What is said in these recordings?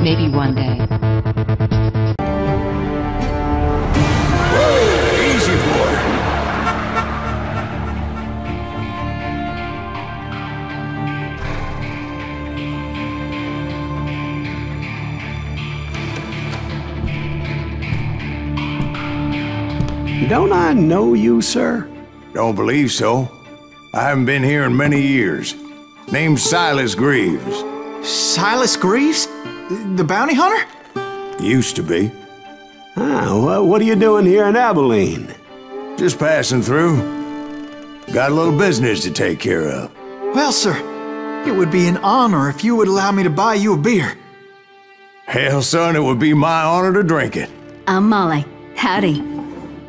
Maybe one day. Whoa, easy, boy. Don't I know you, sir? Don't believe so. I haven't been here in many years. Name's Silas Greaves. Silas Greaves? The bounty hunter? Used to be. Ah, well, what are you doing here in Abilene? Just passing through. Got a little business to take care of. Well, sir, it would be an honor if you would allow me to buy you a beer. Hell, son, it would be my honor to drink it. I'm Molly. Howdy.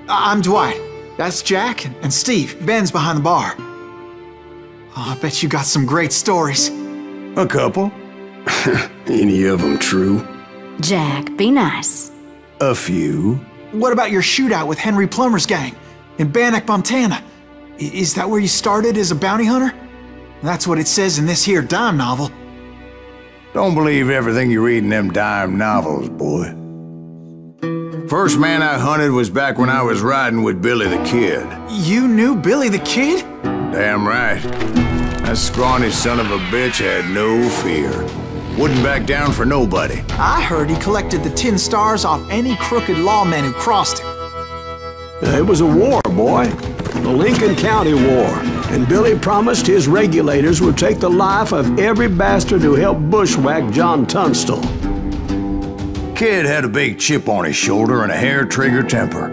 I'm Dwight. That's Jack and Steve. Ben's behind the bar. Oh, I bet you got some great stories. A couple. Any of them true? Jack, be nice. A few. What about your shootout with Henry Plummer's gang in Bannock, Montana? Is that where you started as a bounty hunter? That's what it says in this here dime novel. Don't believe everything you read in them dime novels, boy. First man I hunted was back when I was riding with Billy the Kid. You knew Billy the Kid? Damn right. That scrawny son of a bitch had no fear. Wouldn't back down for nobody. I heard he collected the 10 stars off any crooked lawman who crossed him. It was a war, boy. The Lincoln County War. And Billy promised his regulators would take the life of every bastard who helped bushwhack John Tunstall. Kid had a big chip on his shoulder and a hair-trigger temper.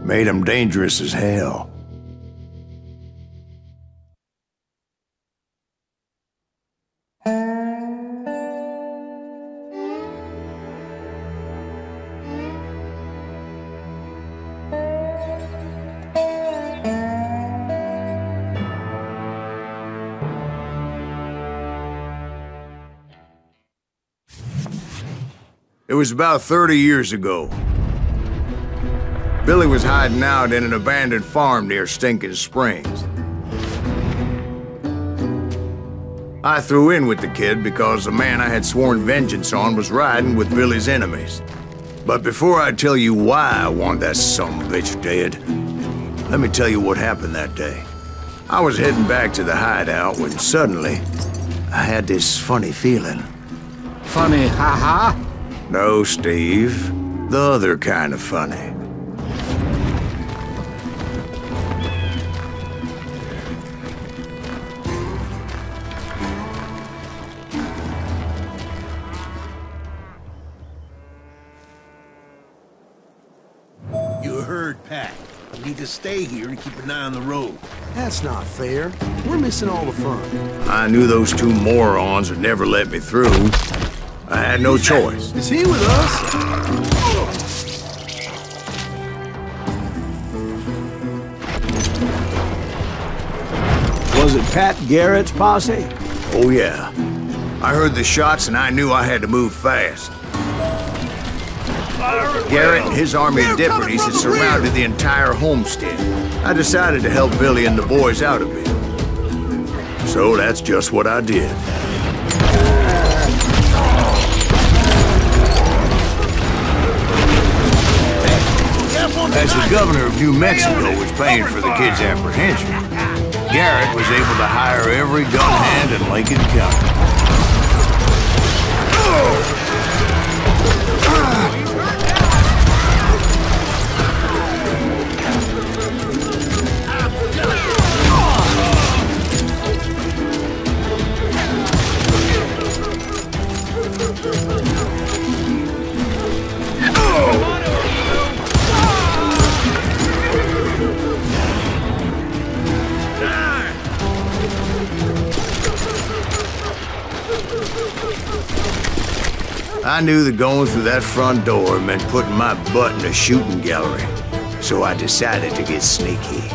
Made him dangerous as hell. It was about 30 years ago. Billy was hiding out in an abandoned farm near Stinking Springs. I threw in with the kid because the man I had sworn vengeance on was riding with Billy's enemies. But before I tell you why I want that sumbitch dead, let me tell you what happened that day. I was heading back to the hideout when suddenly I had this funny feeling. Funny, ha-ha? No, Steve. The other kind of funny. You heard Pat. You need to stay here and keep an eye on the road. That's not fair. We're missing all the fun. I knew those two morons would never let me through. I had no choice. Is he with us? Was it Pat Garrett's posse? Oh, yeah. I heard the shots and I knew I had to move fast. Garrett and his army of deputies had surrounded the entire homestead. I decided to help Billy and the boys out a bit. So that's just what I did. As the governor of New Mexico was paying for the kid's apprehension, Garrett was able to hire every gun hand in Lincoln County. I knew that going through that front door meant putting my butt in a shooting gallery, so I decided to get sneaky.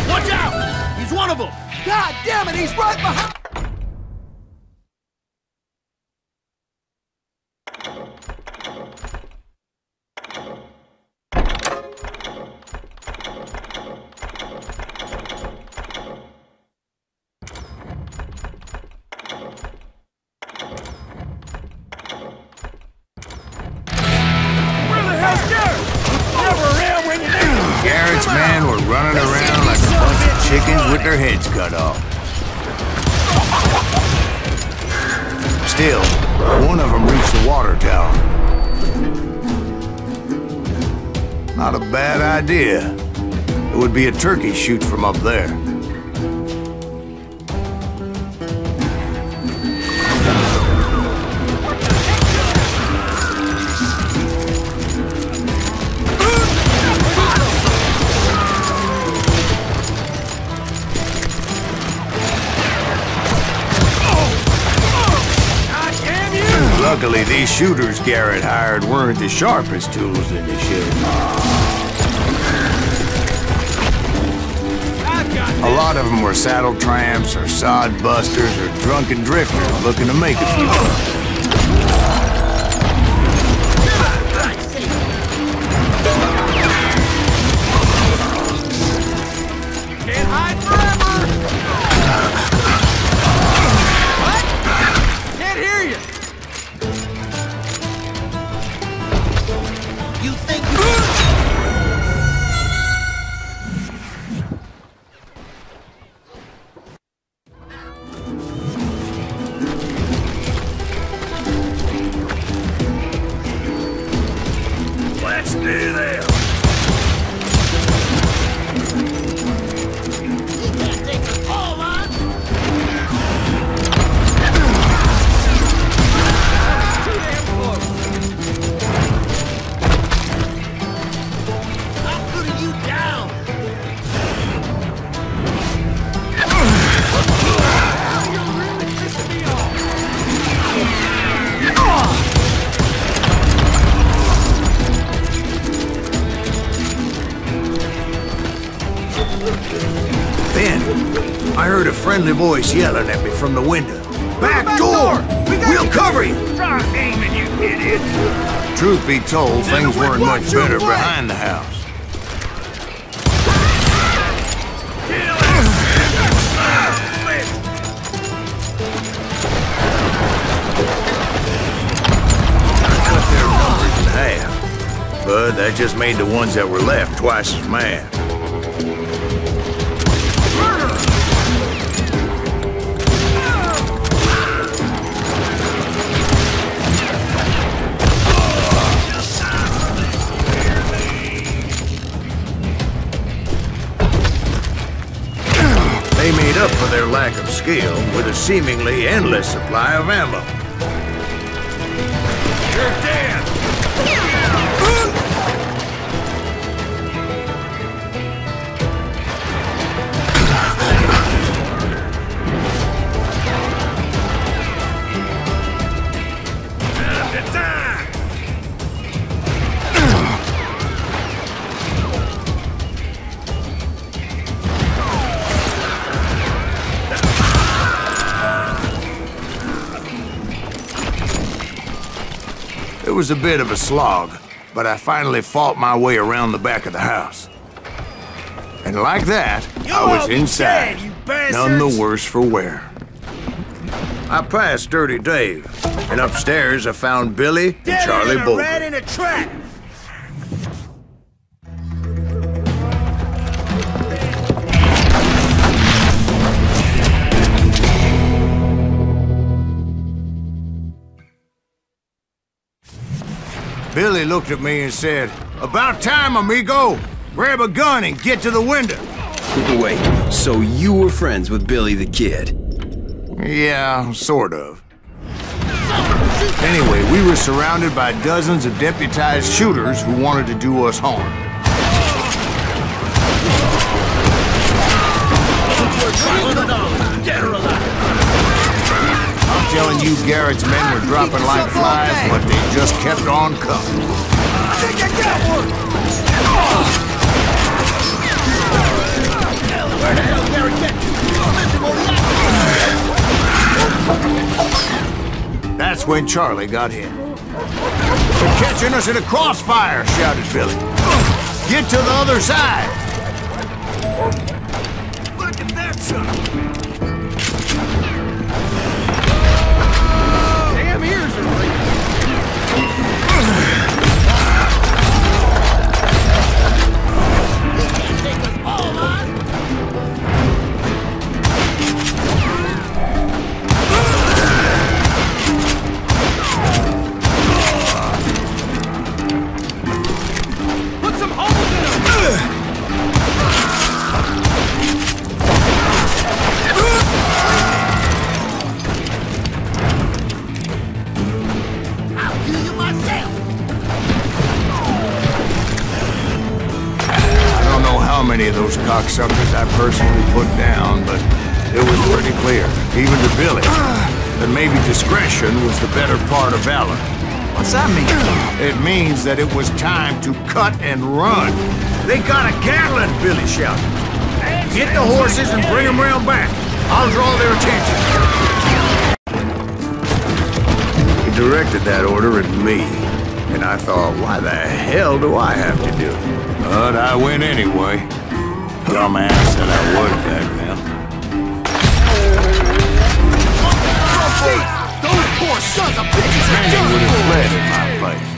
Watch out! He's one of them! God damn it, he's right behind! chickens with their heads cut off. Still, one of them reached the water tower. Not a bad idea. It would be a turkey shoot from up there. Luckily, these shooters Garrett hired weren't the sharpest tools in the shed. A lot of them were saddle tramps or sod busters or drunken drifters looking to make a few bucks. Can't hide forever! What? Can't hear you! You think you... Let's do this! You can't take the fall on! Too damn close! I'm putting you down! You're really pissing me off! Ben, I heard a friendly voice yelling at me from the window. Back door! We'll cover you! Stop aiming, you idiots! Truth be told, things weren't much better behind the house. Cut their numbers in half, but that just made the ones that were left twice as mad. They made up for their lack of skill with a seemingly endless supply of ammo. You're dead! It was a bit of a slog, but I finally fought my way around the back of the house. And like that, I was inside, none the worse for wear. I passed Dirty Dave, and upstairs I found Billy and Charlie Bolton. Rat in a trap! Billy looked at me and said, "About time, amigo! Grab a gun and get to the window." Wait, so you were friends with Billy the Kid? Yeah, sort of. Anyway, we were surrounded by dozens of deputized shooters who wanted to do us harm. Dead or alive! I'm telling you, Garrett's men were dropping like flies, but they just kept on coming. I think I got one! Where the hell did Garrett get to? That's when Charlie got hit. "They're catching us in a crossfire!" shouted Billy. "Get to the other side!" Look at that son! Damn ears are ringing! Take us all on! cocksuckers I personally put down, but it was pretty clear, even to Billy, that maybe discretion was the better part of valor. What's that mean? It means that it was time to cut and run. They got a Gatling, Billy shouted. Get the horses and bring them round back. I'll draw their attention. He directed that order at me, and I thought, why the hell do I have to do it? But I went anyway. Dumbass that I was back then. Those poor sons of bitches are Many done would have for. fled in my place.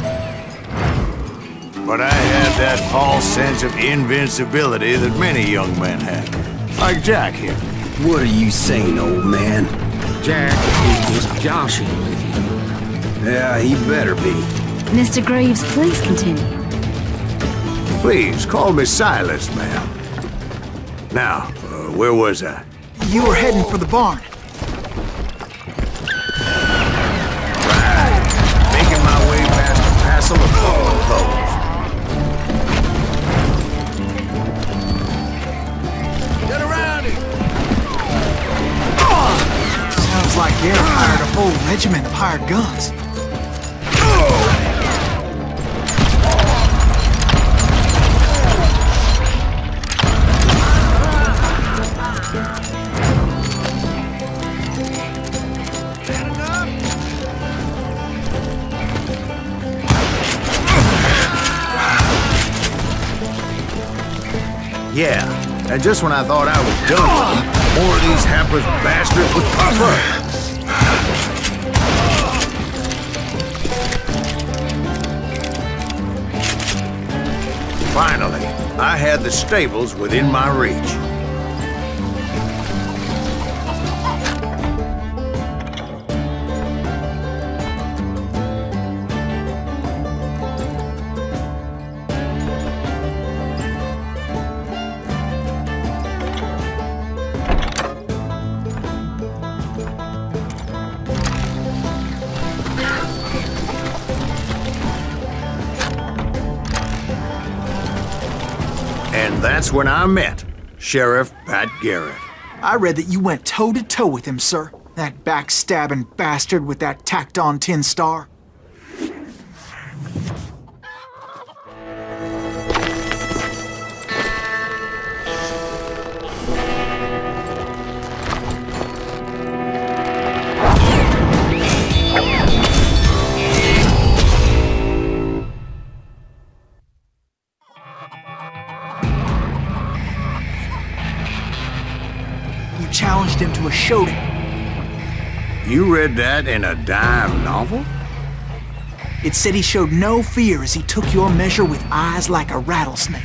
But I had that false sense of invincibility that many young men have. Like Jack here. What are you saying, old man? Jack is joshing with you. Yeah, he better be. Mr. Greaves, please continue. Please, call me Silas, ma'am. Now, where was I? You were heading for the barn. Right. Making my way past a passel of fallen foes. Get around it. Sounds like Garrett hired a whole regiment of hired guns. Yeah, and just when I thought I was done with them, more of these hapless bastards would pop up. Finally, I had the stables within my reach. And that's when I met Sheriff Pat Garrett. I read that you went toe-to-toe with him, sir. That backstabbing bastard with that tacked-on tin star. You challenged him to a showdown. You read that in a dime novel? It said he showed no fear as he took your measure with eyes like a rattlesnake.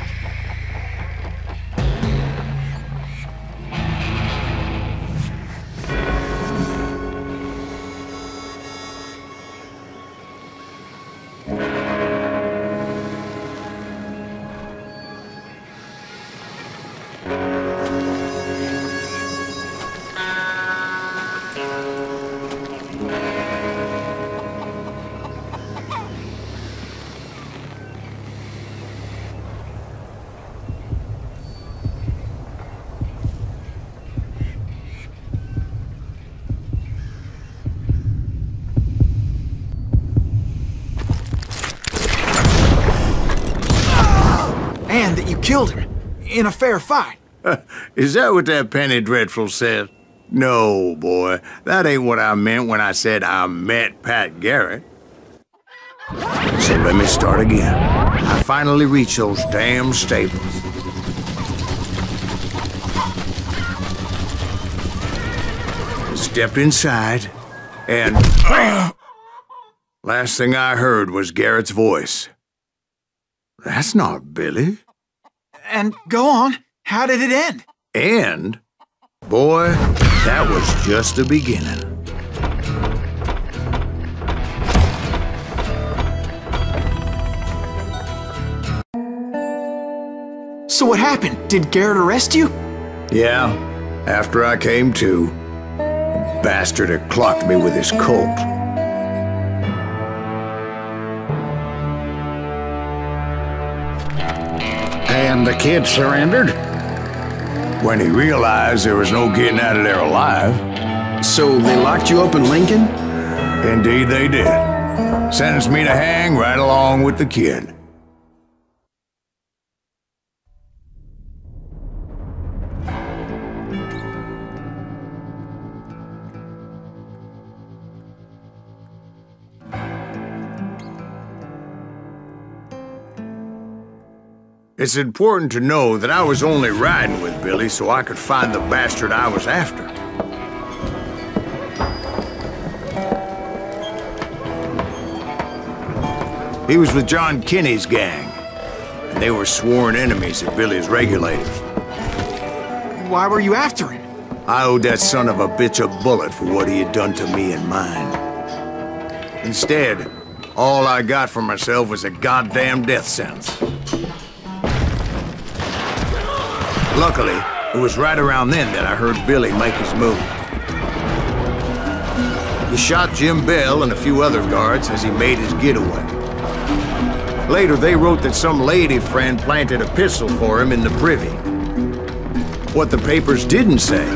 And that you killed him in a fair fight. Is that what that Penny Dreadful said? No, boy. That ain't what I meant when I said I met Pat Garrett. So let me start again. I finally reached those damn stables. Stepped inside, and... last thing I heard was Garrett's voice. That's not Billy. And go on, how did it end? And, boy, that was just the beginning. So what happened? Did Garrett arrest you? Yeah, after I came to, the bastard had clocked me with his Colt. And the kid surrendered? when he realized there was no getting out of there alive. So they locked you up in Lincoln? Indeed they did. Sentenced me to hang right along with the kid. It's important to know that I was only riding with Billy so I could find the bastard I was after. He was with John Kinney's gang, and they were sworn enemies of Billy's regulators. Why were you after him? I owed that son of a bitch a bullet for what he had done to me and mine. Instead, all I got for myself was a goddamn death sentence. Luckily, it was right around then that I heard Billy make his move. He shot Jim Bell and a few other guards as he made his getaway. Later, they wrote that some lady friend planted a pistol for him in the privy. What the papers didn't say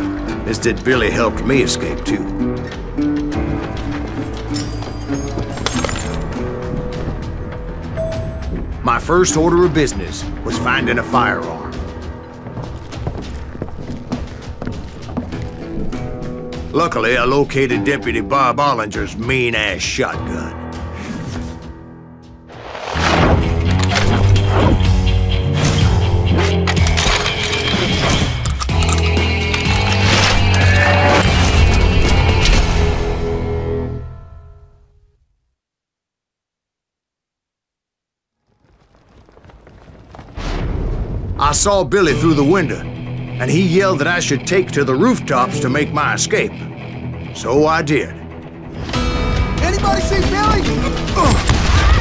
is that Billy helped me escape, too. My first order of business was finding a firearm. Luckily, I located Deputy Bob Ollinger's mean-ass shotgun. I saw Billy through the window, and he yelled that I should take to the rooftops to make my escape. So I did. Anybody see Billy?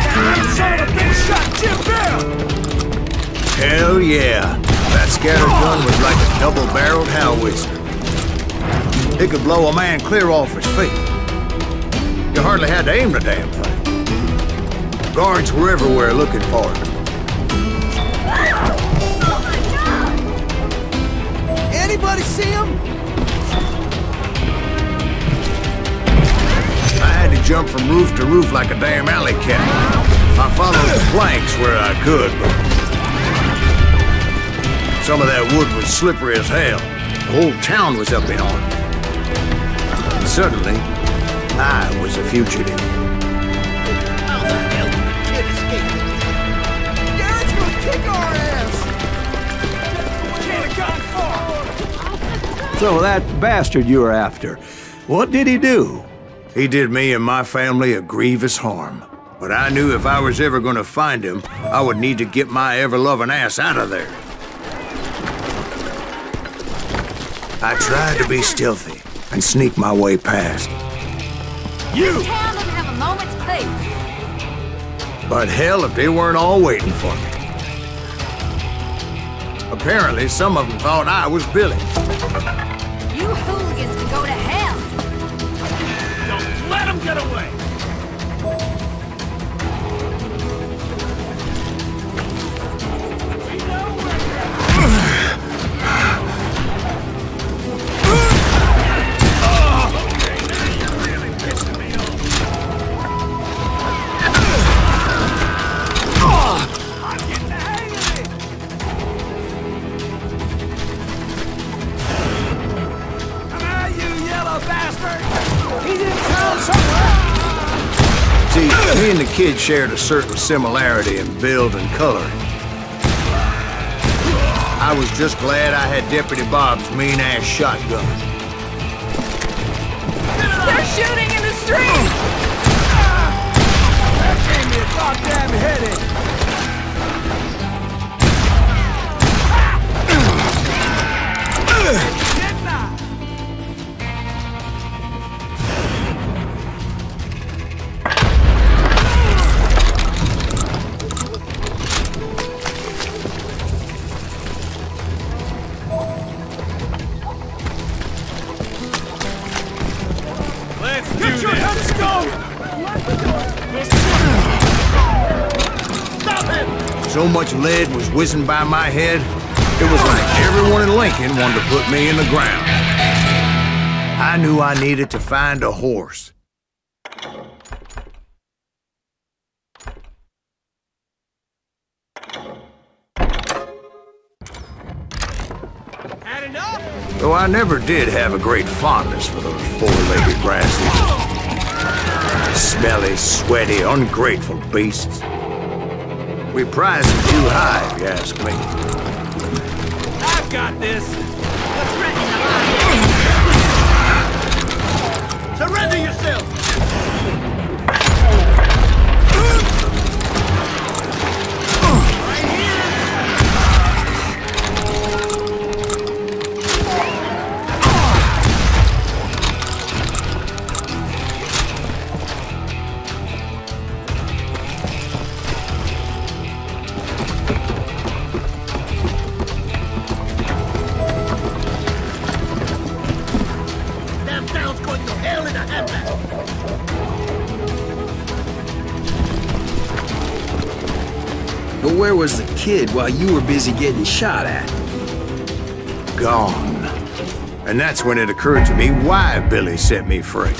That son of a bitch shot Jim Bell! Hell yeah. That scatter gun was like a double-barreled howitzer. It could blow a man clear off his feet. You hardly had to aim the damn thing. Guards were everywhere looking for it. Anybody see him? I had to jump from roof to roof like a damn alley cat. I followed the planks where I could, but some of that wood was slippery as hell. The whole town was up in arms. And suddenly, I was a fugitive. How the hell did the kid escape? Garrett's gonna kick our ass! Can't have gone far! So that bastard you were after, what did he do? He did me and my family a grievous harm. But I knew if I was ever going to find him, I would need to get my ever-loving ass out of there. I tried to be stealthy and sneak my way past. This town doesn't have a moment's peace. But hell, if they weren't all waiting for me. Apparently, some of them thought I was Billy. You hooligans can go to hell. Don't let him get away! See, me and the kid shared a certain similarity in build and coloring. I was just glad I had Deputy Bob's mean-ass shotgun. They're shooting in the street! That gave me a goddamn headache! So much lead was whizzing by my head, It was like everyone in Lincoln wanted to put me in the ground. I knew I needed to find a horse. Had enough? Though I never did have a great fondness for those four-legged grass eaters. Smelly, sweaty, ungrateful beasts. We prize them too high, if you ask me. I've got this. Surrender yourself! But where was the kid while you were busy getting shot at? Gone. And that's when it occurred to me why Billy set me free.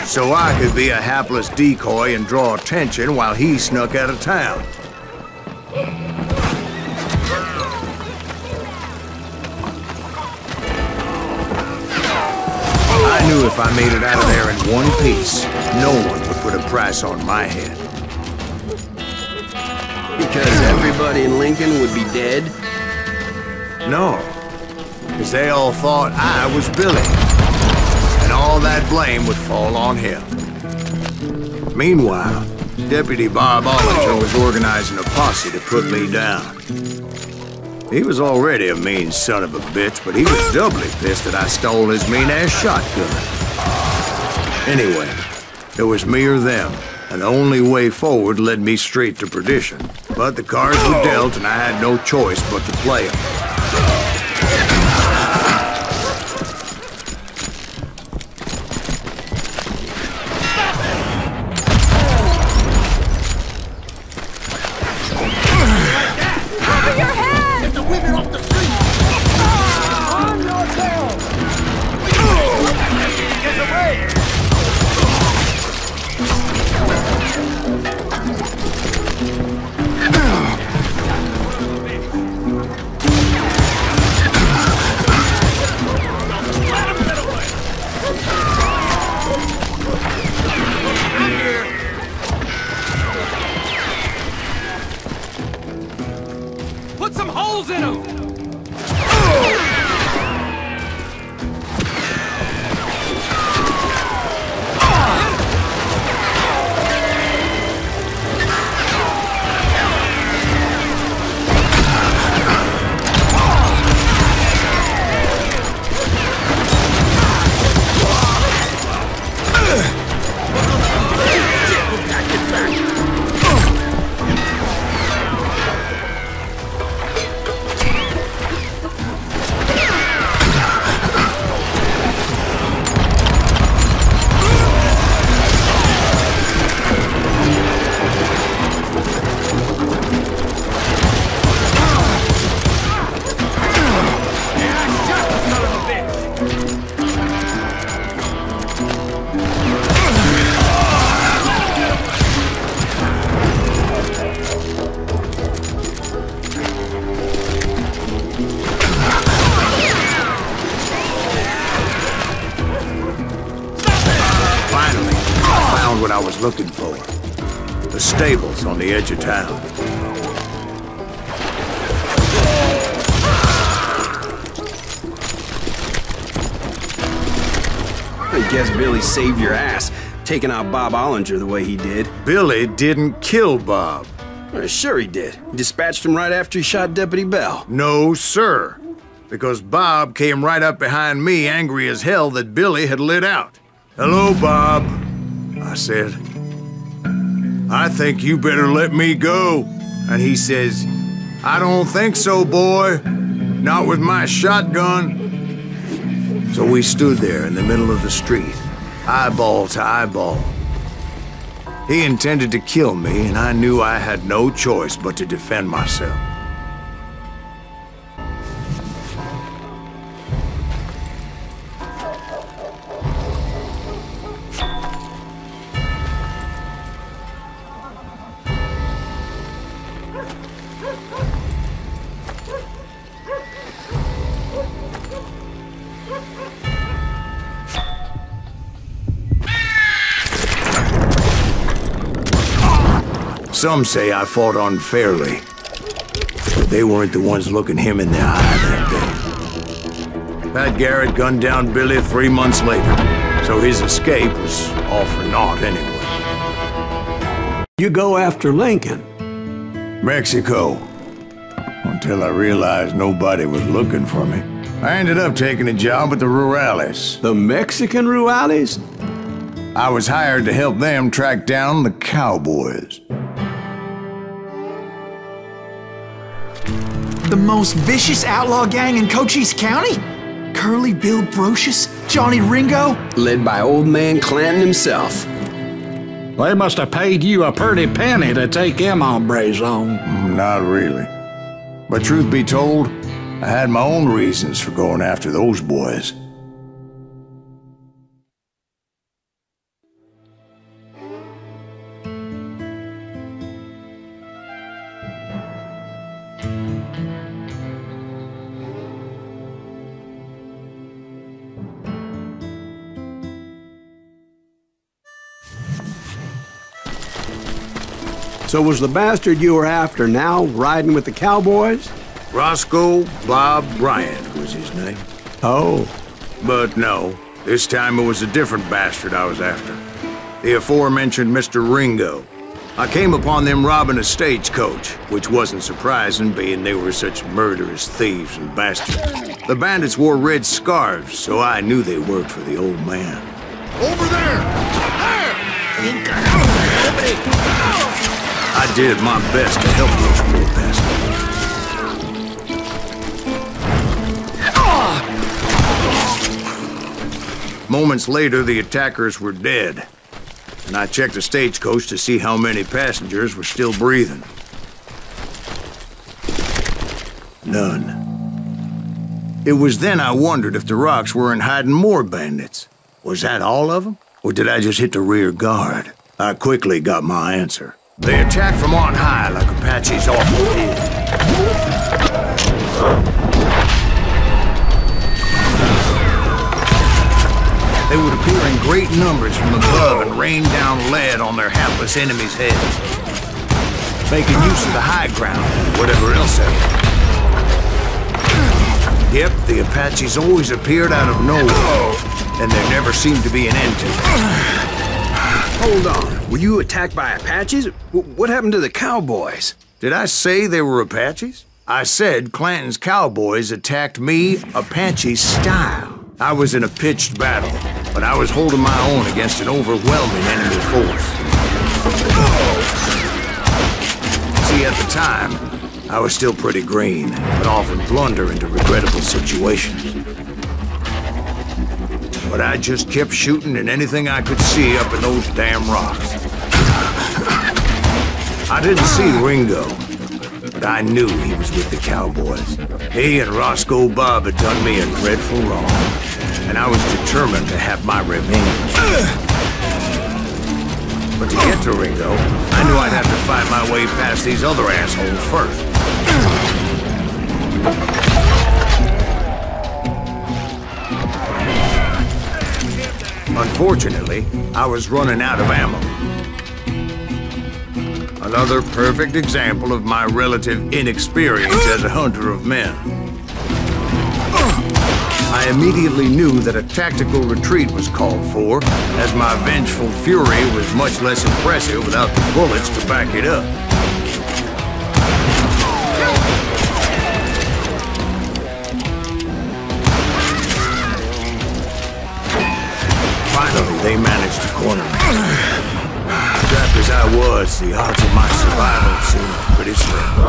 So I could be a hapless decoy and draw attention while he snuck out of town. I knew if I made it out of there in one piece, no one would put a price on my head. Because everybody in Lincoln would be dead? No, because they all thought I was Billy, and all that blame would fall on him. Meanwhile, Deputy Bob Ollinger was organizing a posse to put me down. He was already a mean son of a bitch, but he was doubly pissed that I stole his mean-ass shotgun. Anyway, it was me or them, and the only way forward led me straight to perdition. But the cards were dealt, and I had no choice but to play them. Put some holes in them! What I was looking for. The stables on the edge of town. I guess Billy saved your ass, taking out Bob Ollinger the way he did. Billy didn't kill Bob. Sure he did. He dispatched him right after he shot Deputy Bell. No, sir. Because Bob came right up behind me, angry as hell that Billy had lit out. "Hello, Bob," I said. "I think you better let me go." And he says, "I don't think so, boy. Not with my shotgun." So we stood there in the middle of the street, eyeball to eyeball. He intended to kill me, and I knew I had no choice but to defend myself. Some say I fought unfairly, but they weren't the ones looking him in the eye that day. Pat Garrett gunned down Billy 3 months later, so his escape was all for naught anyway. You go after Lincoln. Mexico. Until I realized nobody was looking for me. I ended up taking a job at the Rurales. The Mexican Rurales? I was hired to help them track down the cowboys. The most vicious outlaw gang in Cochise County? Curly Bill Brocious? Johnny Ringo? Led by old man Clanton himself. They must have paid you a pretty penny to take them hombres on. Not really. But truth be told, I had my own reasons for going after those boys. So was the bastard you were after now riding with the cowboys? Roscoe Bob Bryant was his name. Oh. But no, this time it was a different bastard I was after. The aforementioned Mr. Ringo. I came upon them robbing a stagecoach, which wasn't surprising, being they were such murderous thieves and bastards. The bandits wore red scarves, so I knew they worked for the old man. Over there! I did my best to help those poor bastards. Moments later, the attackers were dead, and I checked the stagecoach to see how many passengers were still breathing. None. It was then I wondered if the rocks weren't hiding more bandits. Was that all of them? Or did I just hit the rear guard? I quickly got my answer. They attacked from on high like Apaches often did. They would appear in great numbers from above and rain down lead on their hapless enemies' heads, making use of the high ground and whatever else they had. Yep, the Apaches always appeared out of nowhere, and there never seemed to be an end to it. Hold on. Were you attacked by Apaches? What happened to the cowboys? Did I say they were Apaches? I said Clanton's cowboys attacked me Apache style. I was in a pitched battle, but I was holding my own against an overwhelming enemy force. See, at the time, I was still pretty green, but often blunder into regrettable situations. But I just kept shooting at anything I could see up in those damn rocks. I didn't see Ringo, but I knew he was with the cowboys. He and Roscoe Bob had done me a dreadful wrong, and I was determined to have my revenge. But to get to Ringo, I knew I'd have to find my way past these other assholes first. Unfortunately, I was running out of ammo. Another perfect example of my relative inexperience as a hunter of men. I immediately knew that a tactical retreat was called for, as my vengeful fury was much less impressive without the bullets to back it up. Finally, they managed to corner me. Trapped as I was, the odds of my survival seemed pretty slim.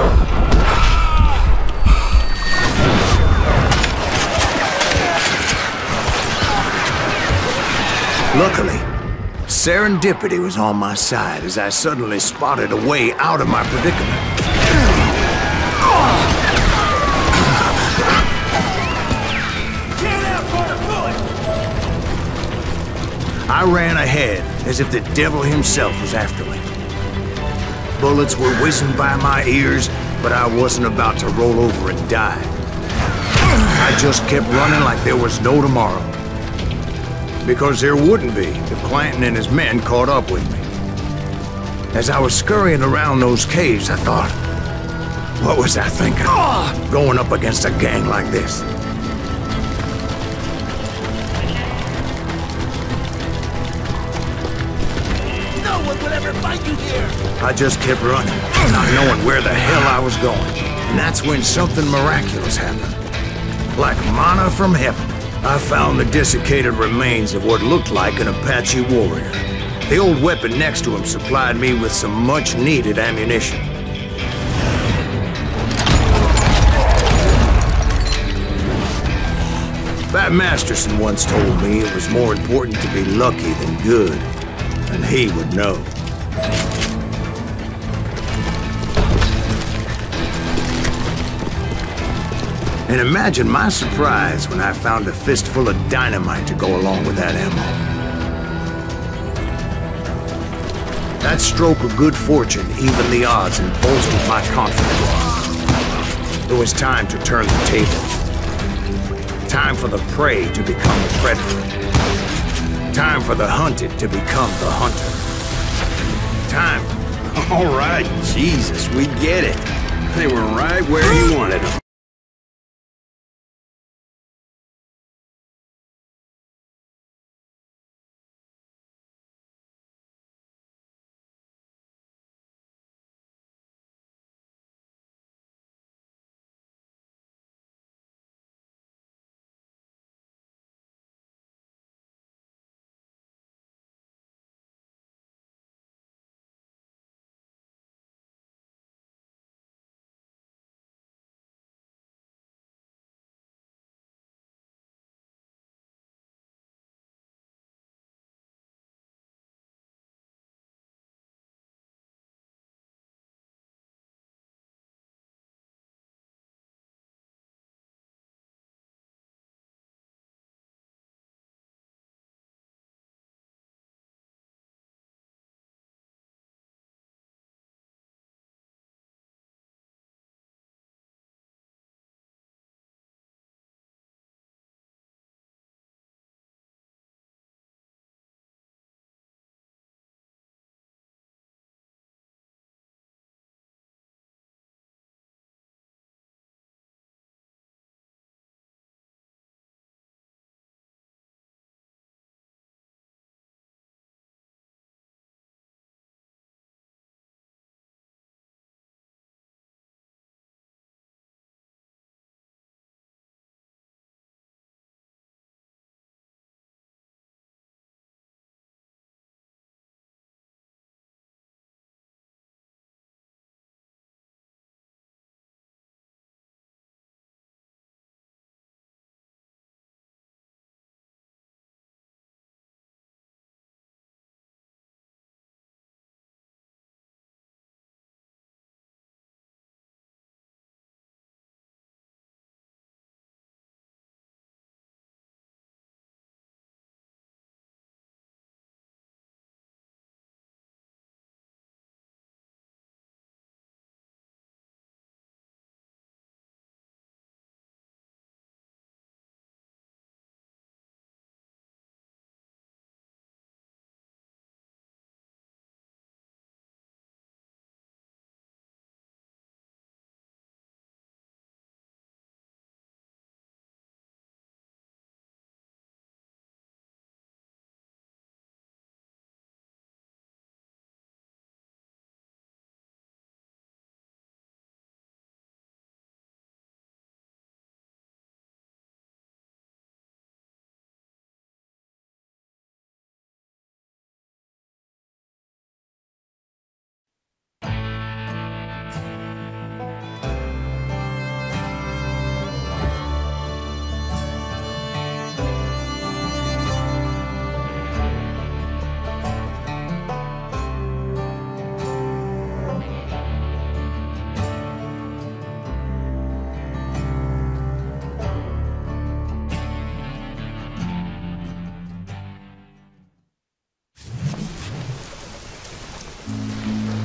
Luckily, serendipity was on my side as I suddenly spotted a way out of my predicament. I ran ahead as if the devil himself was after me. Bullets were whizzing by my ears, but I wasn't about to roll over and die. I just kept running like there was no tomorrow. Because there wouldn't be if Clanton and his men caught up with me. As I was scurrying around those caves, I thought, what was I thinking? Going up against a gang like this. No one will ever find you here! I just kept running, not knowing where the hell I was going. And that's when something miraculous happened. Like manna from heaven, I found the desiccated remains of what looked like an Apache warrior. The old weapon next to him supplied me with some much-needed ammunition. Pat Masterson once told me it was more important to be lucky than good, and he would know. And imagine my surprise when I found a fistful of dynamite to go along with that ammo. That stroke of good fortune evened the odds and bolstered my confidence. It was time to turn the tables. Time for the prey to become the predator. Time for the hunted to become the hunter. Time. All right, Jesus, we get it. They were right where you wanted them.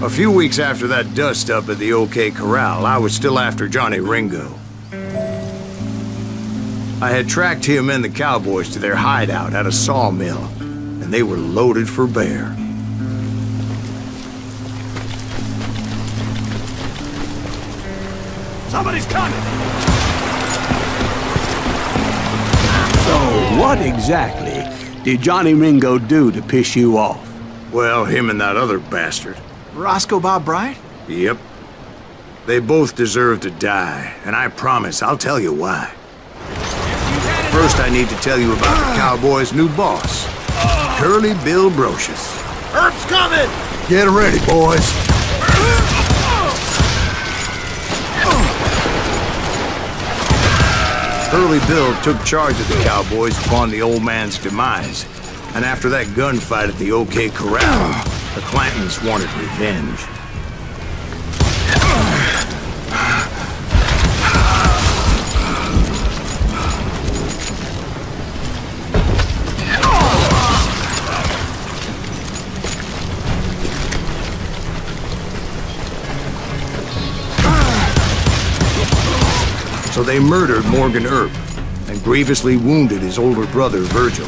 A few weeks after that dust-up at the OK Corral, I was still after Johnny Ringo. I had tracked him and the cowboys to their hideout at a sawmill, and they were loaded for bear. Somebody's coming! So, what exactly did Johnny Ringo do to piss you off? Well, him and that other bastard. Roscoe Bob Bryant? Yep. They both deserve to die, and I promise I'll tell you why. First, I need to tell you about the Cowboys' new boss, Curly Bill Brocious. Herb's coming! Get ready, boys. Curly Bill took charge of the Cowboys upon the old man's demise, and after that gunfight at the OK Corral, the Clantons wanted revenge. So they murdered Morgan Earp and grievously wounded his older brother, Virgil.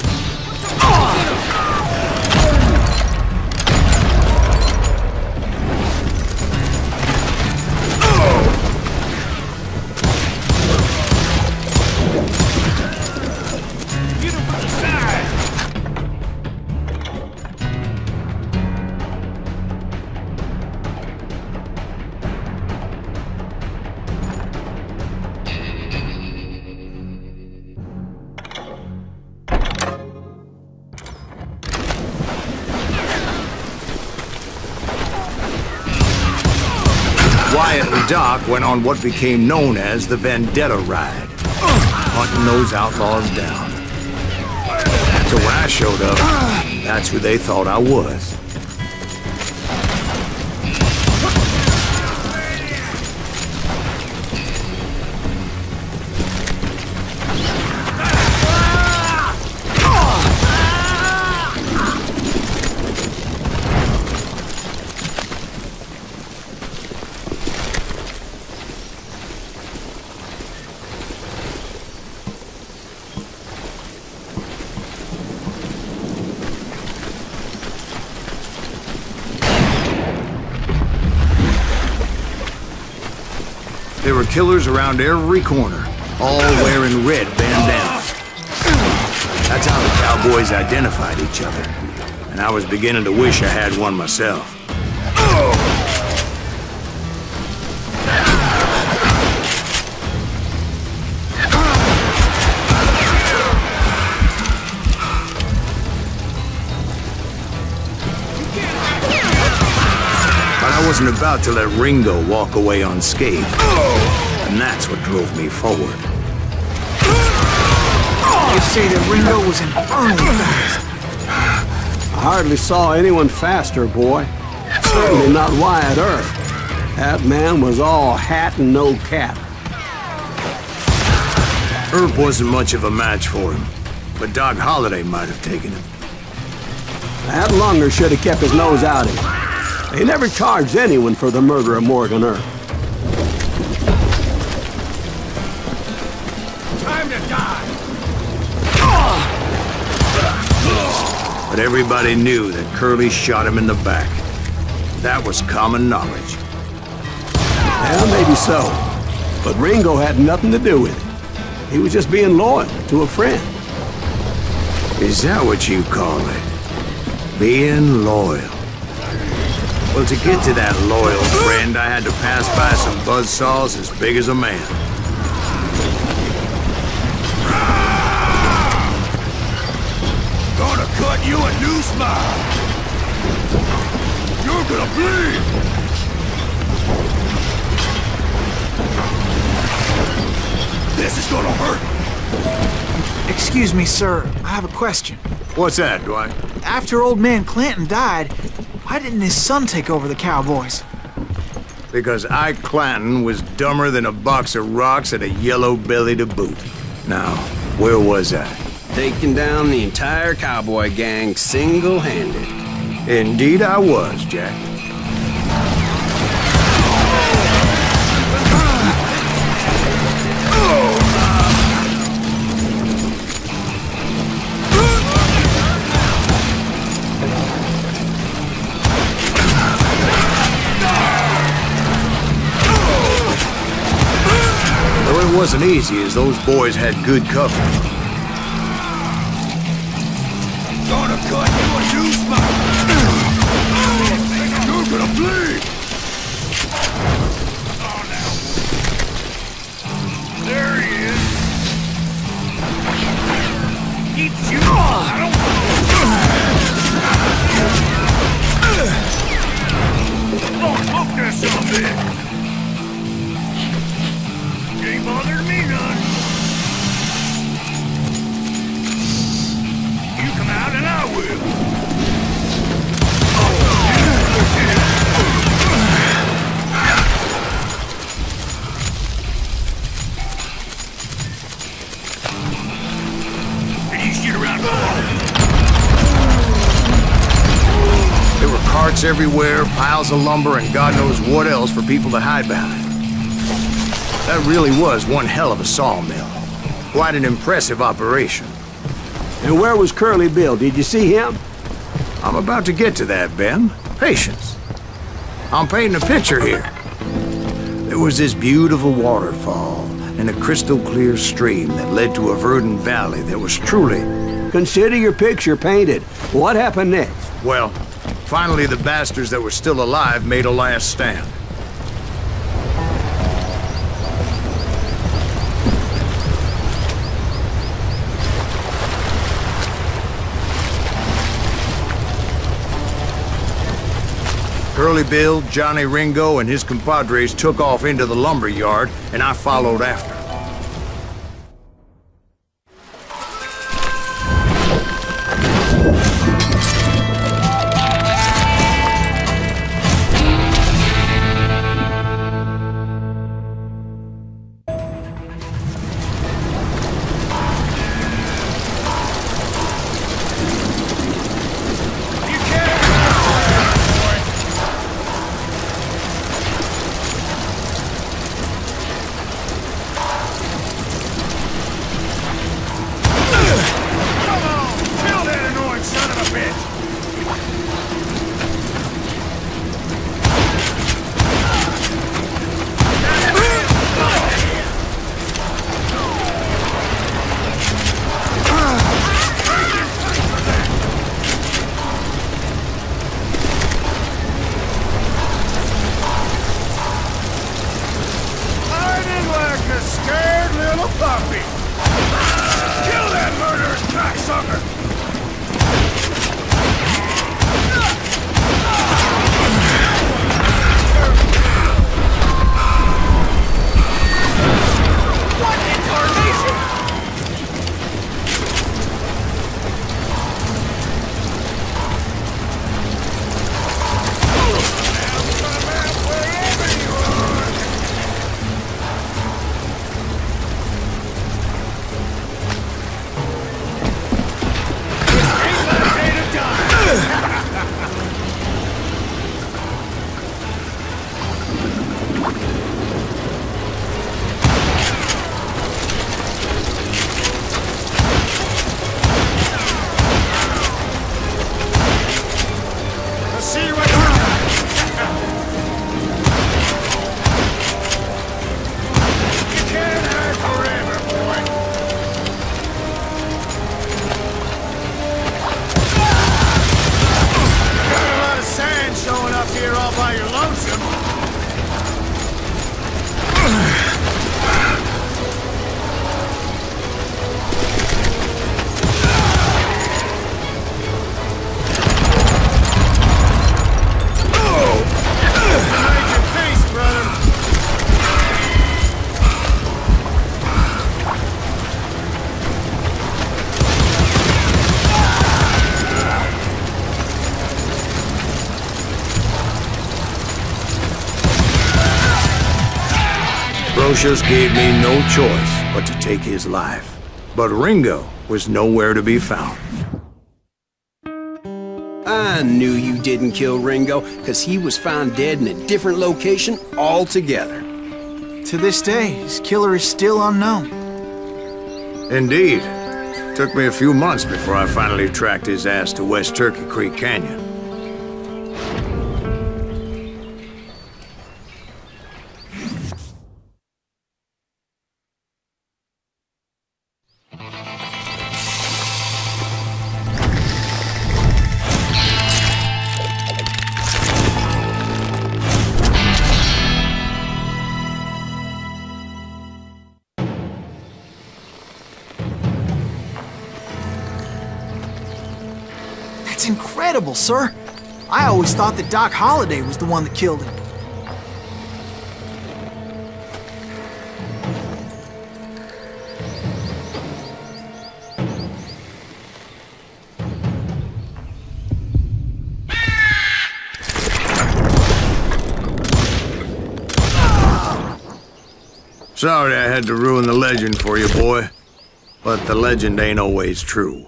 Wyatt and Doc went on what became known as the Vendetta Ride, hunting those outlaws down. So when I showed up, that's who they thought I was. There were killers around every corner, all wearing red bandanas. That's how the Cowboys identified each other, and I was beginning to wish I had one myself. I wasn't about to let Ringo walk away unscathed, and that's what drove me forward. You say that Ringo was infernally fast. I hardly saw anyone faster, boy. Certainly not Wyatt Earp. That man was all hat and no cap. Earp wasn't much of a match for him, but Doc Holliday might have taken him. That lunger should have kept his nose out of it. They never charged anyone for the murder of Morgan Earp. Time to die! But everybody knew that Curly shot him in the back. That was common knowledge. Yeah, maybe so. But Ringo had nothing to do with it. He was just being loyal to a friend. Is that what you call it? Being loyal? Well, to get to that loyal friend, I had to pass by some buzzsaws as big as a man. Gonna cut you a new smile! You're gonna bleed! This is gonna hurt! Excuse me, sir. I have a question. What's that, Dwight? After old man Clanton died, why didn't his son take over the Cowboys? Because Ike Clanton was dumber than a box of rocks and a yellow belly to boot. Now, where was I? Taking down the entire cowboy gang single-handed. Indeed I was, Jack. wasn't easy, as those boys had good cover. Gonna cut you a new spot. You're gonna bleed. Oh, now. There he is. Keeps you. I don't look this up bit. Ain't bothered me none. You come out and I will. And you shit around the corner. There were carts everywhere, piles of lumber, and God knows what else for people to hide behind. That really was one hell of a sawmill. Quite an impressive operation. And where was Curly Bill? Did you see him? I'm about to get to that, Ben. Patience. I'm painting a picture here. There was this beautiful waterfall and a crystal clear stream that led to a verdant valley that was truly... Consider your picture painted. What happened next? Well, finally the bastards that were still alive made a last stand. Curly Bill, Johnny Ringo, and his compadres took off into the lumber yard, and I followed after. Brocious gave me no choice but to take his life. But Ringo was nowhere to be found. I knew you didn't kill Ringo, because he was found dead in a different location altogether. To this day, his killer is still unknown. Indeed. Took me a few months before I finally tracked his ass to West Turkey Creek Canyon. That's incredible, sir. I always thought that Doc Holliday was the one that killed him. Sorry I had to ruin the legend for you, boy. But the legend ain't always true.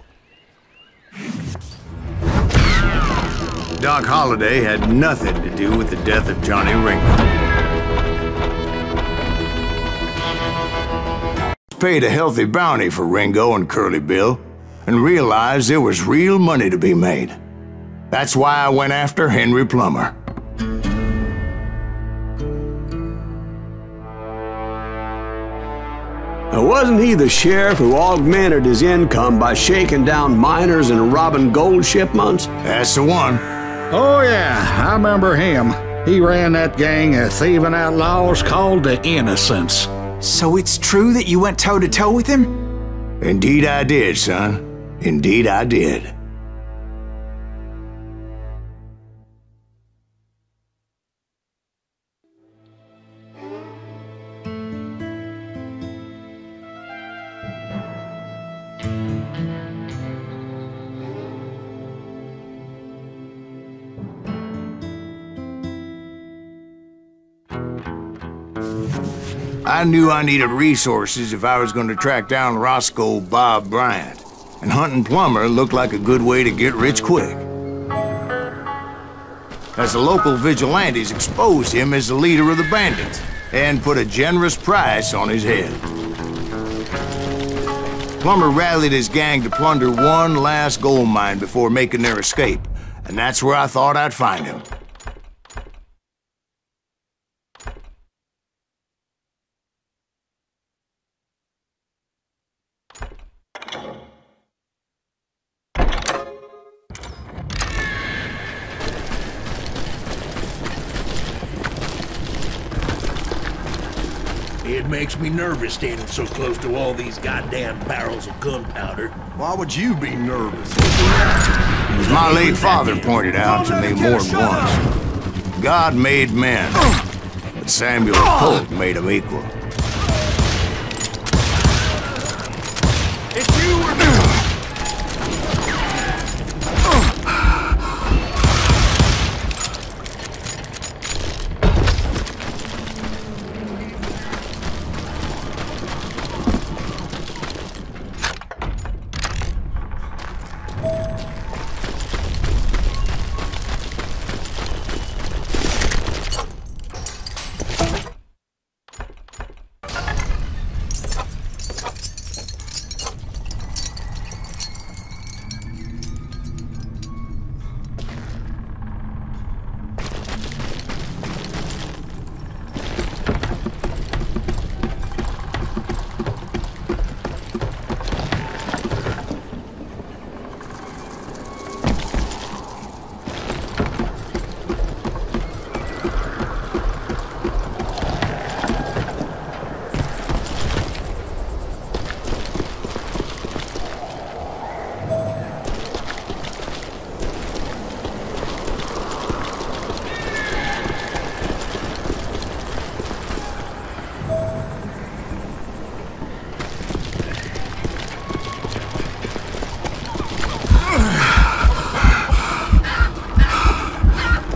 Doc Holliday had nothing to do with the death of Johnny Ringo. Paid a healthy bounty for Ringo and Curly Bill, and realized there was real money to be made. That's why I went after Henry Plummer. Now, wasn't he the sheriff who augmented his income by shaking down miners and robbing gold shipments? That's the one. Oh, yeah, I remember him. He ran that gang of thieving outlaws called the Innocents. So it's true that you went toe-to-toe with him? Indeed I did, son. Indeed I did. I knew I needed resources if I was going to track down Roscoe Bob Bryant, and hunting Plummer looked like a good way to get rich quick. As the local vigilantes exposed him as the leader of the bandits, and put a generous price on his head. Plummer rallied his gang to plunder one last gold mine before making their escape, and that's where I thought I'd find him. It makes me nervous standing so close to all these goddamn barrels of gunpowder. Why would you be nervous? As my late father pointed out to me more than once, God made men, but Samuel Colt made them equal. It's you or me!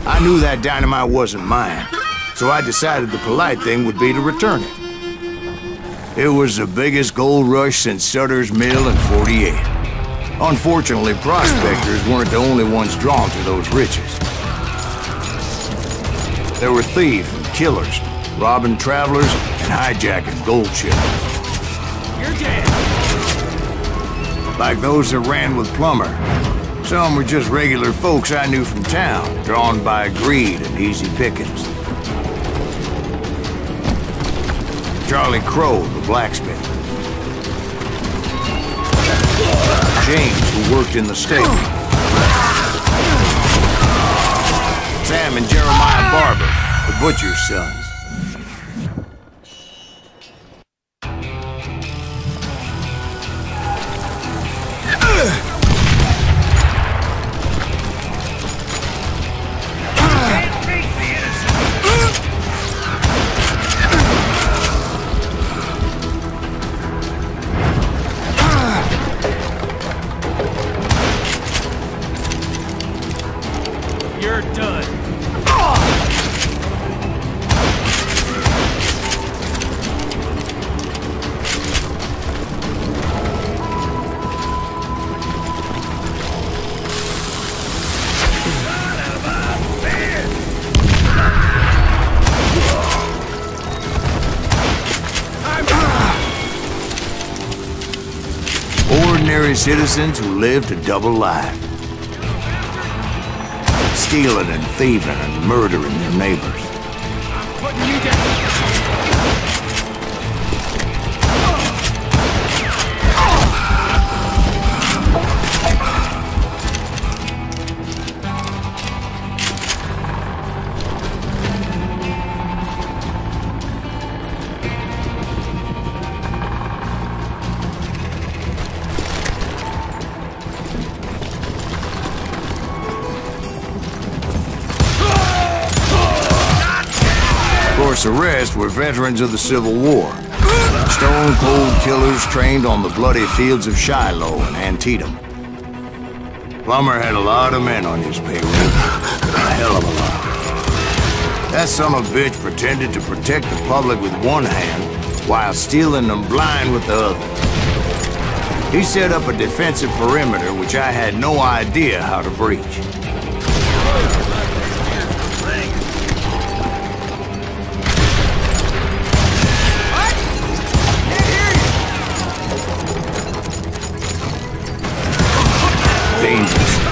I knew that dynamite wasn't mine, so I decided the polite thing would be to return it. It was the biggest gold rush since Sutter's Mill in '48. Unfortunately, prospectors weren't the only ones drawn to those riches. There were thieves and killers, robbing travelers and hijacking gold ships. You're dead! Like those that ran with Plummer. Some were just regular folks I knew from town, drawn by greed and easy pickings. Charlie Crow, the blacksmith. James, who worked in the stable. Sam and Jeremiah Barber, the butcher's sons. ordinary citizens who lived a double life. Stealing and thieving and murdering their neighbors. The rest were veterans of the Civil War. Stone-cold killers trained on the bloody fields of Shiloh and Antietam. Plummer had a lot of men on his payroll. A hell of a lot. That son of a bitch pretended to protect the public with one hand while stealing them blind with the other. He set up a defensive perimeter which I had no idea how to breach.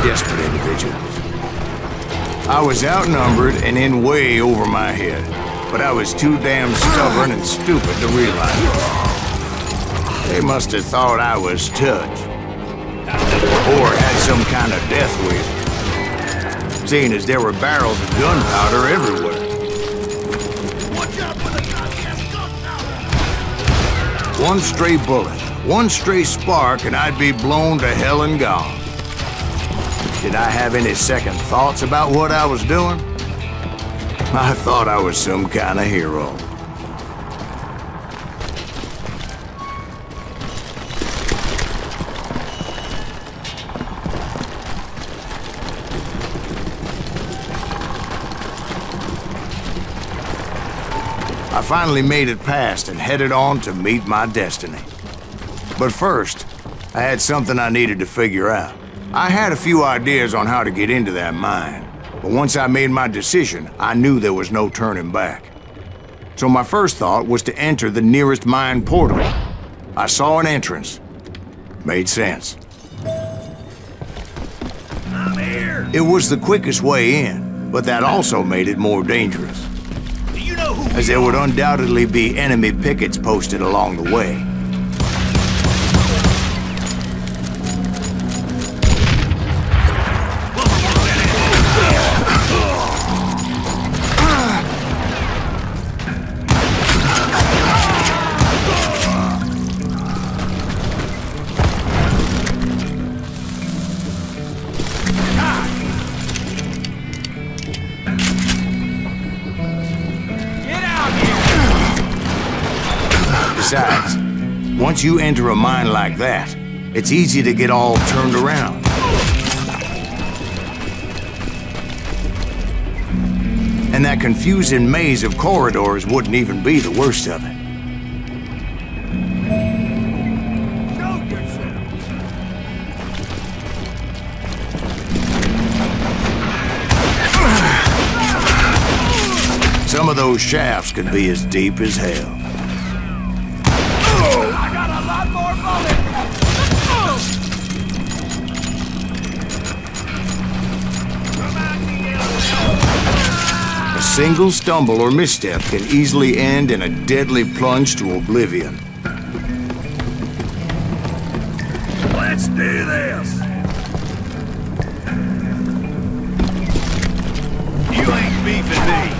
Desperate individuals. I was outnumbered and in way over my head, but I was too damn stubborn and stupid to realize it. They must have thought I was touched, or had some kind of death wish, seeing as there were barrels of gunpowder everywhere. One stray bullet, one stray spark, and I'd be blown to hell and gone. Did I have any second thoughts about what I was doing? I thought I was some kind of hero. I finally made it past and headed on to meet my destiny. But first, I had something I needed to figure out. I had a few ideas on how to get into that mine, but once I made my decision, I knew there was no turning back. So my first thought was to enter the nearest mine portal. I saw an entrance. Made sense. I'm here! It was the quickest way in, but that also made it more dangerous, Do you know who as there would undoubtedly be enemy pickets posted along the way. Besides, once you enter a mine like that, it's easy to get all turned around. And that confusing maze of corridors wouldn't even be the worst of it. Show yourself! Some of those shafts could be as deep as hell. I got a lot more bullets! A single stumble or misstep can easily end in a deadly plunge to oblivion. Let's do this! You ain't beefing me!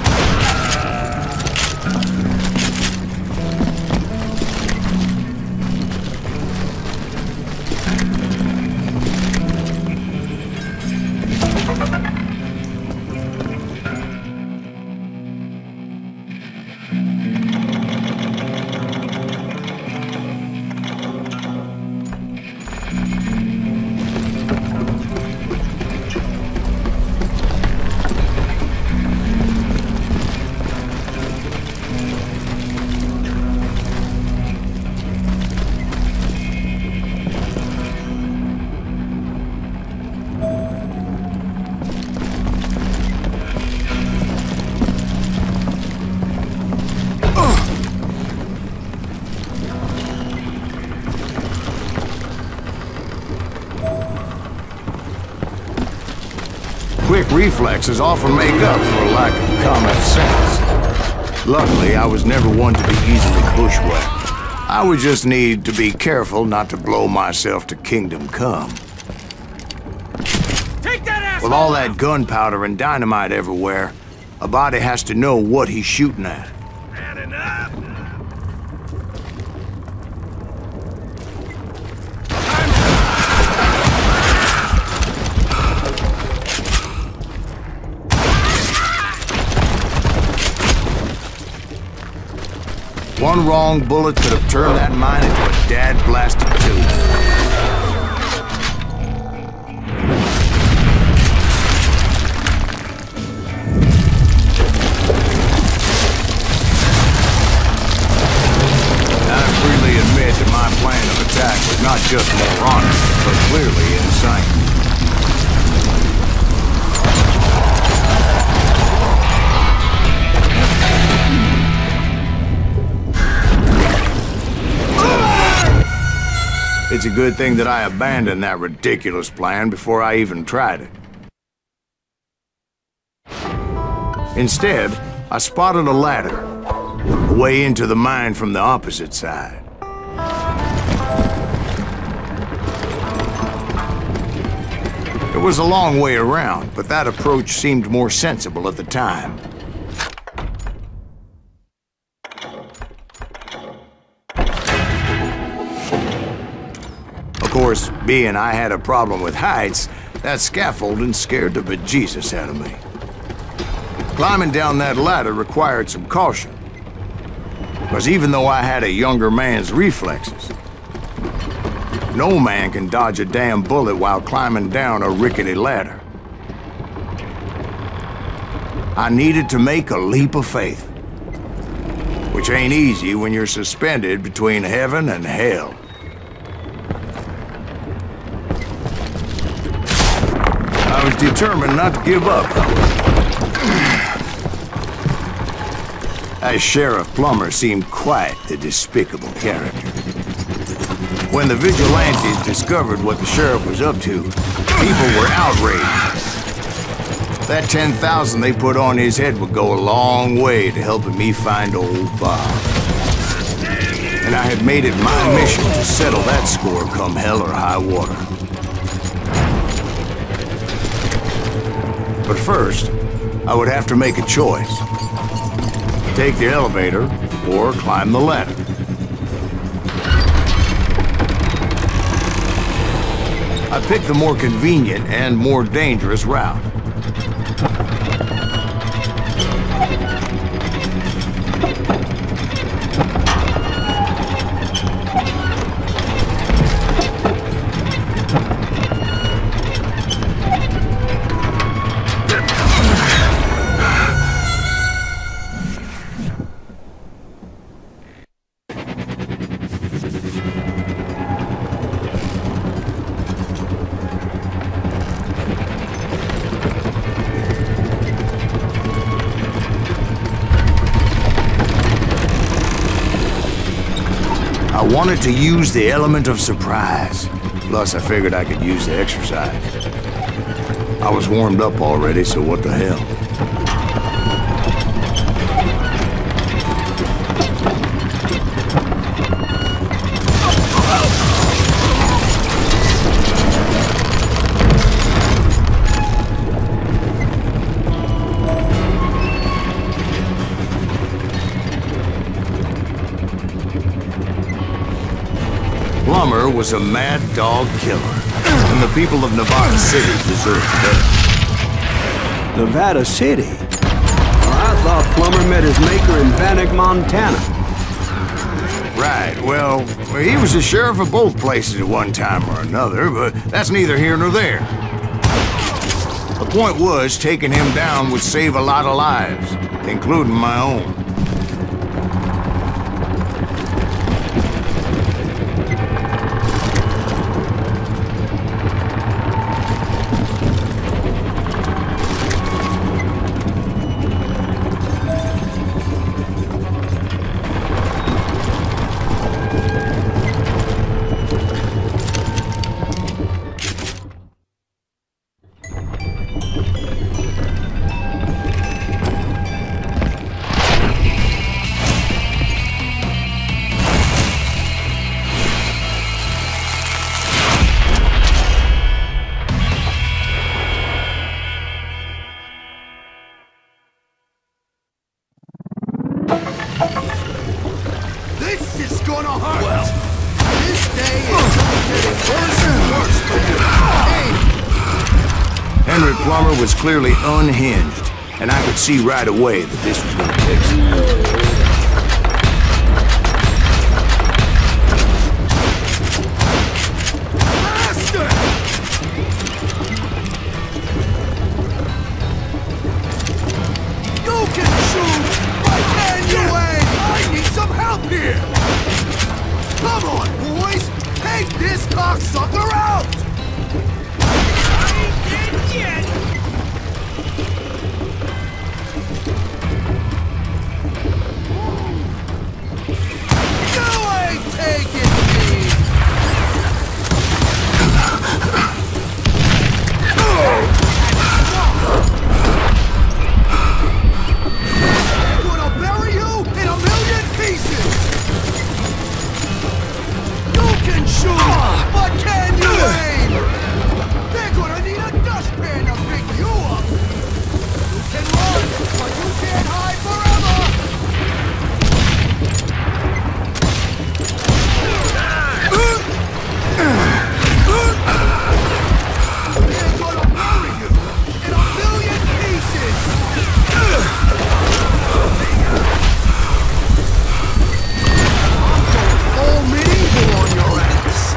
quick reflexes often make up for a lack of common sense. Luckily, I was never one to be easily bushwhacked. I would just need to be careful not to blow myself to kingdom come. Take that ass! With all that gunpowder and dynamite everywhere, a body has to know what he's shooting at. Man up! One wrong bullet could have turned that mine into a dad-blasted tube. I freely admit that my plan of attack was not just moronic, but clearly insane. It's a good thing that I abandoned that ridiculous plan before I even tried it. Instead, I spotted a ladder, a way into the mine from the opposite side. It was a long way around, but that approach seemed more sensible at the time. Of course, being I had a problem with heights, that scaffolding scared the bejesus out of me. Climbing down that ladder required some caution, because even though I had a younger man's reflexes, no man can dodge a damn bullet while climbing down a rickety ladder. I needed to make a leap of faith, which ain't easy when you're suspended between heaven and hell. I was determined not to give up. That Sheriff Plummer seemed quite a despicable character. When the vigilantes discovered what the sheriff was up to, people were outraged. That 10,000 they put on his head would go a long way to helping me find old Bob. And I had made it my mission to settle that score come hell or high water. But first, I would have to make a choice. Take the elevator or climb the ladder. I picked the more convenient and more dangerous route. I wanted to use the element of surprise. Plus, I figured I could use the exercise. I was warmed up already, so what the hell? Plummer was a mad dog killer, and the people of Nevada City deserved better. Nevada City? Well, I thought Plummer met his maker in Bannock, Montana. Right, well, he was the sheriff of both places at one time or another, but that's neither here nor there. The point was, taking him down would save a lot of lives, including my own. Henry Plummer was clearly unhinged, and I could see right away that this was gonna take some... Come on, boys! Take this cocksucker out! I ain't dead yet! You ain't taking me! I'm gonna bury you in a million pieces! You can shoot, but can you aim? They're gonna need a dustpan to pick you up. You can run, but you can't hide forever. They're gonna bury you in a million pieces. All medieval on your ass!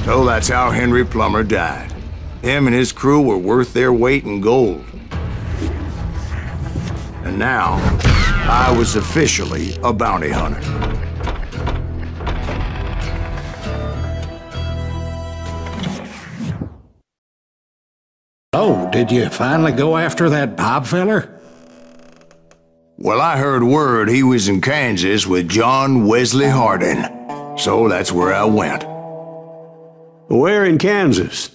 So that's how Henry Plummer died. Him and his crew were worth their weight in gold. And now, I was officially a bounty hunter. Oh, did you finally go after that Bob feller? Well, I heard word he was in Kansas with John Wesley Hardin. So that's where I went. Where in Kansas?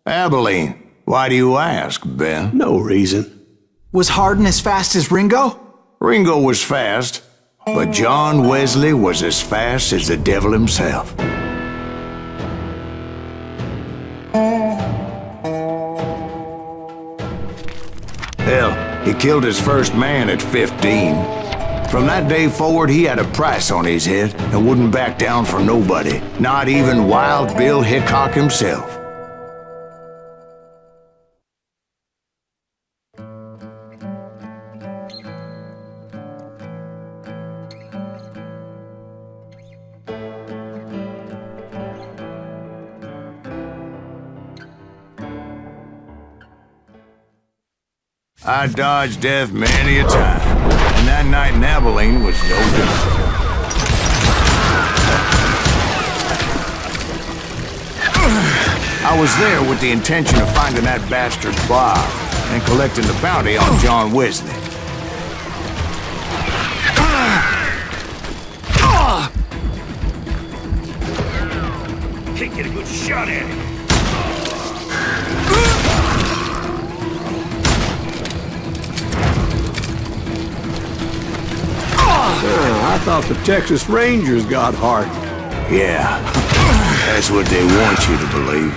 Abilene. Why do you ask, Ben? No reason. Was Hardin as fast as Ringo? Ringo was fast, but John Wesley was as fast as the devil himself. Hell, he killed his first man at 15. From that day forward, he had a price on his head and wouldn't back down for nobody, not even Wild Bill Hickok himself. I dodged death many a time, and that night in Abilene was no different. I was there with the intention of finding that bastard Bob and collecting the bounty on John Wesley. Can't get a good shot at him. I thought the Texas Rangers got Hardin. Yeah, that's what they want you to believe.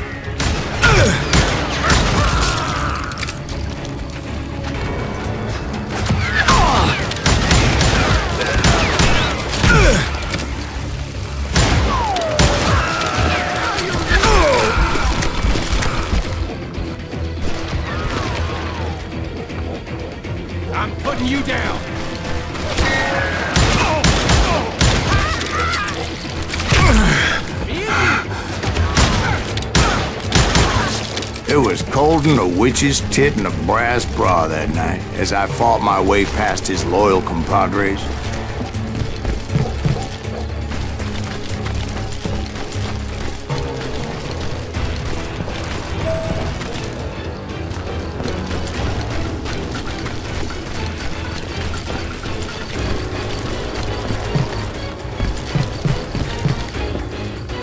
I'm putting you down. It was cold in a witch's tit and a brass bra that night as I fought my way past his loyal compadres.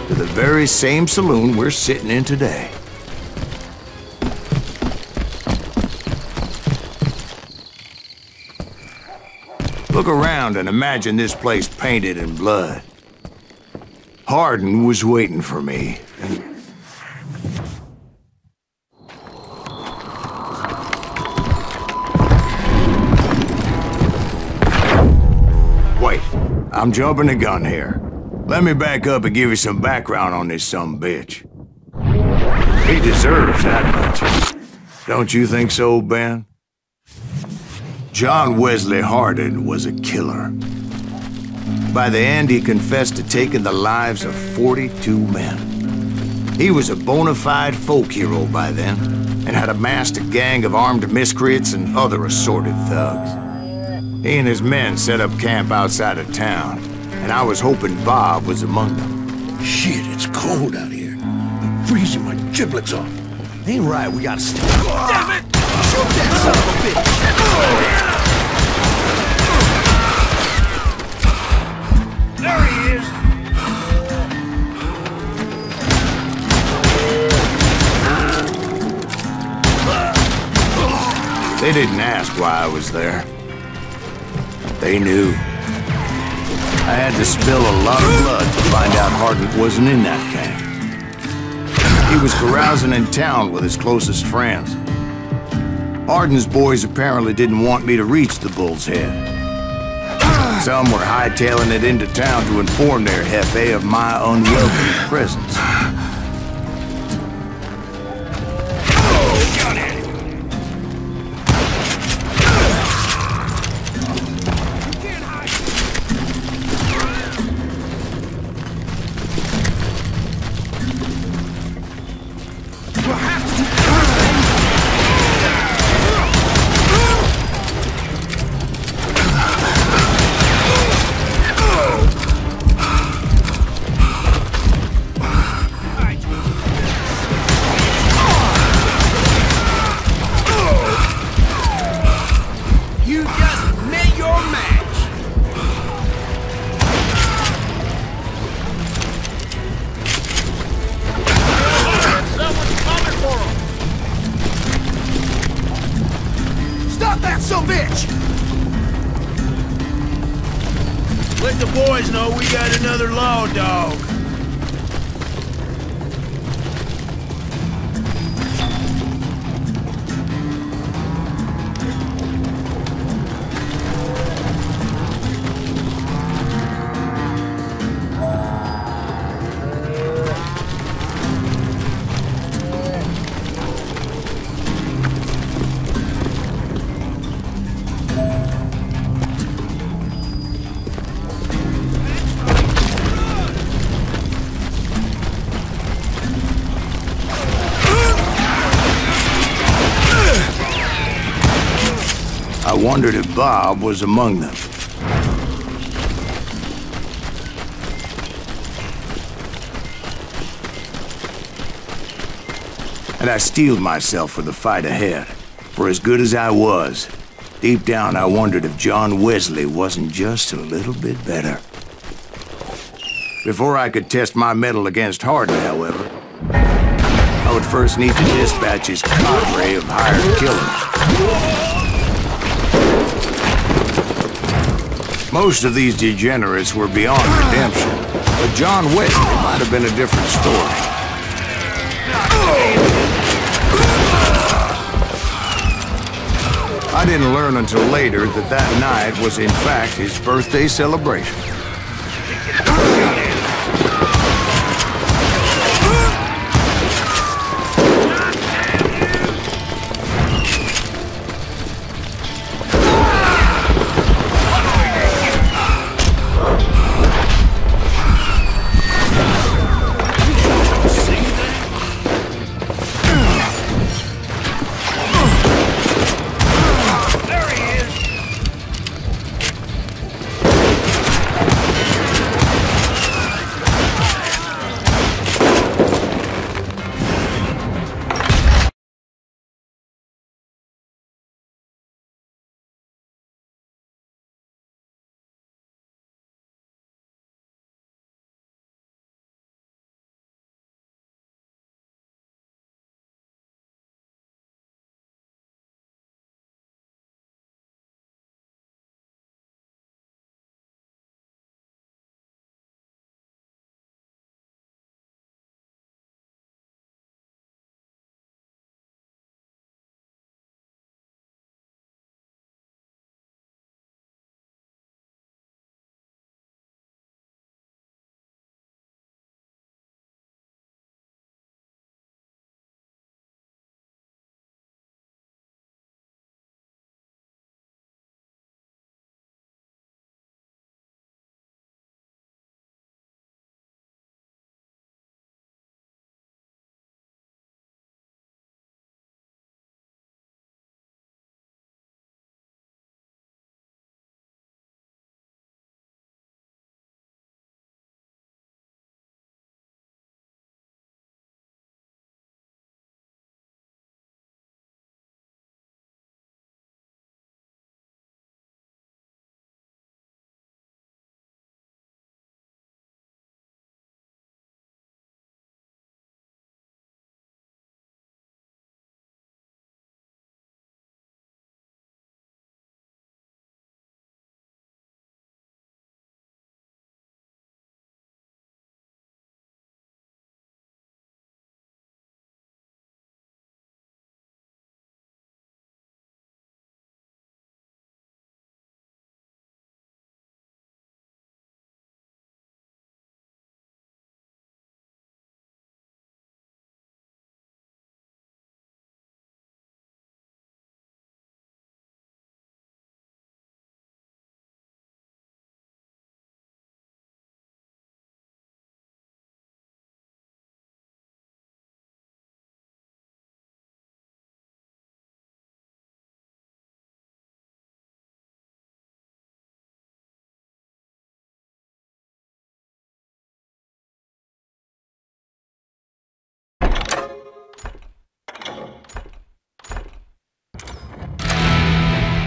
To the very same saloon we're sitting in today. Look around and imagine this place painted in blood. Hardin was waiting for me, and... Wait, I'm jumping the gun here. Let me back up and give you some background on this sumbitch. He deserves that much. Don't you think so, Ben? John Wesley Hardin was a killer. By the end, he confessed to taking the lives of 42 men. He was a bona fide folk hero by then, and had amassed a gang of armed miscreants and other assorted thugs. He and his men set up camp outside of town, and I was hoping Bob was among them. Shit, it's cold out here. I'm freezing my giblets off. Ain't right, we gotta stay. Damn it! Shoot that son of a bitch! There he is! They didn't ask why I was there. They knew. I had to spill a lot of blood to find out Hardin wasn't in that camp. He was carousing in town with his closest friends. Hardin's boys apparently didn't want me to reach the Bull's Head. Some were hightailing it into town to inform their jefe of my unwelcome presence. Let the boys know we got another law dog. I wondered if Bob was among them. And I steeled myself for the fight ahead. For as good as I was, deep down I wondered if John Wesley wasn't just a little bit better. Before I could test my mettle against Hardin, however, I would first need to dispatch his cadre of hired killers. Most of these degenerates were beyond redemption, but John Wesley might have been a different story. I didn't learn until later that that night was in fact his birthday celebration.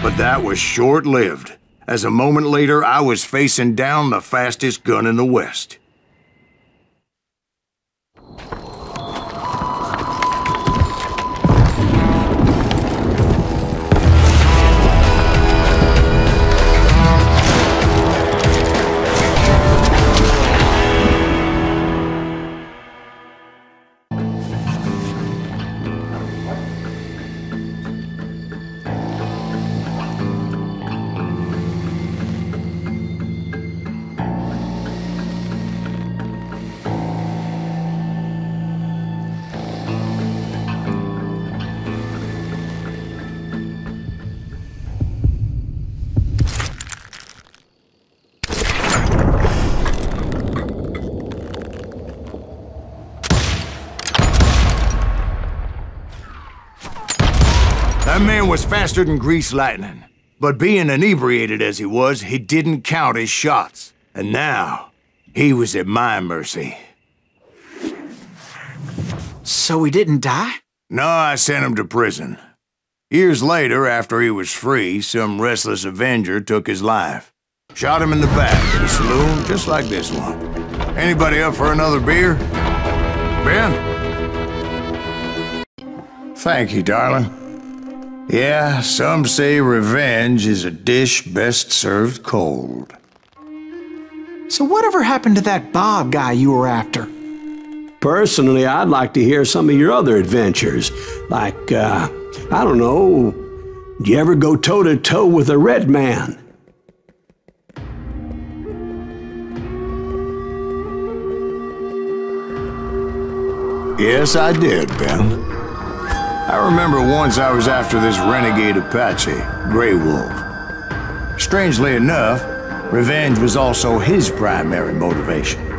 But that was short-lived, as a moment later I was facing down the fastest gun in the West. That man was faster than greased lightning. But being inebriated as he was, he didn't count his shots. And now, he was at my mercy. So he didn't die? No, I sent him to prison. Years later, after he was free, some restless Avenger took his life. Shot him in the back at a saloon just like this one. Anybody up for another beer? Ben? Thank you, darling. Yeah, some say revenge is a dish best served cold. So whatever happened to that Bob guy you were after? Personally, I'd like to hear some of your other adventures. Like, I don't know, did you ever go toe-to-toe with a red man? Yes, I did, Ben. I remember once I was after this renegade Apache, Grey Wolf. Strangely enough, revenge was also his primary motivation.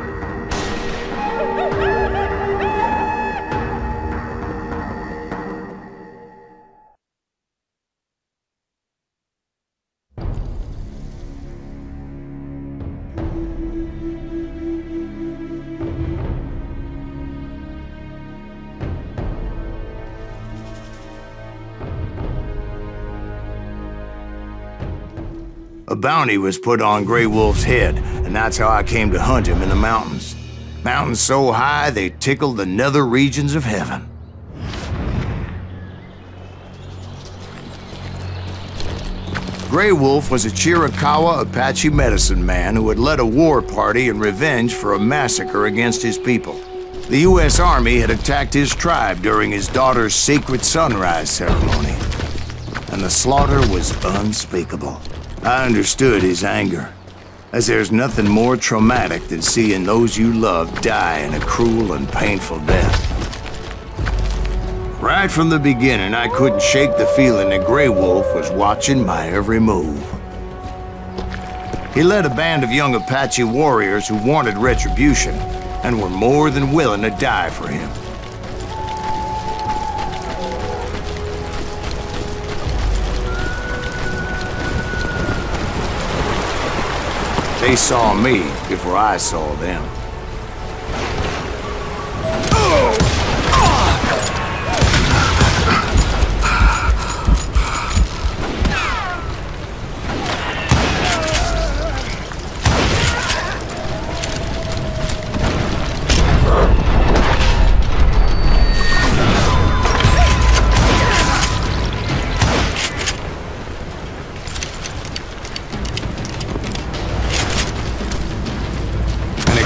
A bounty was put on Grey Wolf's head, and that's how I came to hunt him in the mountains. Mountains so high they tickled the nether regions of heaven. Grey Wolf was a Chiricahua Apache medicine man who had led a war party in revenge for a massacre against his people. The U.S. Army had attacked his tribe during his daughter's sacred sunrise ceremony, and the slaughter was unspeakable. I understood his anger, as there's nothing more traumatic than seeing those you love die in a cruel and painful death. Right from the beginning, I couldn't shake the feeling that Grey Wolf was watching my every move. He led a band of young Apache warriors who wanted retribution and were more than willing to die for him. They saw me before I saw them.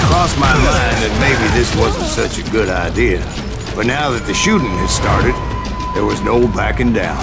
Crossed my mind that maybe this wasn't such a good idea. But now that the shooting had started, there was no backing down.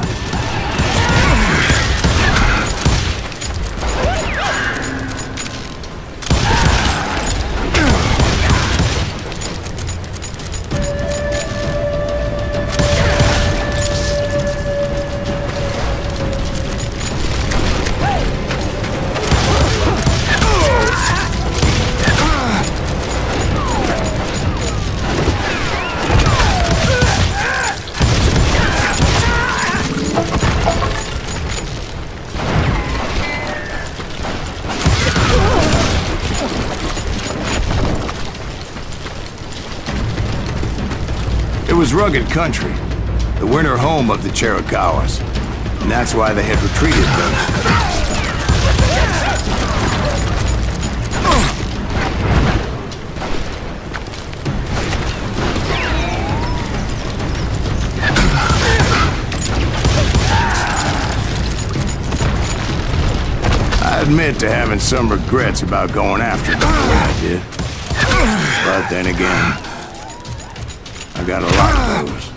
It was rugged country, the winter home of the Chiricahuas. And that's why they had retreated them. I admit to having some regrets about going after them the way I did. But then again, I got a lot of those.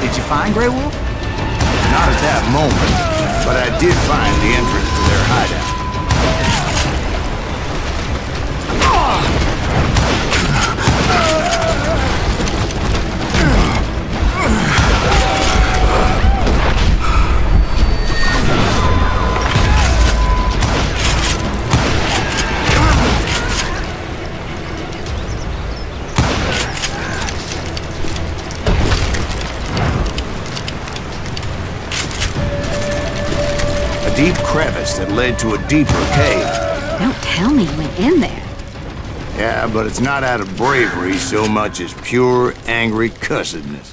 Did you find Grey Wolf? Not at that moment, but I did find the entrance to their hideout. Deep crevice that led to a deeper cave. Don't tell me you went in there. Yeah, but it's not out of bravery so much as pure, angry cussedness.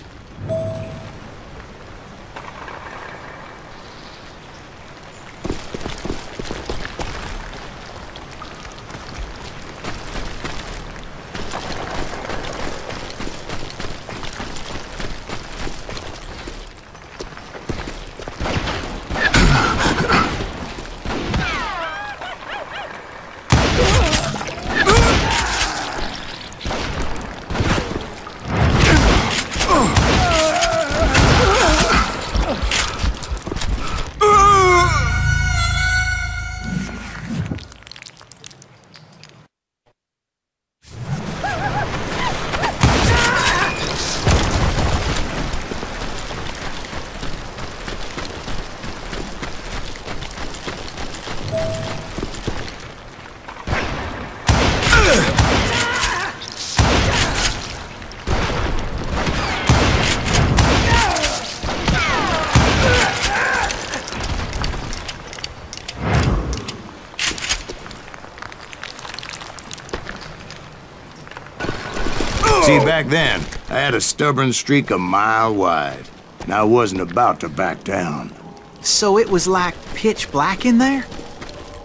See, back then, I had a stubborn streak a mile wide, and I wasn't about to back down. So it was like pitch black in there?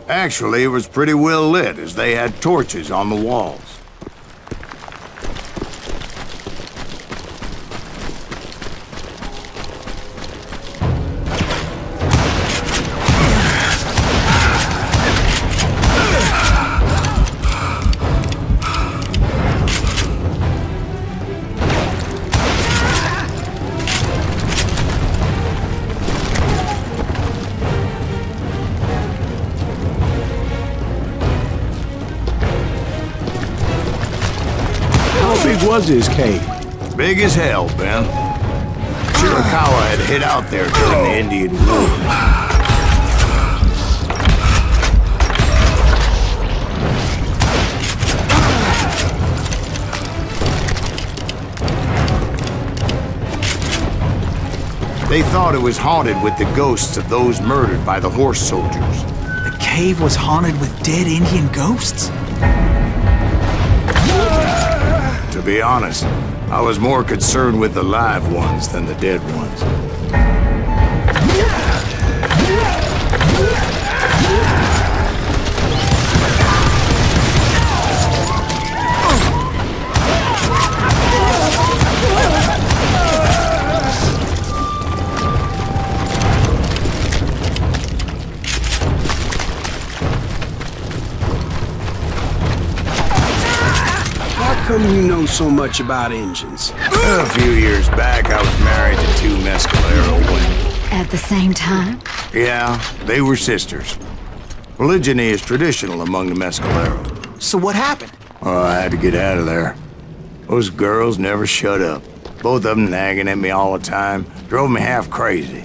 Actually, it was pretty well lit, as they had torches on the walls. How big was his cave? Big as hell, Ben. Chiricahua had hid out there during the Indian War. They thought it was haunted with the ghosts of those murdered by the horse soldiers. The cave was haunted with dead Indian ghosts? To be honest, I was more concerned with the live ones than the dead ones. How come you know so much about engines? A few years back, I was married to two Mescalero women. At the same time? Yeah, they were sisters. Polygyny is traditional among the Mescalero. So what happened? Oh, I had to get out of there. Those girls never shut up. Both of them nagging at me all the time. Drove me half crazy.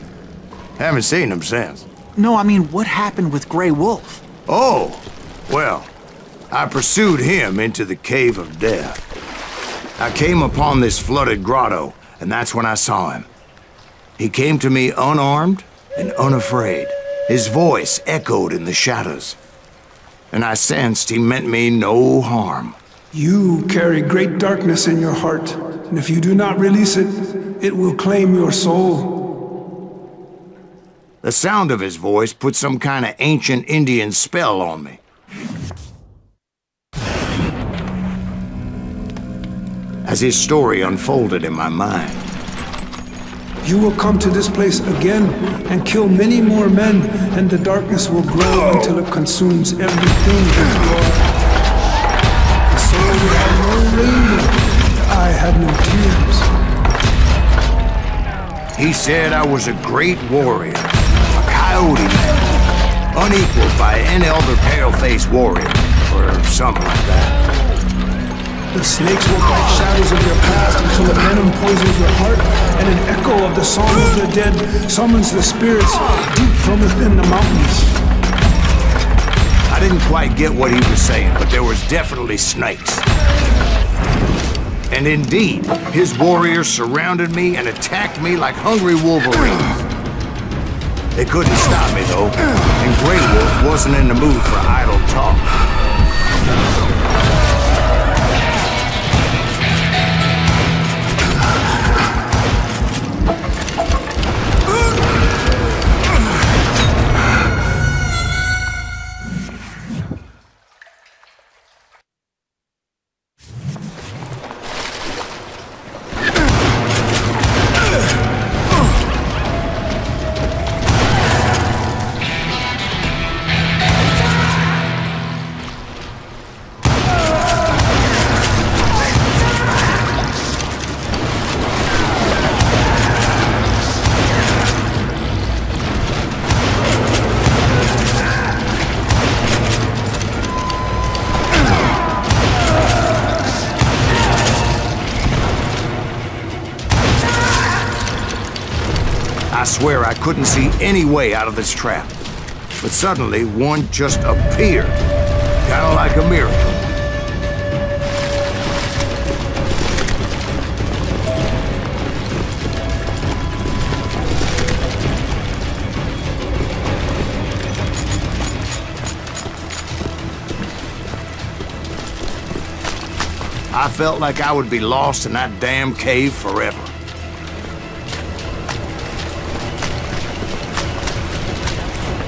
Haven't seen them since. No, I mean, what happened with Grey Wolf? Oh, well, I pursued him into the Cave of Death. I came upon this flooded grotto and that's when I saw him. He came to me unarmed and unafraid. His voice echoed in the shadows, and I sensed he meant me no harm. You carry great darkness in your heart, and if you do not release it, it will claim your soul. The sound of his voice put some kind of ancient Indian spell on me. As his story unfolded in my mind, you will come to this place again and kill many more men, and the darkness will grow until it consumes everything that you are. The soul will have no rainbow, I had no tears. He said I was a great warrior, a coyote man, unequaled by any other pale-faced warrior, or something like that. The snakes will bite shadows of your past until the venom poisons your heart, and an echo of the song of the dead summons the spirits deep from within the mountains. I didn't quite get what he was saying, but there was definitely snakes. And indeed, his warriors surrounded me and attacked me like hungry wolverines. They couldn't stop me, though, and Grey Wolf wasn't in the mood for idle talk. I swear I couldn't see any way out of this trap. But suddenly, one just appeared. Kind of like a miracle. I felt like I would be lost in that damn cave forever.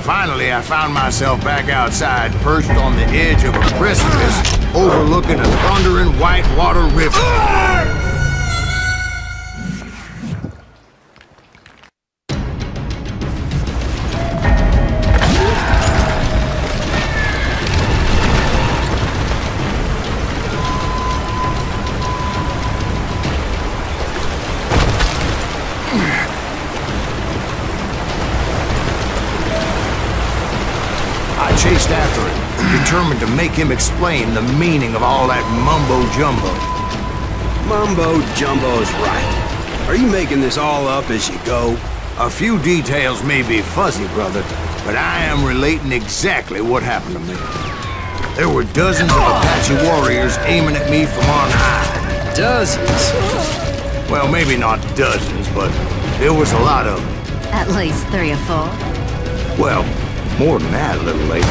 Finally, I found myself back outside, perched on the edge of a precipice, overlooking a thundering whitewater river. I chased after him, determined to make him explain the meaning of all that mumbo-jumbo. Mumbo-jumbo's right. Are you making this all up as you go? A few details may be fuzzy, brother, but I am relating exactly what happened to me. There were dozens of Apache warriors aiming at me from on high. Dozens? Well, maybe not dozens, but there was a lot of them. At least 3 or 4. Well, more than that, little lady.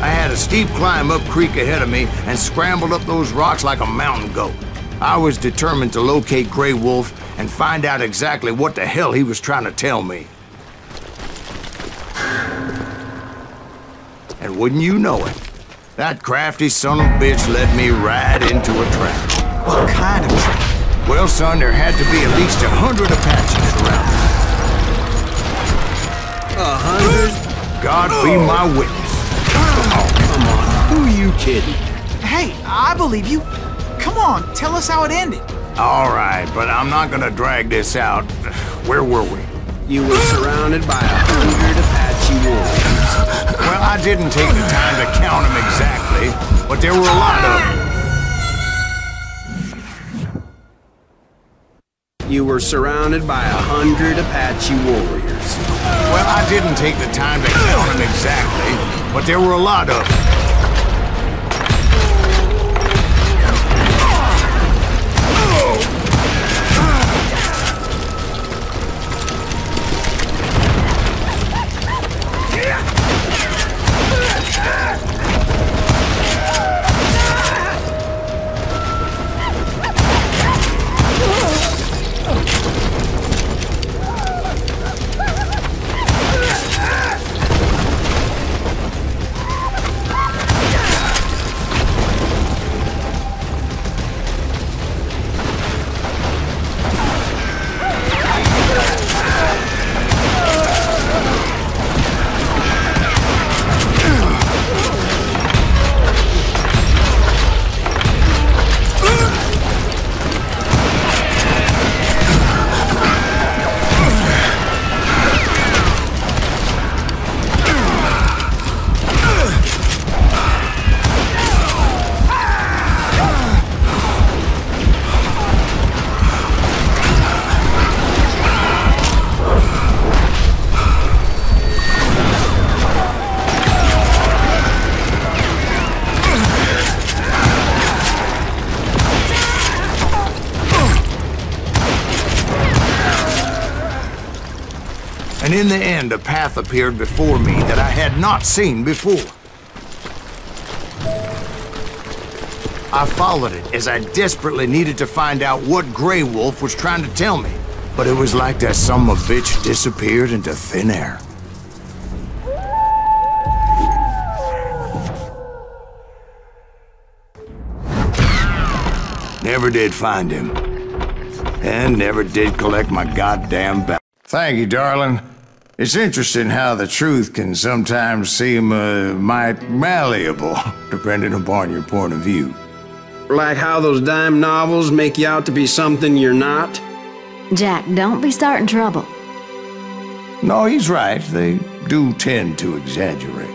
I had a steep climb up creek ahead of me and scrambled up those rocks like a mountain goat. I was determined to locate Grey Wolf and find out exactly what the hell he was trying to tell me. And wouldn't you know it, that crafty son of a bitch led me right into a trap. What kind of trap? Well, son, there had to be at least 100 Apaches around. 100? God be my witness. Oh, come on. Who are you kidding? Hey, I believe you. Come on, tell us how it ended. All right, but I'm not gonna drag this out. Where were we? You were surrounded by 100 Apache warriors. Well, I didn't take the time to count them exactly. exactly, but there were a lot of them. You were surrounded by 100 Apache warriors. Well, I didn't take the time to count them exactly, but there were a lot of them. And in the end, a path appeared before me that I had not seen before. I followed it as I desperately needed to find out what Grey Wolf was trying to tell me. But it was like that son of a bitch disappeared into thin air. Never did find him. And never did collect my goddamn bounty. Thank you, darling. It's interesting how the truth can sometimes seem, might malleable, depending upon your point of view. Like how those dime novels make you out to be something you're not? Jack, don't be starting trouble. No, he's right. They do tend to exaggerate.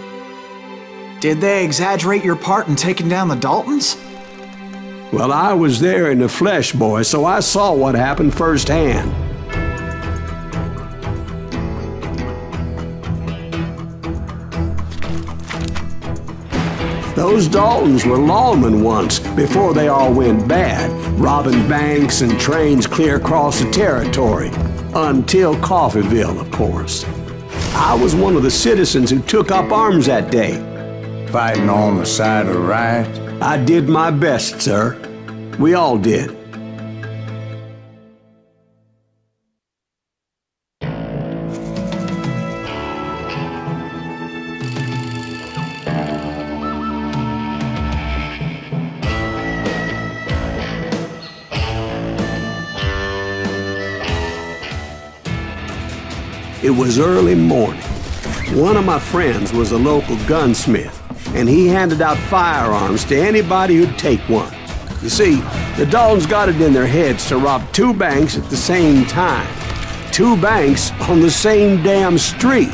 Did they exaggerate your part in taking down the Daltons? Well, I was there in the flesh, boy, so I saw what happened firsthand. Those Daltons were lawmen once, before they all went bad, robbing banks and trains clear across the territory. Until Coffeeville, of course. I was one of the citizens who took up arms that day. Fighting on the side of the right? I did my best, sir. We all did. It was early morning. One of my friends was a local gunsmith, and he handed out firearms to anybody who'd take one. You see, the Daltons got it in their heads to rob 2 banks at the same time. 2 banks on the same damn street.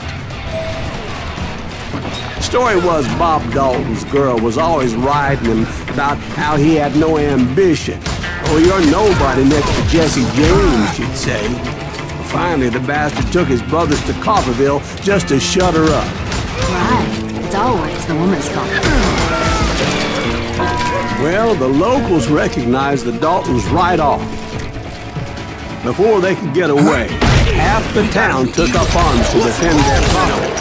The story was Bob Dalton's girl was always riding him about how he had no ambition. Oh, you're nobody next to Jesse James, she'd say. Finally, the bastard took his brothers to Coffeeville just to shut her up. Right. It's always the woman's fault. Well, the locals recognized the Daltons right off. Before they could get away, half the town took up arms to defend their property.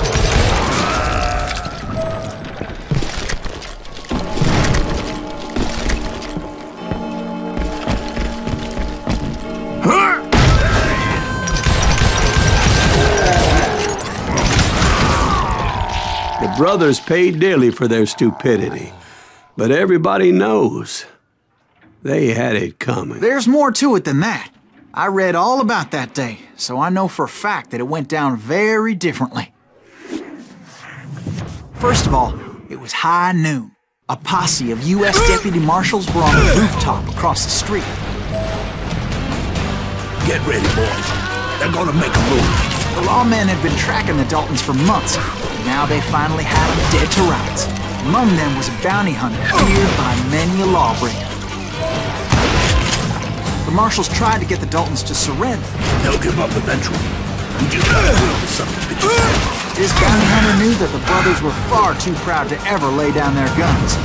The brothers paid dearly for their stupidity, but everybody knows they had it coming. There's more to it than that. I read all about that day, so I know for a fact that it went down very differently. First of all, it was high noon. A posse of U.S. deputy marshals were on the rooftop across the street. Get ready, boys. They're gonna make a move. The lawmen had been tracking the Daltons for months. Now they finally had them dead to rights. Among them was a bounty hunter feared by many a lawbreaker. The marshals tried to get the Daltons to surrender. They'll give up eventually. We just will some bitches. This bounty hunter knew that the brothers were far too proud to ever lay down their guns.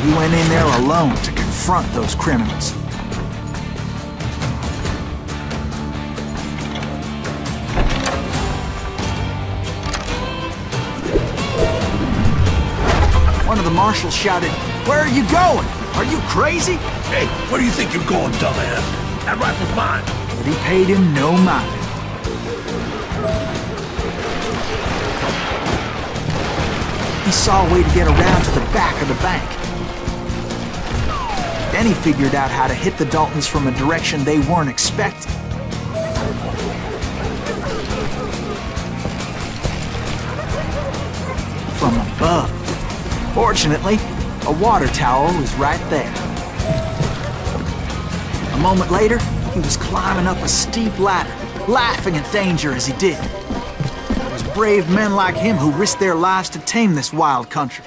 He went in there alone to confront those criminals. One of the marshals shouted, "Where are you going? Are you crazy?" Hey, where do you think you're going, dumbass? That rifle's mine. But he paid him no mind. He saw a way to get around to the back of the bank. Then he figured out how to hit the Daltons from a direction they weren't expecting. From above. Fortunately, a water tower was right there. A moment later, he was climbing up a steep ladder, laughing at danger as he did. It was brave men like him who risked their lives to tame this wild country.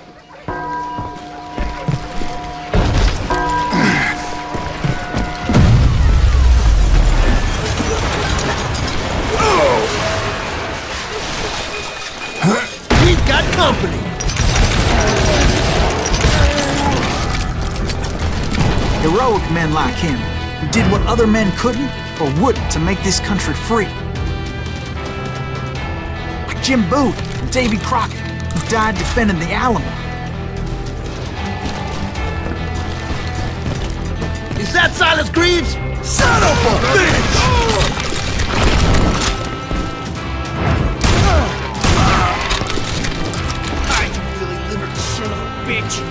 We've got company. Heroic men like him, who did what other men couldn't or wouldn't to make this country free. Like Jim Booth and Davy Crockett, who died defending the Alamo. Is that Silas Greaves? Son of a bitch! I really livered son of a bitch.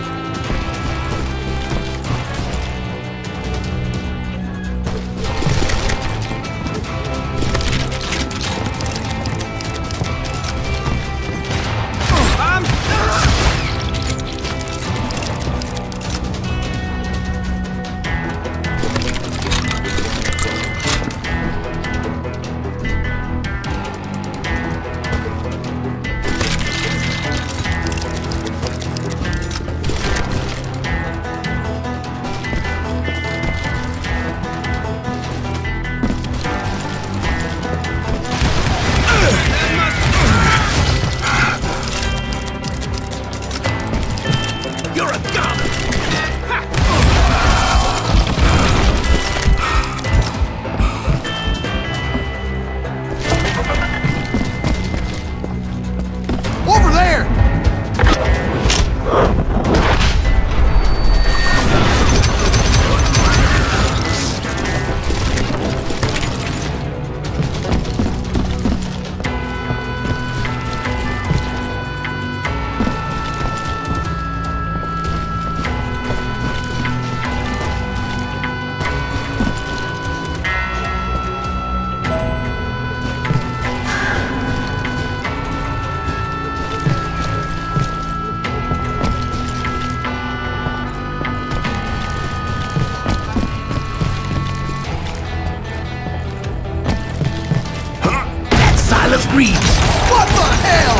What the hell?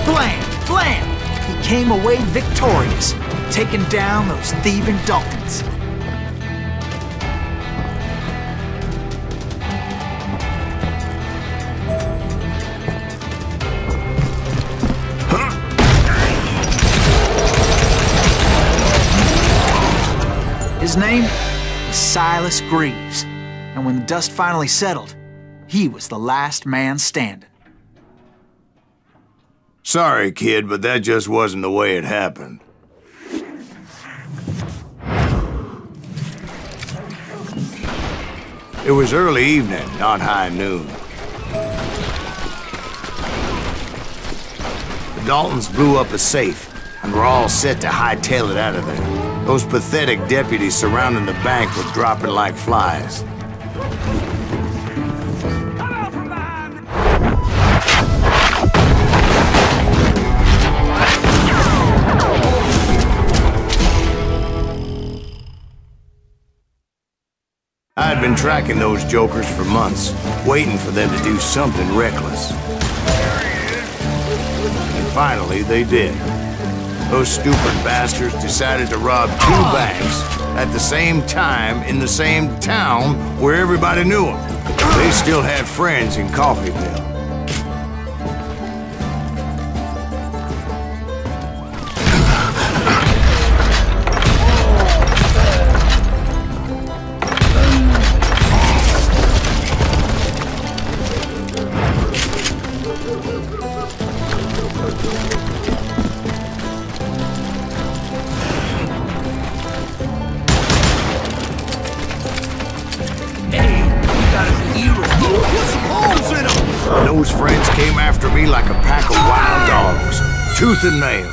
Blam! Blam! He came away victorious, taking down those thieving Daltons. His name was Silas Greaves, and when the dust finally settled, he was the last man standing. Sorry, kid, but that just wasn't the way it happened. It was early evening, not high noon. The Daltons blew up a safe, and were all set to hightail it out of there. Those pathetic deputies surrounding the bank were dropping like flies. I'd been tracking those jokers for months, waiting for them to do something reckless. And finally, they did. Those stupid bastards decided to rob 2 banks at the same time in the same town where everybody knew them. They still had friends in Coffeyville. Those friends came after me like a pack of wild dogs, tooth and nail.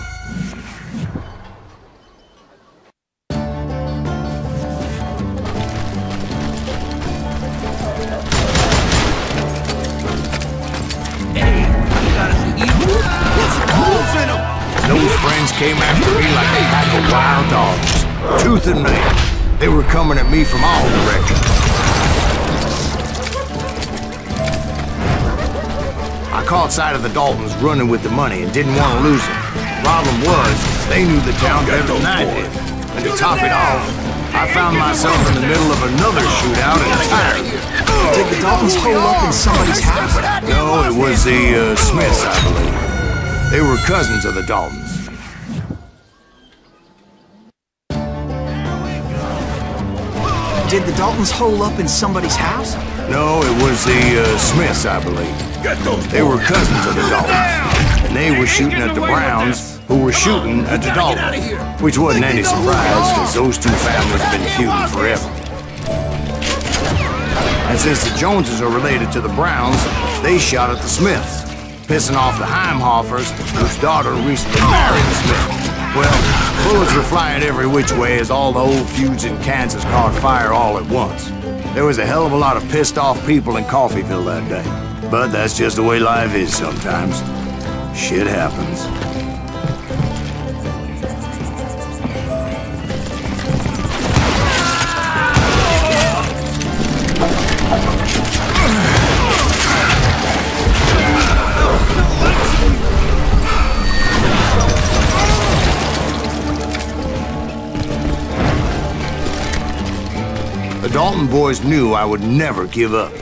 Those friends came after me like a pack of wild dogs, tooth and nail. They were coming at me from all directions. I caught sight of the Daltons running with the money and didn't want to lose it. Problem was, they knew the town better than I did. And to top it off, I found myself in the middle of another shootout entirely. Did the Daltons hole up in somebody's house? No, it was the Smiths, I believe. They were cousins of the Daltons. Did the Daltons hole up in somebody's house? No, it was the Smiths, I believe. They were cousins of the Daltons. And they were shooting at the Browns, who were shooting at the Daltons. Which wasn't any surprise, because those 2 families have been feuding forever. And since the Joneses are related to the Browns, they shot at the Smiths, pissing off the Heimhoffers, whose daughter recently married the Smith. Well, bullets were flying every which way as all the old feuds in Kansas caught fire all at once. There was a hell of a lot of pissed off people in Coffeyville that day. But that's just the way life is sometimes. Shit happens. The Dalton boys knew I would never give up.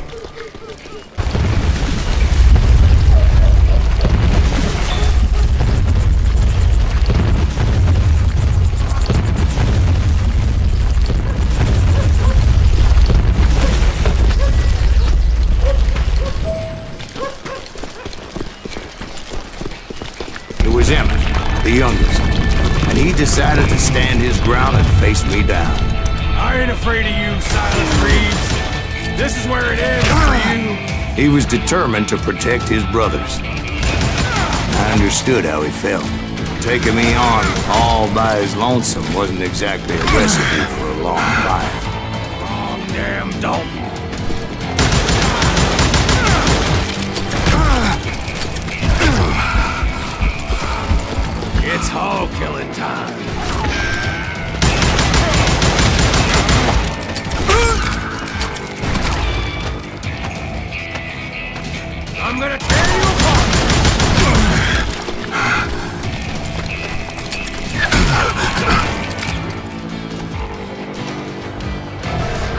It was Emmett, the youngest, and he decided to stand his ground and face me down. I ain't afraid of you, Silent Reeves. This is where it ends for you. He was determined to protect his brothers. I understood how he felt. Taking me on all by his lonesome wasn't exactly a recipe for a long life. Oh, damn Dalton. It's hog killing time. I'm gonna tear you apart!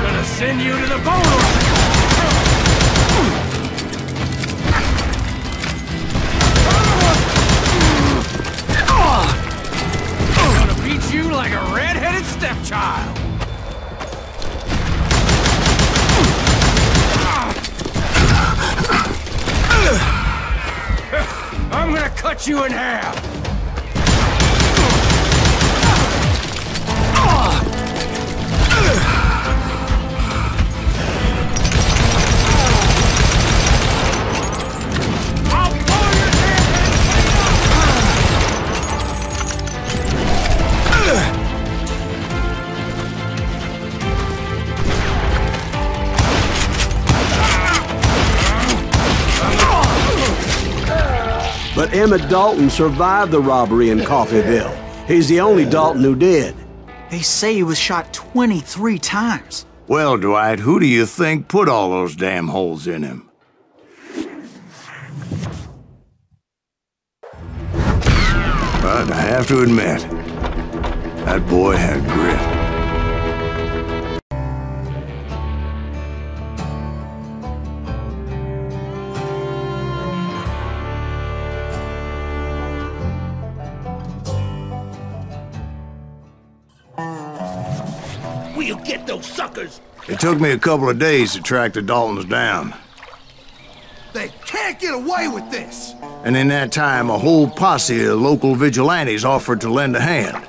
Gonna send you to the bone rock! Gonna beat you like a red-headed stepchild! I'm gonna cut you in half! I'll blow your head! But Emmett Dalton survived the robbery in Coffeyville. He's the only Dalton who did. They say he was shot 23 times. Well, Dwight, who do you think put all those damn holes in him? But I have to admit, that boy had grit. We'll get those suckers! It took me a couple of days to track the Daltons down. They can't get away with this! And in that time, a whole posse of local vigilantes offered to lend a hand.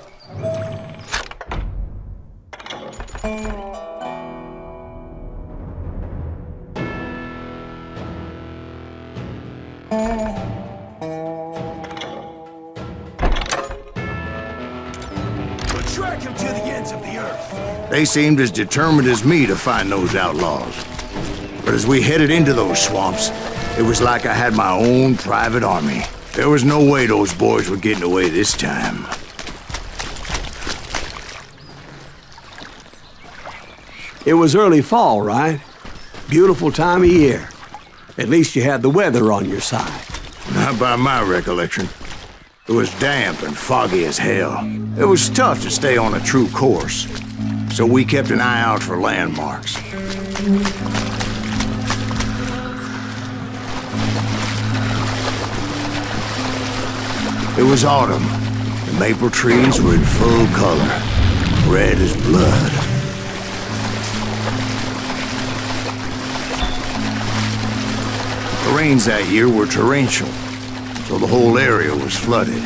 We'll track him to the ends of the earth. They seemed as determined as me to find those outlaws. But as we headed into those swamps, it was like I had my own private army. There was no way those boys were getting away this time. It was early fall, right? Beautiful time of year. At least you had the weather on your side. Not by my recollection. It was damp and foggy as hell. It was tough to stay on a true course. So we kept an eye out for landmarks. It was autumn. The maple trees were in full color, red as blood. The rains that year were torrential, so the whole area was flooded.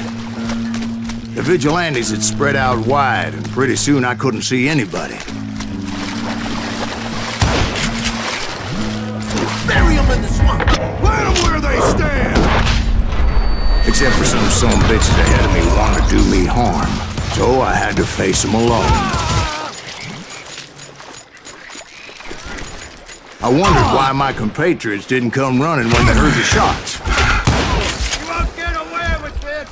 The vigilantes had spread out wide, and pretty soon I couldn't see anybody. Bury them in the swamp! Let them where they stand! Except for some bitches ahead of me wanted to do me harm, so I had to face them alone. I wondered why my compatriots didn't come running when they heard the shots. You won't get away with this!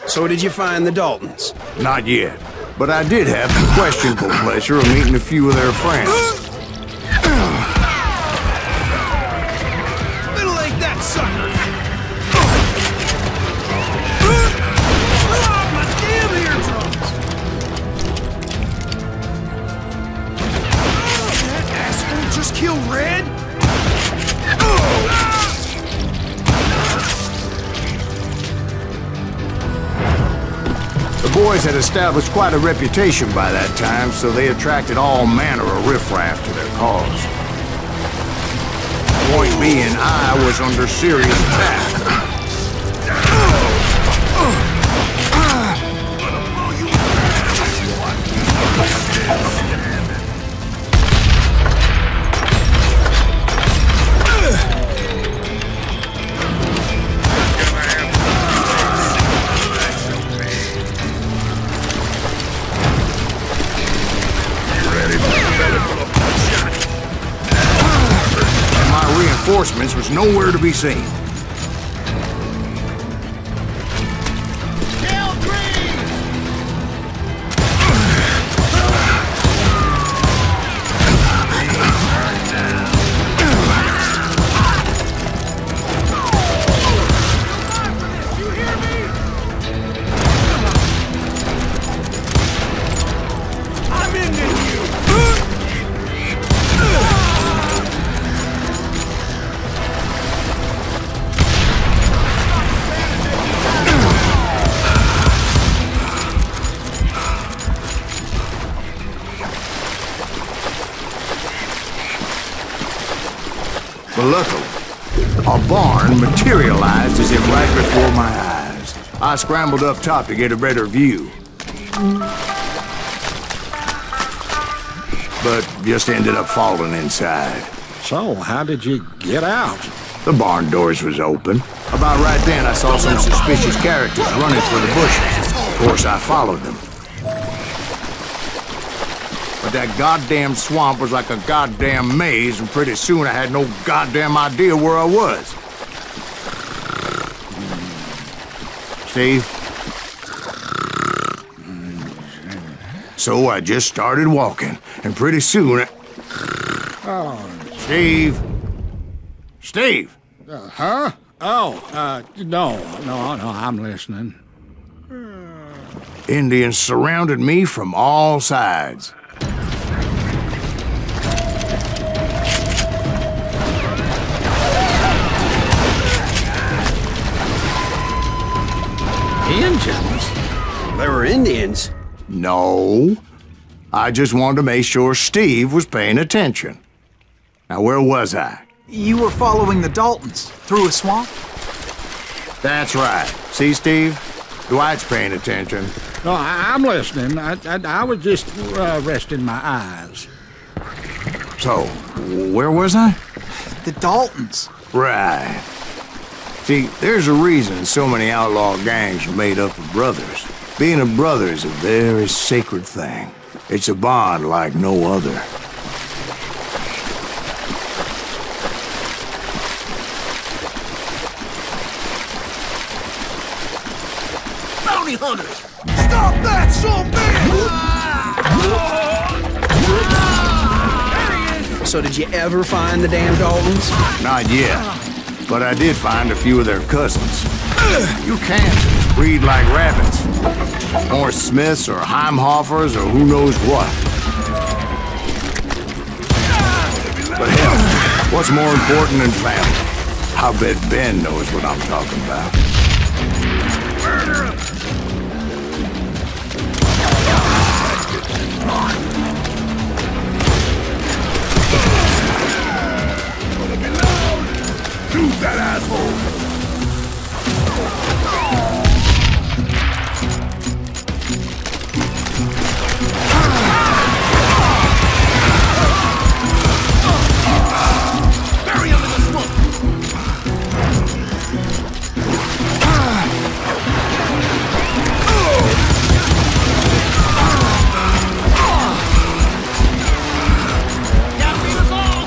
So did you find the Daltons? Not yet, but I did have the questionable pleasure of meeting a few of their friends. Middle-ain't that sucker! My damn eardrums! That asshole just killed Red? The boys had established quite a reputation by that time, so they attracted all manner of riffraff to their cause. Point being, I was under serious attack. Reinforcements was nowhere to be seen. But luckily, a barn materialized as if right before my eyes. I scrambled up top to get a better view, but just ended up falling inside. So, how did you get out? The barn doors was open. About right then, I saw some suspicious characters running for the bushes. Of course, I followed them. But that goddamn swamp was like a goddamn maze, and pretty soon I had no goddamn idea where I was. Steve? So I just started walking, and pretty soon Steve? Steve! Huh? Oh, no, I'm listening. Indians surrounded me from all sides. Indians? They were Indians. No. I just wanted to make sure Steve was paying attention. Now, where was I? You were following the Daltons through a swamp? That's right. See, Steve? Dwight's paying attention. No, I'm listening. I was just resting my eyes. So, where was I? The Daltons. Right. See, there's a reason so many outlaw gangs are made up of brothers. Being a brother is a very sacred thing. It's a bond like no other. Bounty hunters! Stop that, zombie! So did you ever find the damn Daltons? Not yet. But I did find a few of their cousins. You Kansans breed like rabbits. Or Smiths or Heimhoffers or who knows what. But hell, what's more important than family? I bet Ben knows what I'm talking about. Murder him! Shoot that asshole! Bury him in the swamp! Gotta beat us all!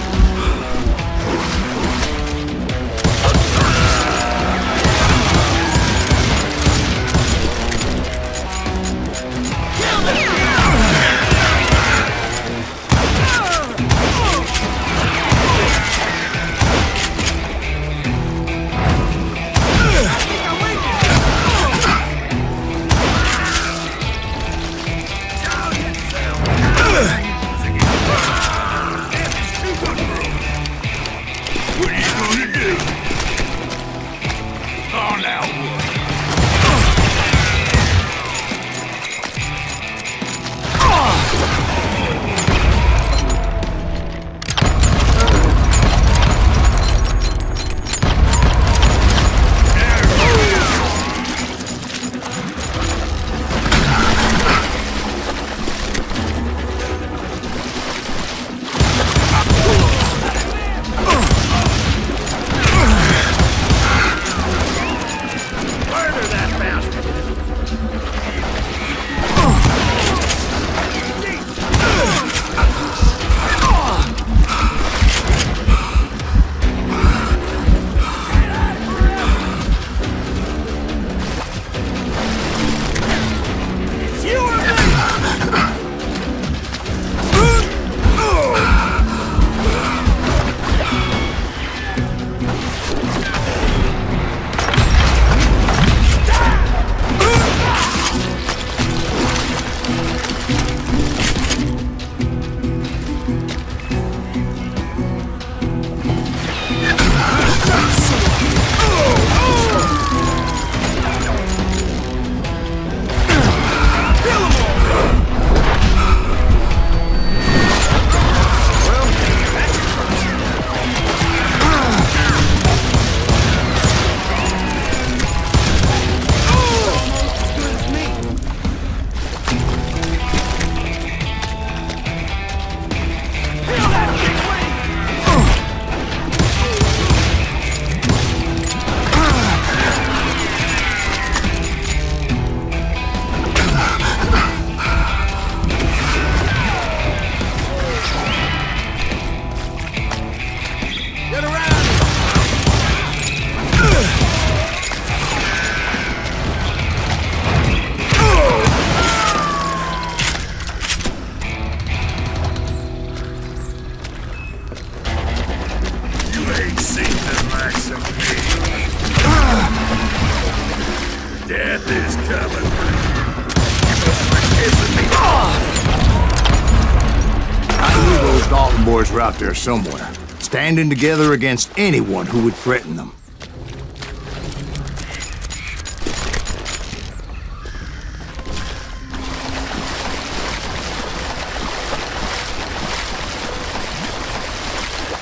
boys were out there somewhere, standing together against anyone who would threaten them.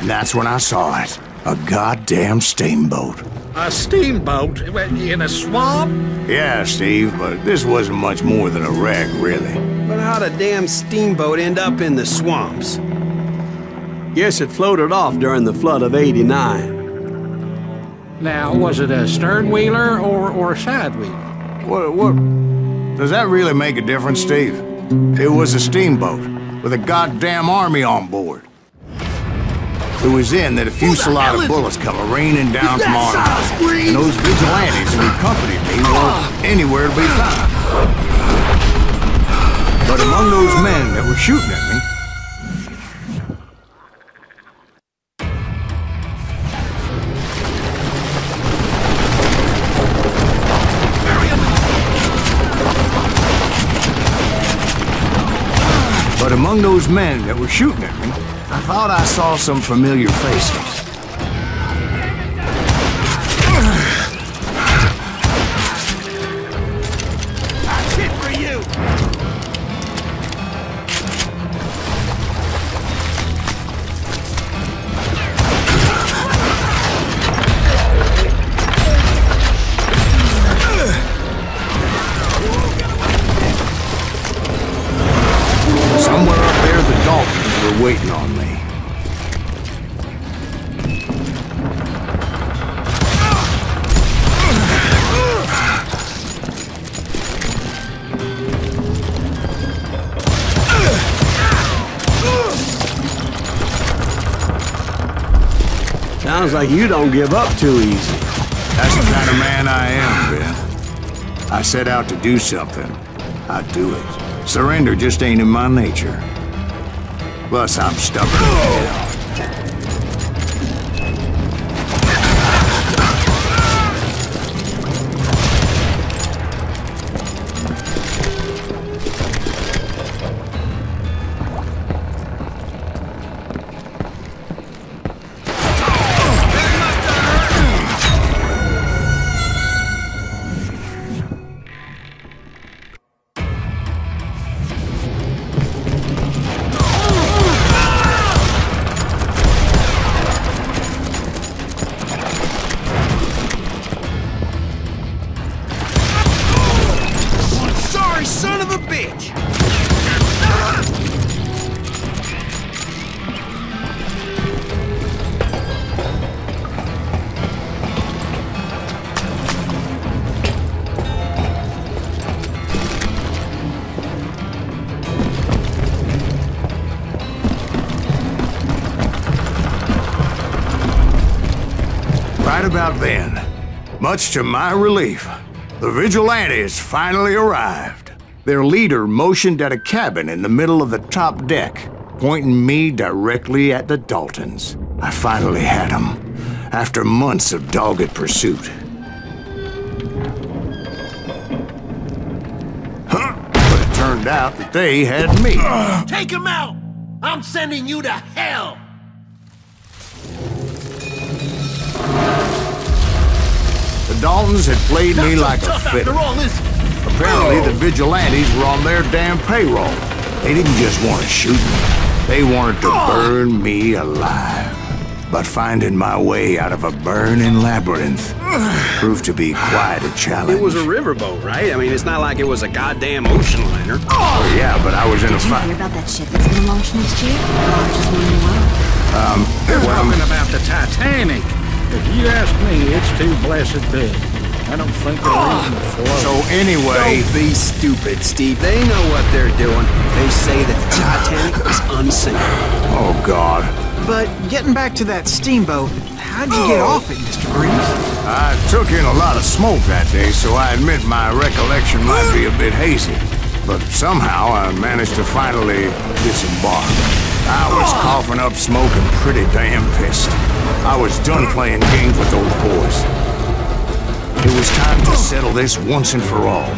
And that's when I saw it. A goddamn steamboat. A steamboat? In a swamp? Yeah, Steve, but this wasn't much more than a wreck, really. But how'd a damn steamboat end up in the swamps? Guess it floated off during the flood of '89. Now, was it a stern-wheeler or a side-wheeler? What? Does that really make a difference, Steve? It was a steamboat with a goddamn army on board. It was then that a fusillade of bullets come raining down from on high, and those vigilantes who accompanied me weren't anywhere to be found. But among those men that were shooting at me, I thought I saw some familiar faces. That's it for you! Somewhere up there, the Daltons were waiting on me. Sounds like you don't give up too easy. That's the kind of man I am, Ben. I set out to do something. I do it. Surrender just ain't in my nature. Plus, I'm stubborn as hell. Son of a bitch! Right about then, much to my relief, the vigilantes finally arrived. Their leader motioned at a cabin in the middle of the top deck, pointing me directly at the Daltons. I finally had them, after months of dogged pursuit. But it turned out that they had me. Take him out! I'm sending you to hell! The Daltons had played me like a fiddle. Apparently, the vigilantes were on their damn payroll. They didn't just want to shoot me. They wanted to burn me alive. But finding my way out of a burning labyrinth proved to be quite a challenge. It was a riverboat, right? I mean, it's not like it was a goddamn ocean liner. Oh, yeah, but I was in a fight. Did you hear about that ship that's gonna launch next year? Largest one in the world. They're talking about the Titanic. If you ask me, it's too blessed big. I don't think they're even afloat. So anyway... Don't be stupid, Steve. They know what they're doing. They say that the Titanic is unsinkable. Oh, God. But getting back to that steamboat, how'd you get off it, Mr. Breeze? I took in a lot of smoke that day, so I admit my recollection might be a bit hazy. But somehow I managed to finally disembark. I was coughing up smoke and pretty damn pissed. I was done playing games with those boys. It was time to settle this once and for all.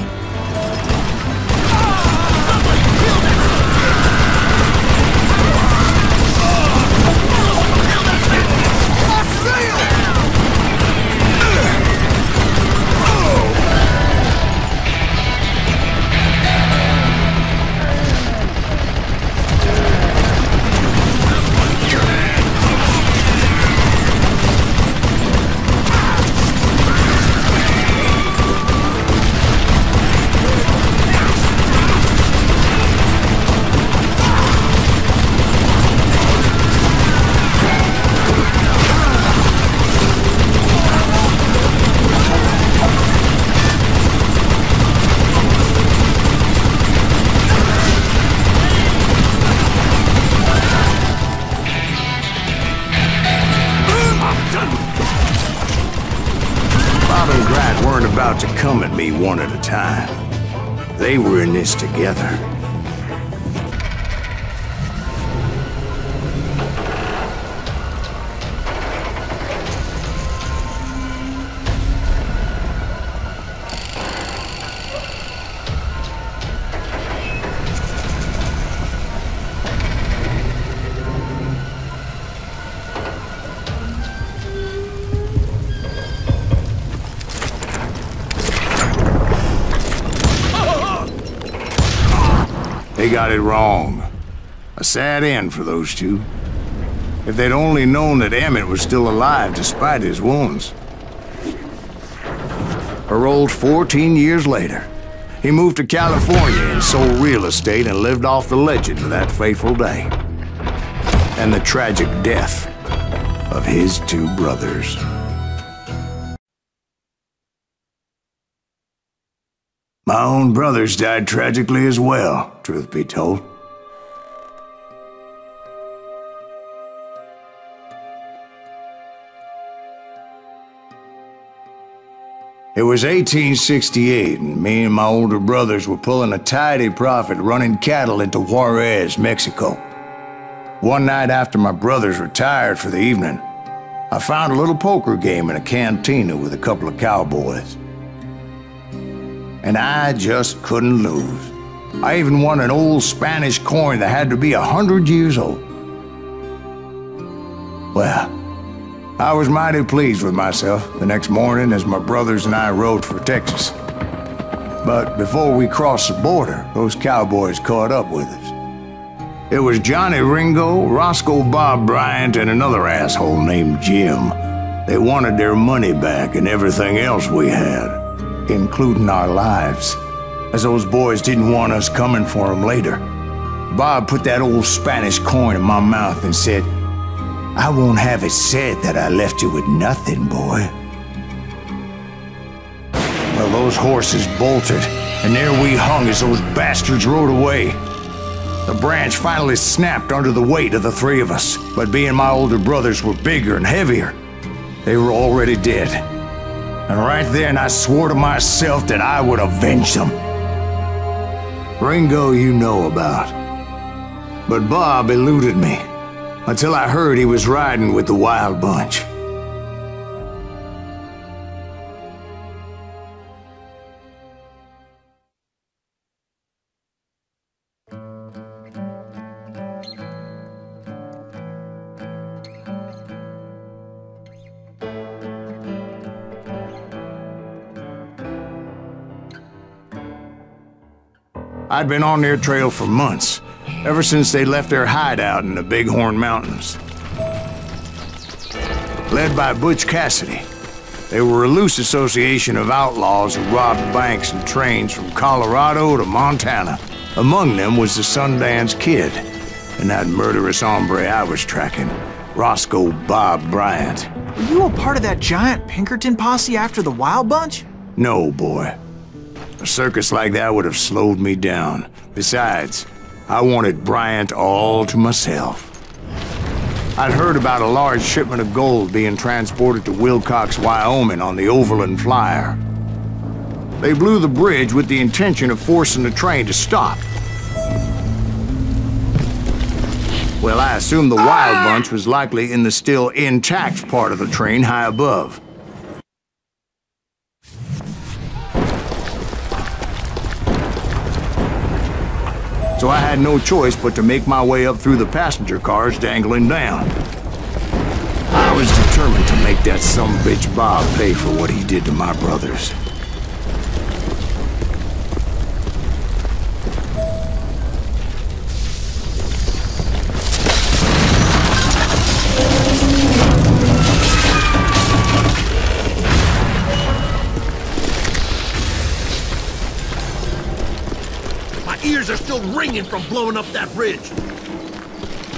weren't about to come at me one at a time. They were in this together. They got it wrong. A sad end for those two. If they'd only known that Emmett was still alive despite his wounds. Paroled 14 years later, he moved to California and sold real estate and lived off the legend of that fateful day. And the tragic death of his two brothers. My own brothers died tragically as well, truth be told. It was 1868, and me and my older brothers were pulling a tidy profit running cattle into Juarez, Mexico. One night after my brothers retired for the evening, I found a little poker game in a cantina with a couple of cowboys. And I just couldn't lose. I even won an old Spanish coin that had to be 100 years old. Well, I was mighty pleased with myself the next morning as my brothers and I rode for Texas. But before we crossed the border, those cowboys caught up with us. It was Johnny Ringo, Roscoe Bob Bryant, and another asshole named Jim. They wanted their money back and everything else we had, including our lives, as those boys didn't want us coming for them later. Bob put that old Spanish coin in my mouth and said, "I won't have it said that I left you with nothing, boy." Well, those horses bolted, and there we hung as those bastards rode away. The branch finally snapped under the weight of the three of us, but being my older brothers were bigger and heavier, they were already dead. And right then I swore to myself that I would avenge them. Ringo you know about. But Bob eluded me, until I heard he was riding with the Wild Bunch. I'd been on their trail for months, ever since they left their hideout in the Bighorn Mountains. Led by Butch Cassidy, they were a loose association of outlaws who robbed banks and trains from Colorado to Montana. Among them was the Sundance Kid, and that murderous hombre I was tracking, Roscoe Bob Bryant. Were you a part of that giant Pinkerton posse after the Wild Bunch? No, boy. A circus like that would have slowed me down. Besides, I wanted Bryant all to myself. I'd heard about a large shipment of gold being transported to Wilcox, Wyoming on the Overland Flyer. They blew the bridge with the intention of forcing the train to stop. Well, I assumed the Wild Bunch was likely in the still intact part of the train high above. So I had no choice but to make my way up through the passenger cars dangling down. I was determined to make that sumbitch Bob pay for what he did to my brothers. Ears are still ringing from blowing up that bridge.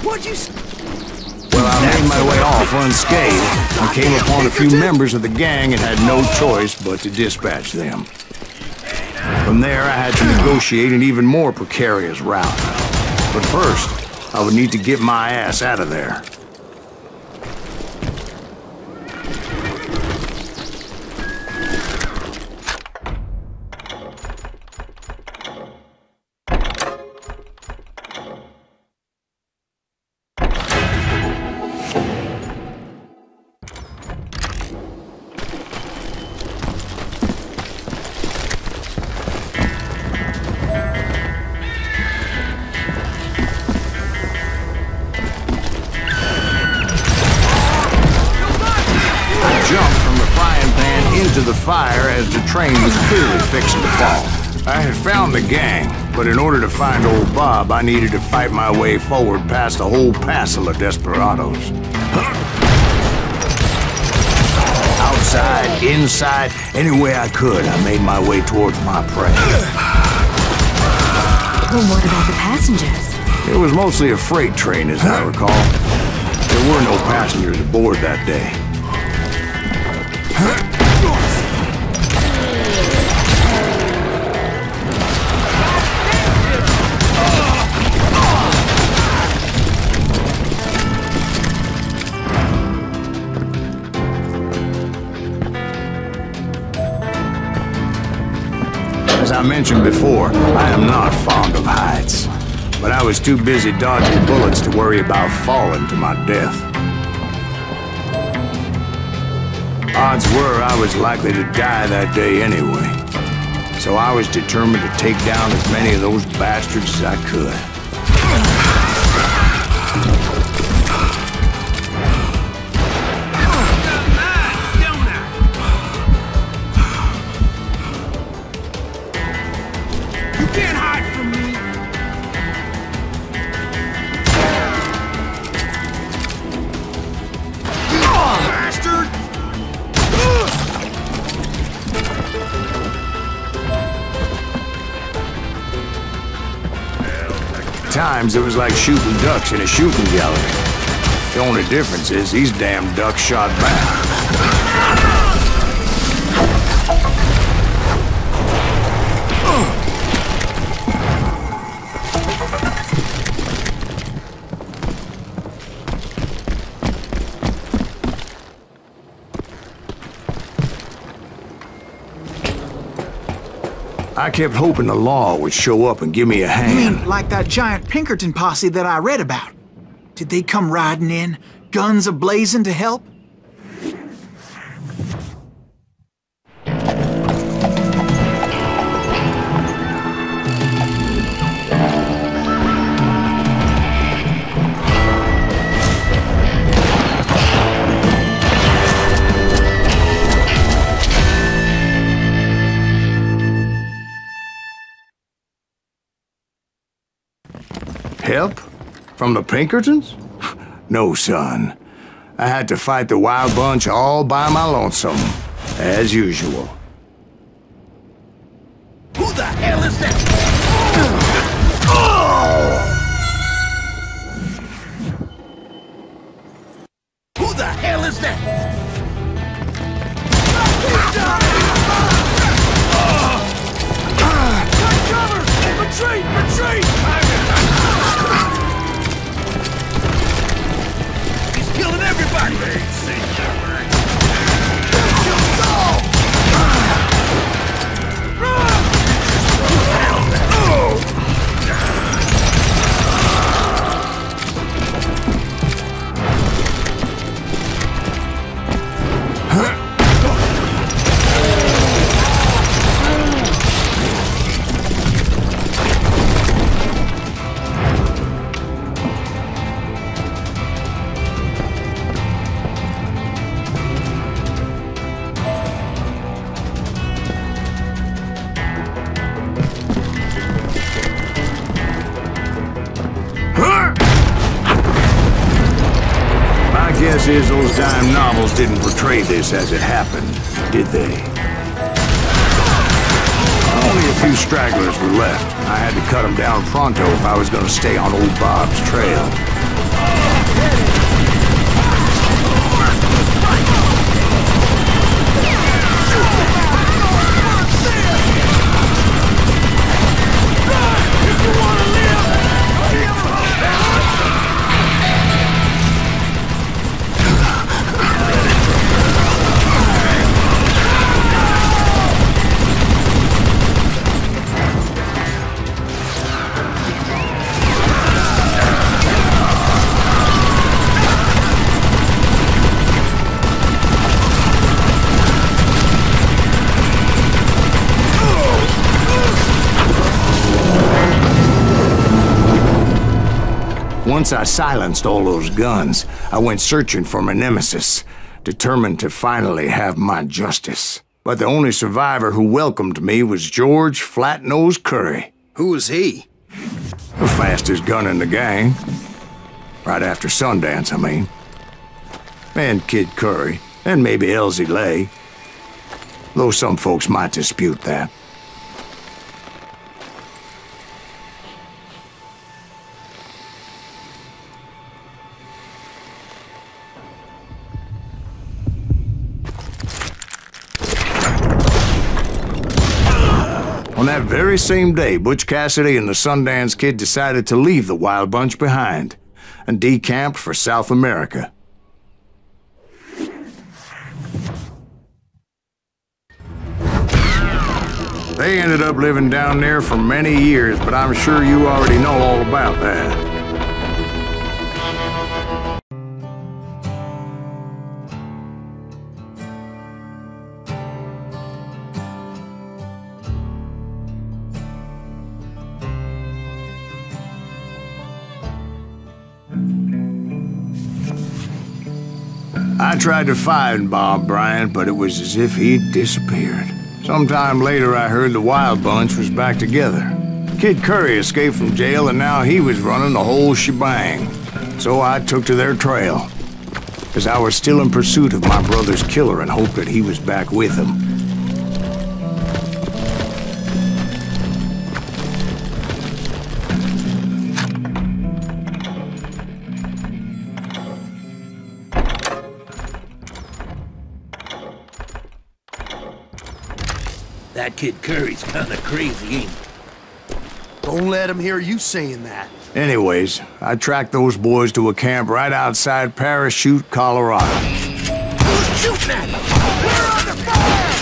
What'd you say? Well, I made my way off unscathed and came upon a few members of the gang and had no choice but to dispatch them. From there, I had to negotiate an even more precarious route. But first, I would need to get my ass out of there. into the fire as the train was clearly fixing to fall. I had found the gang, but in order to find old Bob, I needed to fight my way forward past a whole passel of desperados. Outside, inside, any way I could, I made my way towards my prey. Well, what about the passengers? It was mostly a freight train, as I recall. There were no passengers aboard that day. As I mentioned before, I am not fond of heights. But I was too busy dodging bullets to worry about falling to my death. Odds were I was likely to die that day anyway. So I was determined to take down as many of those bastards as I could. You can't hide from me! Bastard! At times, it was like shooting ducks in a shooting gallery. The only difference is these damn ducks shot back. I kept hoping the law would show up and give me a hand. You mean like that giant Pinkerton posse that I read about? Did they come riding in, guns a-blazing to help? Help? From the Pinkertons? No, son. I had to fight the wild bunch all by my lonesome, as usual. Who the hell is that? Who the hell is that? Take cover! Retreat! Retreat! He's killing everybody! Guess is those dime novels didn't portray this as it happened, did they? Only a few stragglers were left. I had to cut them down pronto if I was going to stay on old Bob's trail. Once I silenced all those guns, I went searching for my nemesis, determined to finally have my justice. But the only survivor who welcomed me was George Flat-Nosed Curry. Who was he? The fastest gun in the gang. Right after Sundance, I mean. And Kid Curry, and maybe Elsie Lay. Though some folks might dispute that. On that very same day, Butch Cassidy and the Sundance Kid decided to leave the Wild Bunch behind and decamped for South America. They ended up living down there for many years, but I'm sure you already know all about that. I tried to find Bob Bryant, but it was as if he'd disappeared. Sometime later, I heard the Wild Bunch was back together. Kid Curry escaped from jail, and now he was running the whole shebang. So I took to their trail, because I was still in pursuit of my brother's killer and hoped that he was back with him. That Kid Curry's kinda crazy, ain't he? Don't let him hear you saying that. Anyways, I tracked those boys to a camp right outside Parachute, Colorado. Who's shooting at him? We're under fire!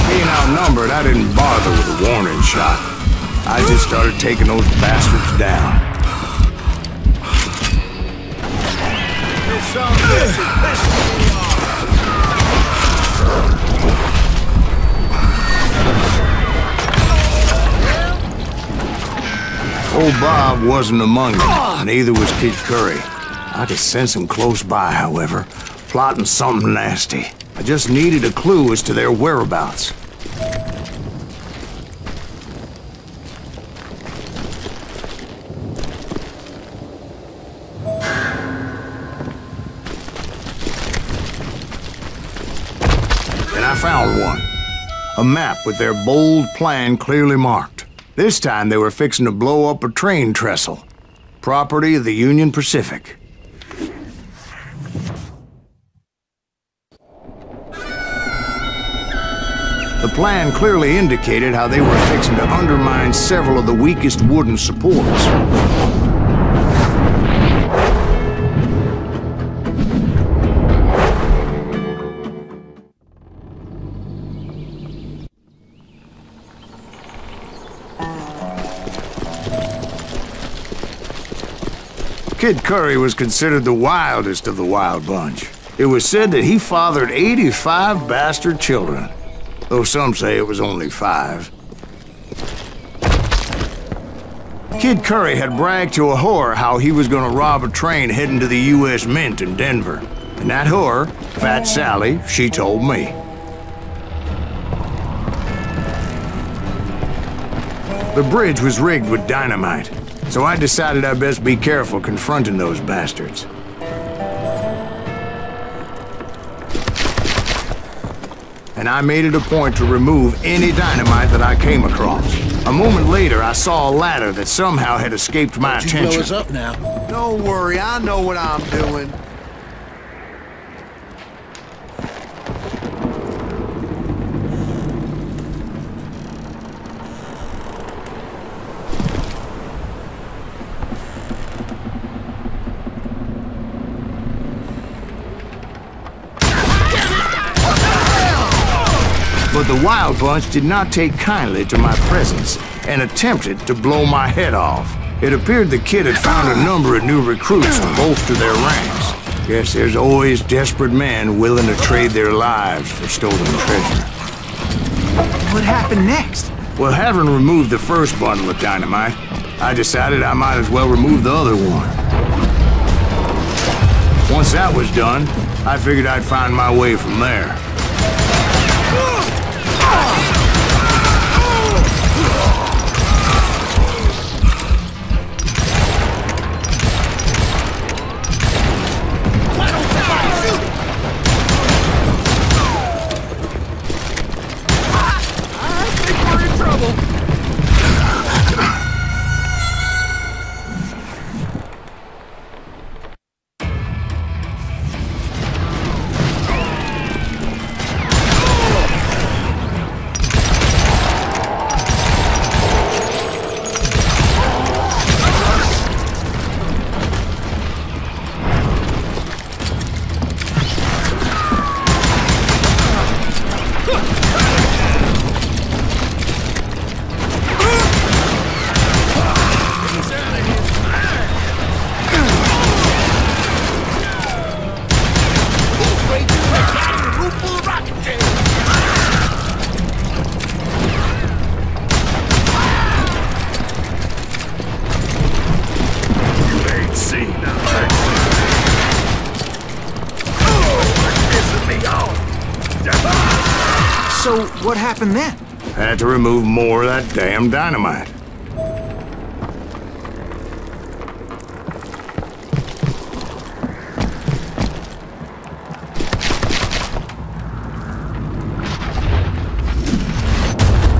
Being outnumbered, I didn't bother with a warning shot. I just started taking those bastards down. Old Bob wasn't among them, neither was Kid Curry. I could sense him close by, however, plotting something nasty. I just needed a clue as to their whereabouts. I found one. A map with their bold plan clearly marked. This time they were fixing to blow up a train trestle. Property of the Union Pacific. The plan clearly indicated how they were fixing to undermine several of the weakest wooden supports. Kid Curry was considered the wildest of the Wild Bunch. It was said that he fathered 85 bastard children, though some say it was only 5. Kid Curry had bragged to a whore how he was gonna rob a train heading to the U.S. Mint in Denver. And that whore, Fat Sally, she told me. The bridge was rigged with dynamite, so I decided I'd best be careful confronting those bastards. And I made it a point to remove any dynamite that I came across. A moment later, I saw a ladder that somehow had escaped my attention. Blow us up now. Don't worry, I know what I'm doing. But the Wild Bunch did not take kindly to my presence and attempted to blow my head off. It appeared the kid had found a number of new recruits to bolster their ranks. Guess there's always desperate men willing to trade their lives for stolen treasure. What happened next? Well, having removed the first bundle of dynamite, I decided I might as well remove the other one. Once that was done, I figured I'd find my way from there. So, what happened then? Had to remove more of that damn dynamite.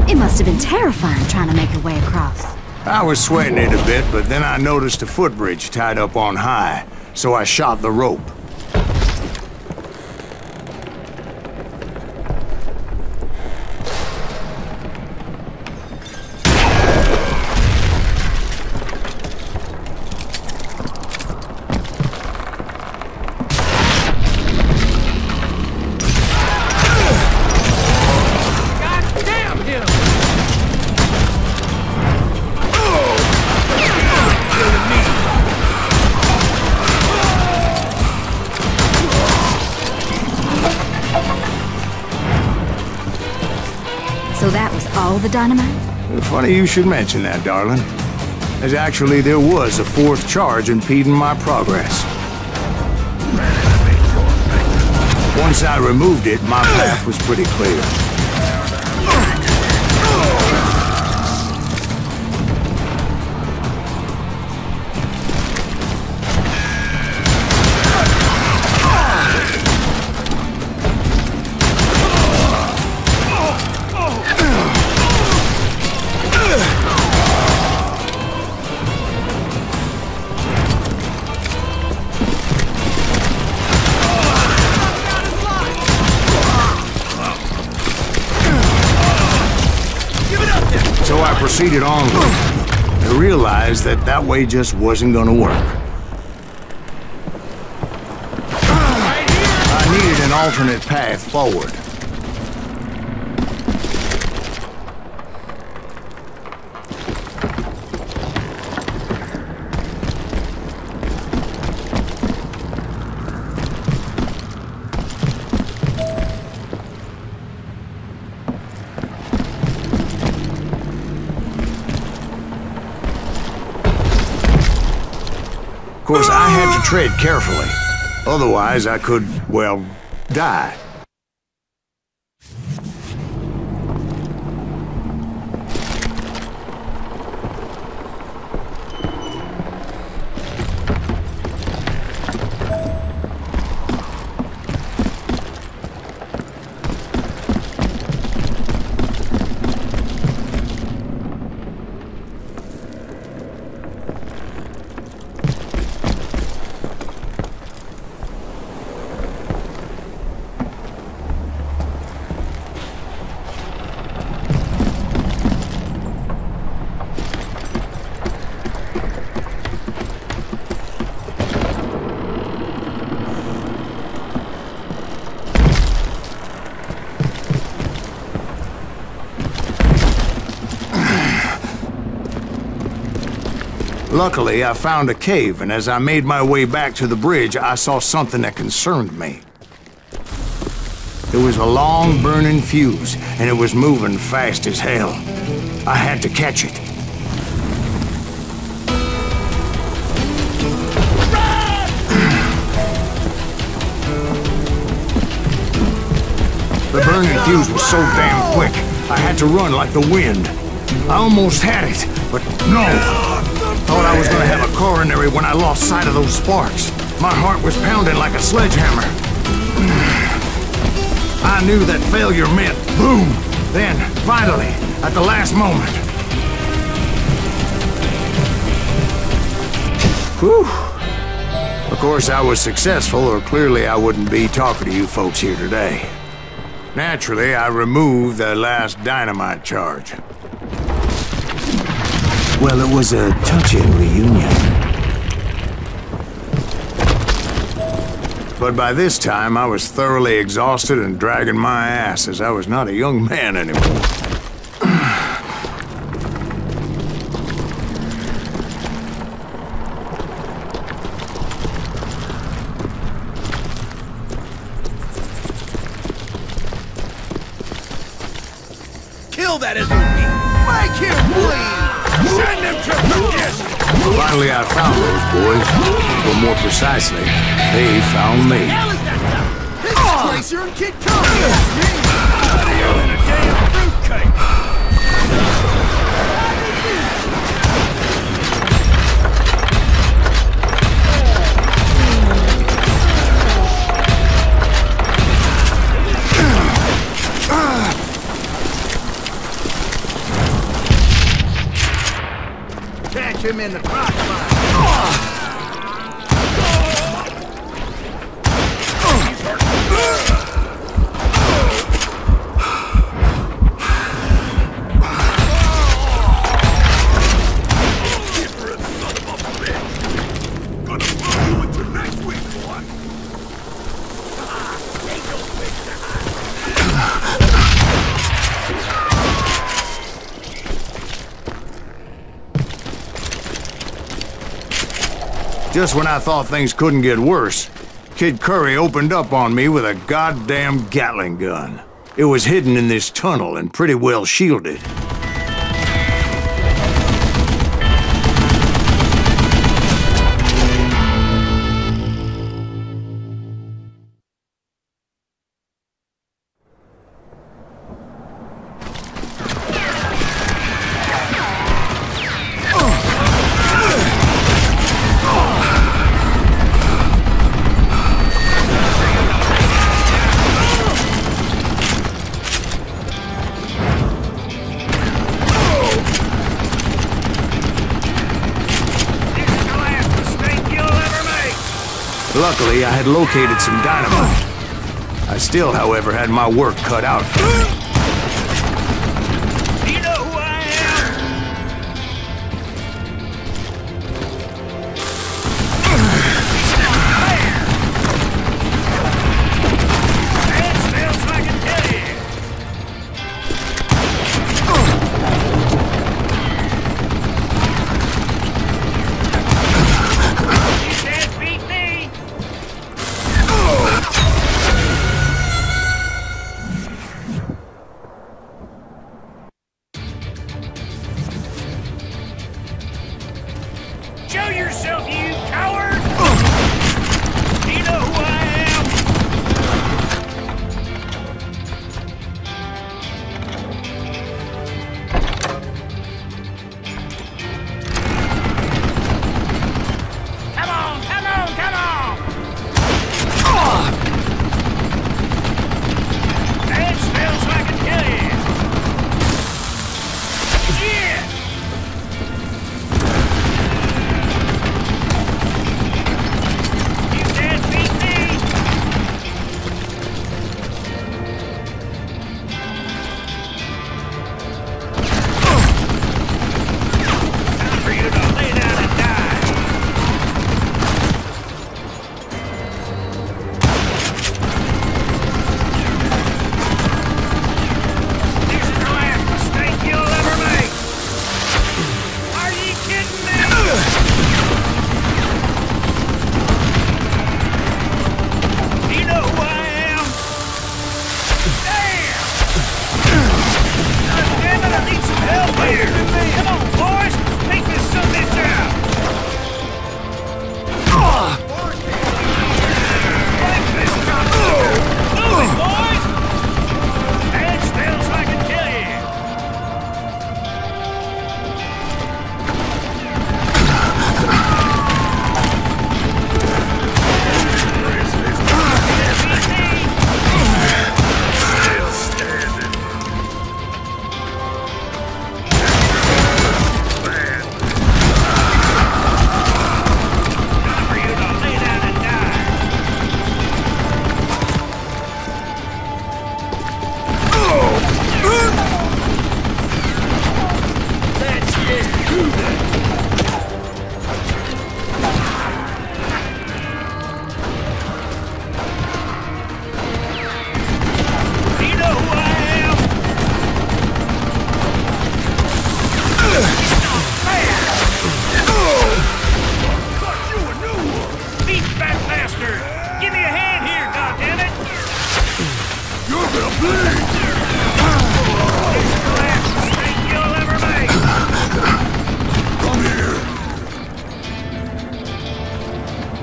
It must have been terrifying trying to make your way across. I was sweating it a bit, but then I noticed a footbridge tied up on high, so I shot the rope. So that was all the dynamite? Funny you should mention that, darling. As actually there was a fourth charge impeding my progress. Once I removed it, my path was pretty clear. So I proceeded onward. I realized that that way just wasn't gonna work. I needed an alternate path forward. Of course, I had to tread carefully. Otherwise, I could, well, die. Luckily, I found a cave, and as I made my way back to the bridge, I saw something that concerned me. It was a long, burning fuse, and it was moving fast as hell. I had to catch it. fuse was so damn quick, I had to run like the wind. I almost had it, but no. Thought I was gonna have a coronary when I lost sight of those sparks. My heart was pounding like a sledgehammer. I knew that failure meant boom. Then, finally, at the last moment. Whew. Of course, I was successful, or clearly I wouldn't be talking to you folks here today. Naturally, I removed the last dynamite charge. Well, it was a touching reunion. But by this time, I was thoroughly exhausted and dragging my ass, as I was not a young man anymore. Kill that SOB! Make him bleed! Send him to perdition! Finally, I found those boys. Or more precisely, they found me. This is crazier than Kid Curry! You're in a damn fruitcake! Catch him in the crossfire! Just when I thought things couldn't get worse, Kid Curry opened up on me with a goddamn Gatling gun. It was hidden in this tunnel and pretty well shielded. Luckily, I had located some dynamite. I still, however, had my work cut out for me. Do you know who I am? It smells like a teddy. You can't beat me.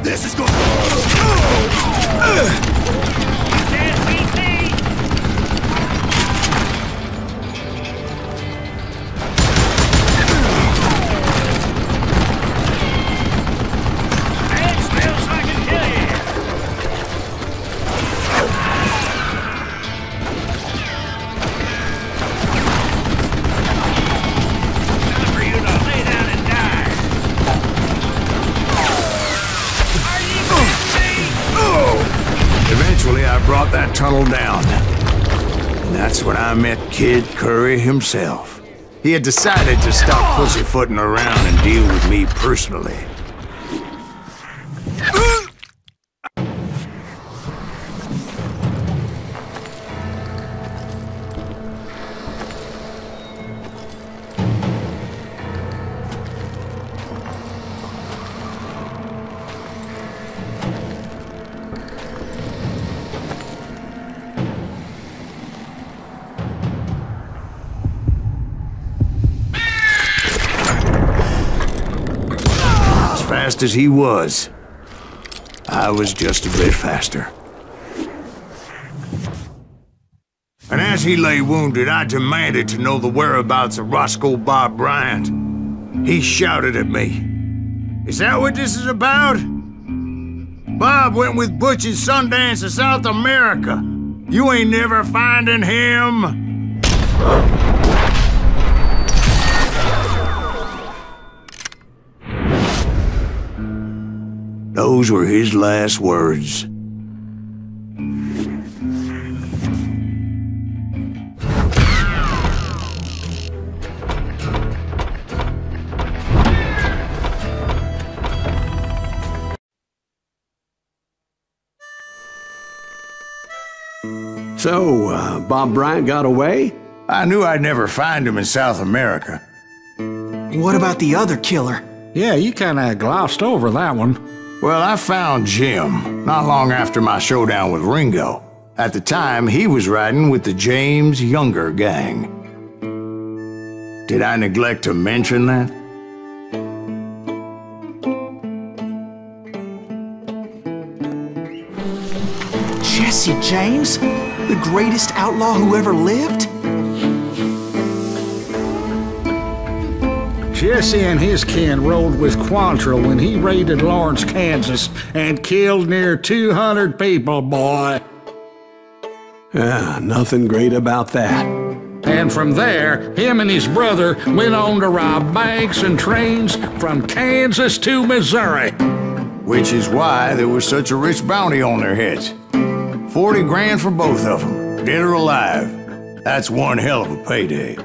This is going. Can't beat me! It smells like a kill you! Time for you to lay down and die! Are you kidding me? Eventually, I brought that tunnel down. And that's when I met Kid Curry himself. He had decided to stop pussyfooting around and deal with me personally. Fast as he was, I was just a bit faster. And as he lay wounded, I demanded to know the whereabouts of Roscoe Bob Bryant. He shouted at me, "Is that what this is about? Bob went with Butch and Sundance to South America. You ain't never finding him." Those were his last words. So, Bob Bryant got away? I knew I'd never find him in South America. What about the other killer? Yeah, you kinda glossed over that one. Well, I found Jim not long after my showdown with Ringo. At the time, he was riding with the James Younger gang. Did I neglect to mention that? Jesse James? The greatest outlaw who ever lived? Jesse and his kin rode with Quantrill when he raided Lawrence, Kansas, and killed near 200 people, boy. Yeah, nothing great about that. And from there, him and his brother went on to rob banks and trains from Kansas to Missouri. Which is why there was such a rich bounty on their heads. 40 grand for both of them, dead or alive. That's one hell of a payday.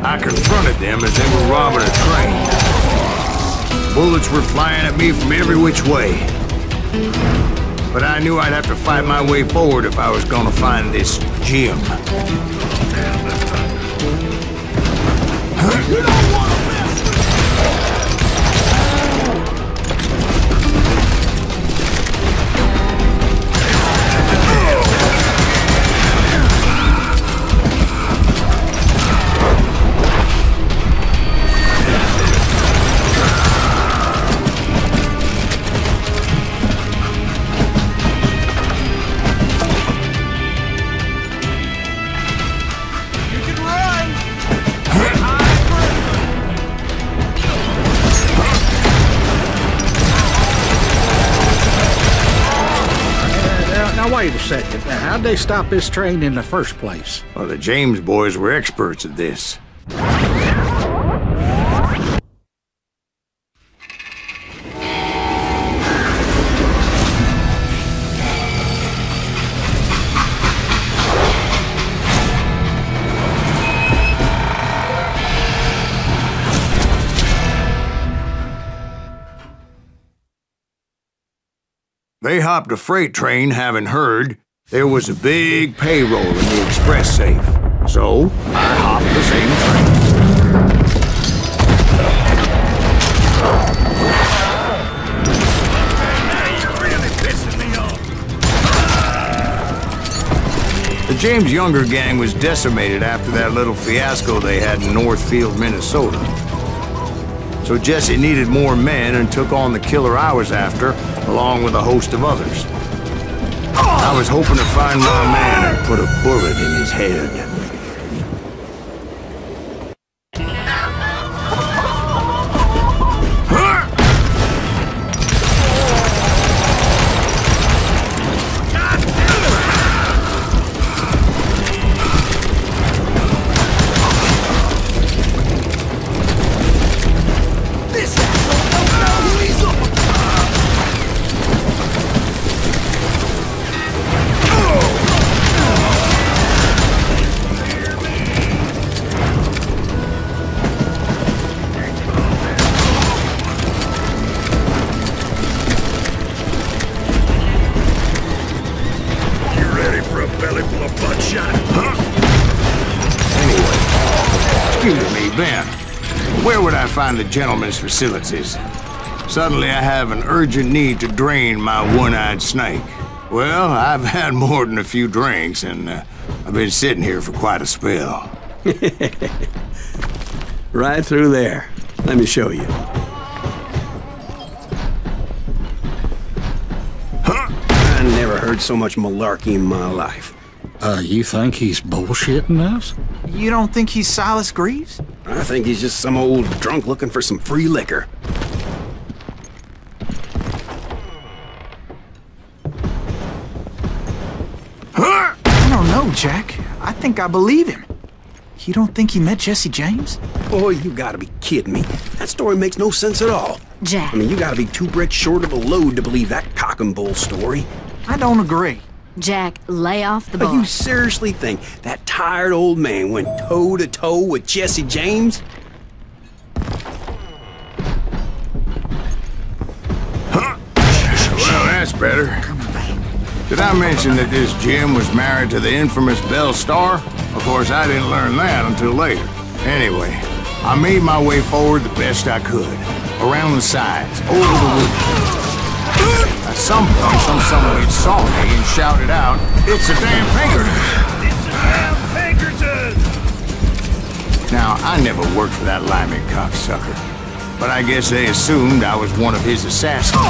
I confronted them as they were robbing a train. Bullets were flying at me from every which way. But I knew I'd have to fight my way forward if I was gonna find this Jim. You don't want to mess with Now, wait a second. Now, how'd they stop this train in the first place? Well, the James boys were experts at this. They hopped a freight train having heard there was a big payroll in the express safe. So, I hopped the same train. The James Younger gang was decimated after that little fiasco they had in Northfield, Minnesota. So Jesse needed more men and took on the killer I was after, along with a host of others. I was hoping to find my man and put a bullet in his head. Where would I find the gentleman's facilities? Suddenly I have an urgent need to drain my one-eyed snake. Well, I've had more than a few drinks, and I've been sitting here for quite a spell. Right through there. Let me show you. I never heard so much malarkey in my life. You think he's bullshitting us? You don't think he's Silas Greaves? I think he's just some old drunk looking for some free liquor. I don't know, Jack. I think I believe him. You don't think he met Jesse James? Boy, you gotta be kidding me. That story makes no sense at all. Jack. I mean, you gotta be 2 bricks short of a load to believe that cock and bull story. I don't agree. Jack, lay off the bar. You seriously think that tired old man went toe-to-toe with Jesse James? Well, that's better. Did I mention that this Jim was married to the infamous Belle Starr? Of course, I didn't learn that until later. Anyway, I made my way forward the best I could. Around the sides, over the roof. At some point, some son saw me and shouted out, "It's a damn Pinkerton!" It's a damn Pinkerton! Now, I never worked for that limey cocksucker, but I guess they assumed I was one of his assassins.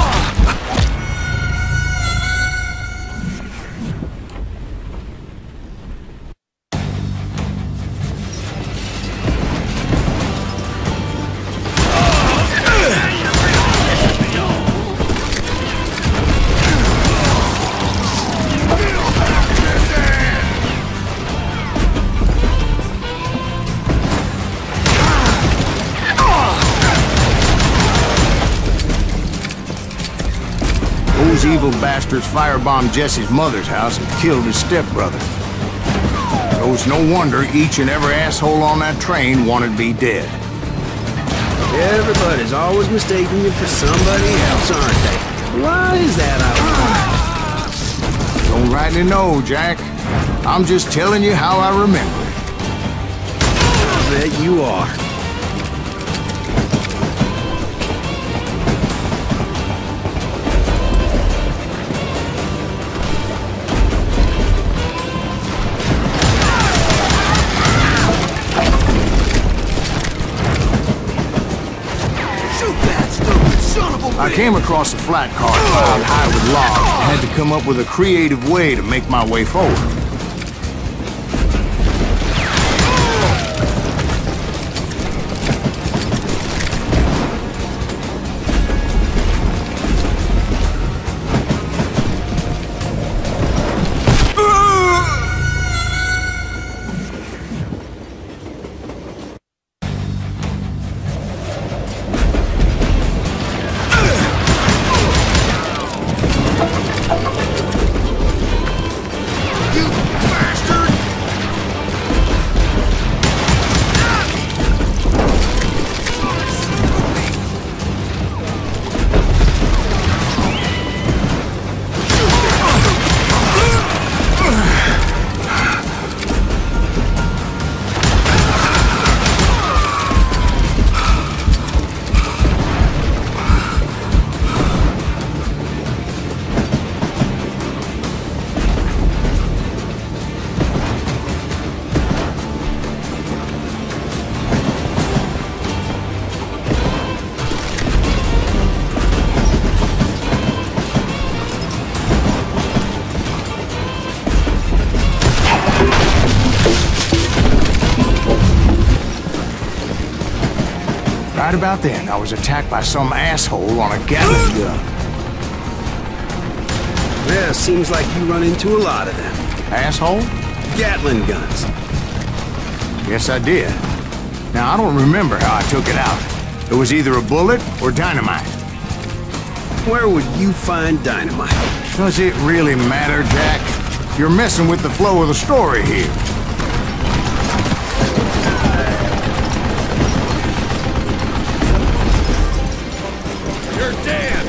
Those evil bastards firebombed Jesse's mother's house and killed his stepbrother. So it's no wonder each and every asshole on that train wanted to be dead. Everybody's always mistaking you for somebody else, aren't they? Why is that, I wonder? Don't rightly know, Jack. I'm just telling you how I remember it. I bet you are. I came across a flat car piled high with logs and had to come up with a creative way to make my way forward. You right about then, I was attacked by some asshole on a Gatling gun. Yeah, seems like you run into a lot of them. Asshole? Gatling guns. Yes, I did. Now, I don't remember how I took it out. It was either a bullet or dynamite. Where would you find dynamite? Does it really matter, Jack? You're messing with the flow of the story here. You're dead!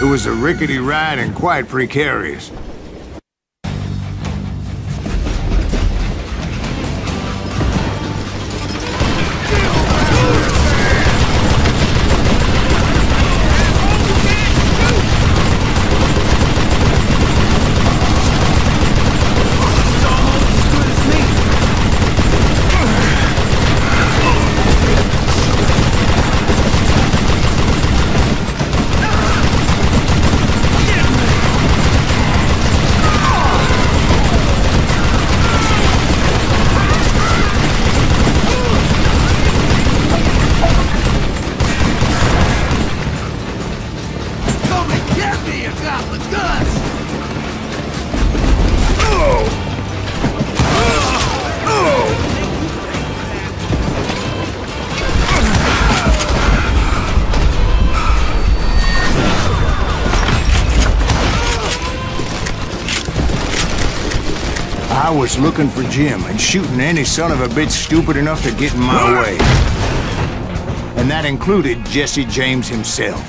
It was a rickety ride and quite precarious. I was looking for Jim and shooting any son of a bitch stupid enough to get in my way. And that included Jesse James himself.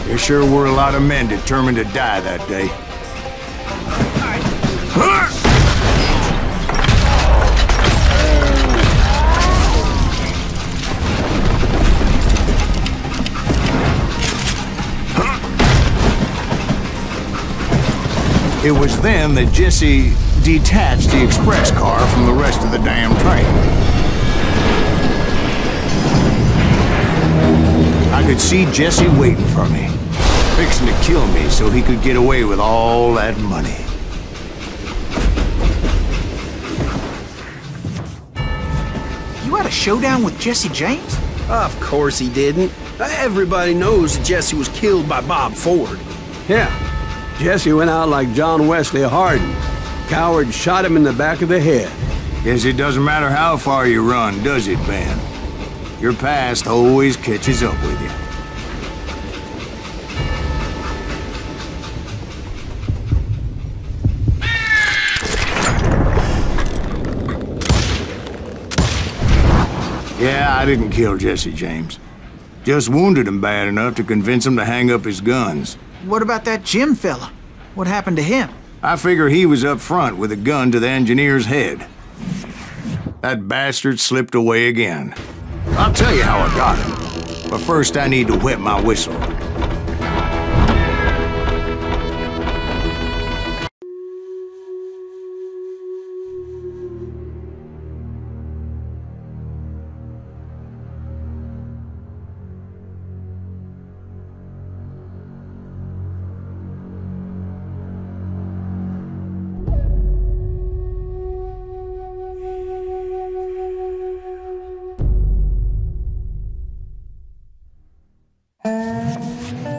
There sure were a lot of men determined to die that day. It was then that Jesse detached the express car from the rest of the damn train. I could see Jesse waiting for me, fixing to kill me so he could get away with all that money. You had a showdown with Jesse James? Of course he didn't. Everybody knows that Jesse was killed by Bob Ford. Yeah, Jesse went out like John Wesley Hardin. Coward shot him in the back of the head. Guess it doesn't matter how far you run, does it, Ben? Your past always catches up with you. Yeah, I didn't kill Jesse James. Just wounded him bad enough to convince him to hang up his guns. What about that Jim fella? What happened to him? I figure he was up front with a gun to the engineer's head. That bastard slipped away again. I'll tell you how I got him. But first I need to wet my whistle.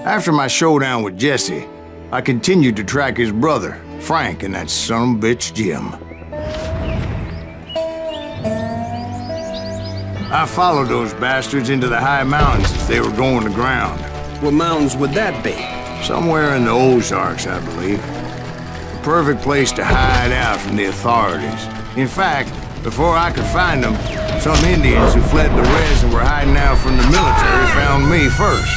After my showdown with Jesse, I continued to track his brother, Frank, and that son of a bitch, Jim. I followed those bastards into the high mountains as they were going to ground. What mountains would that be? Somewhere in the Ozarks, I believe. The perfect place to hide out from the authorities. In fact, before I could find them, some Indians who fled the res and were hiding out from the military found me first.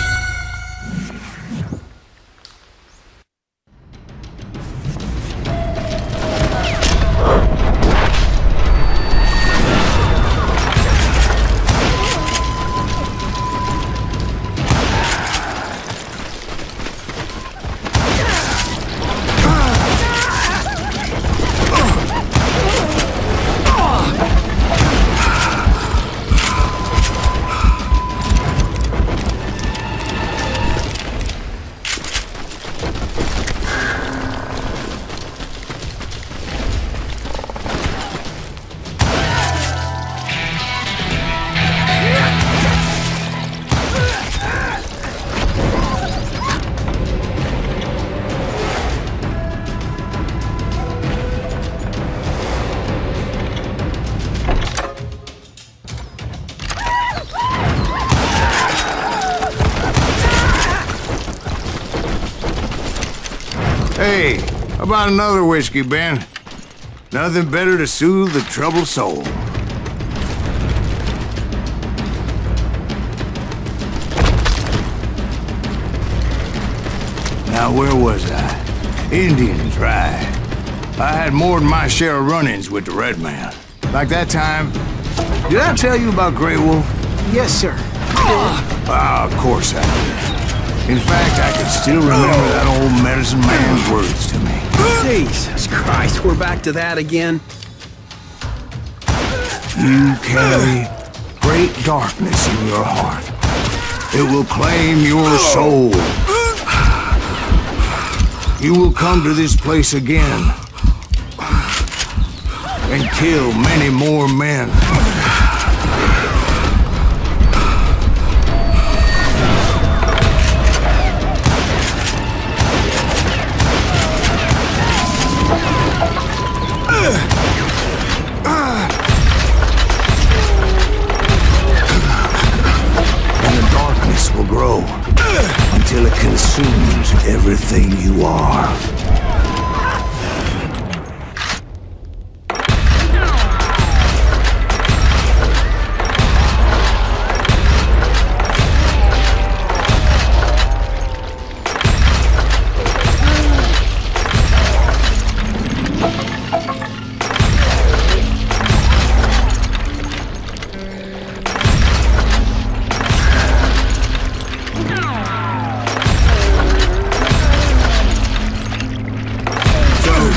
Hey, how about another whiskey, Ben? Nothing better to soothe the troubled soul. Now, where was I? Indians, right. I had more than my share of run-ins with the Red Man. Like that time, did I tell you about Grey Wolf? Yes, sir. Of course I did. In fact, I can still remember that old medicine man's words to me. Jesus Christ, we're back to that again? You carry great darkness in your heart. It will claim your soul. You will come to this place again and kill many more men. Until it consumes everything you are.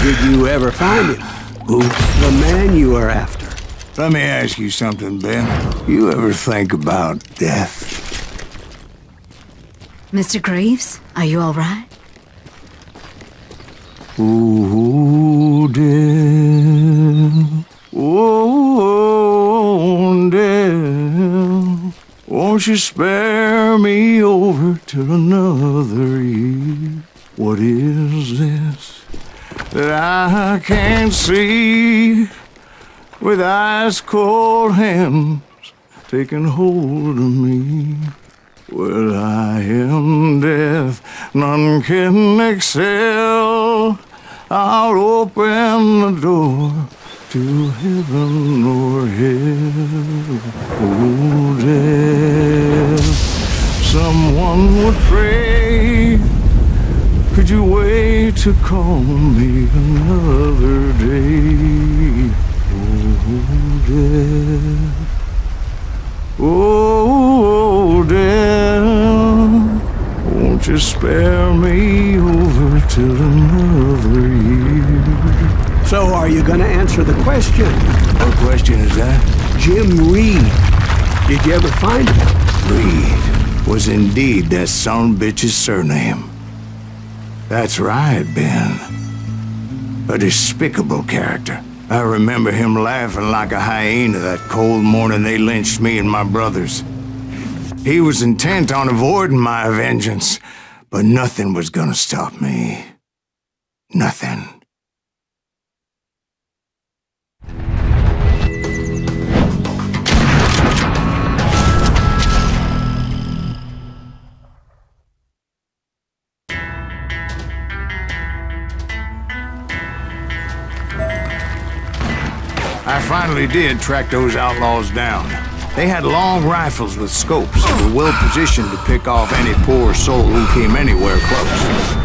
Did you ever find him? Who? The man you are after. Let me ask you something, Ben. You ever think about death? Mr. Greaves, are you all right? Ooh, death. Oh, death. Won't you spare me over till another year? What is this that I can't see, with ice cold hands taking hold of me? Well, I am death, none can excel. I'll open the door to heaven or hell. Oh, death, someone would pray. Could you wait to call me another day? Oh, death, won't you spare me over till another year? So are you gonna answer the question? What question is that? Jim Reed. Did you ever find him? Reed was indeed that son-bitch's surname. That's right, Ben. A despicable character. I remember him laughing like a hyena that cold morning they lynched me and my brothers. He was intent on avoiding my vengeance, but nothing was gonna stop me. Nothing. I finally did track those outlaws down. They had long rifles with scopes and were well positioned to pick off any poor soul who came anywhere close.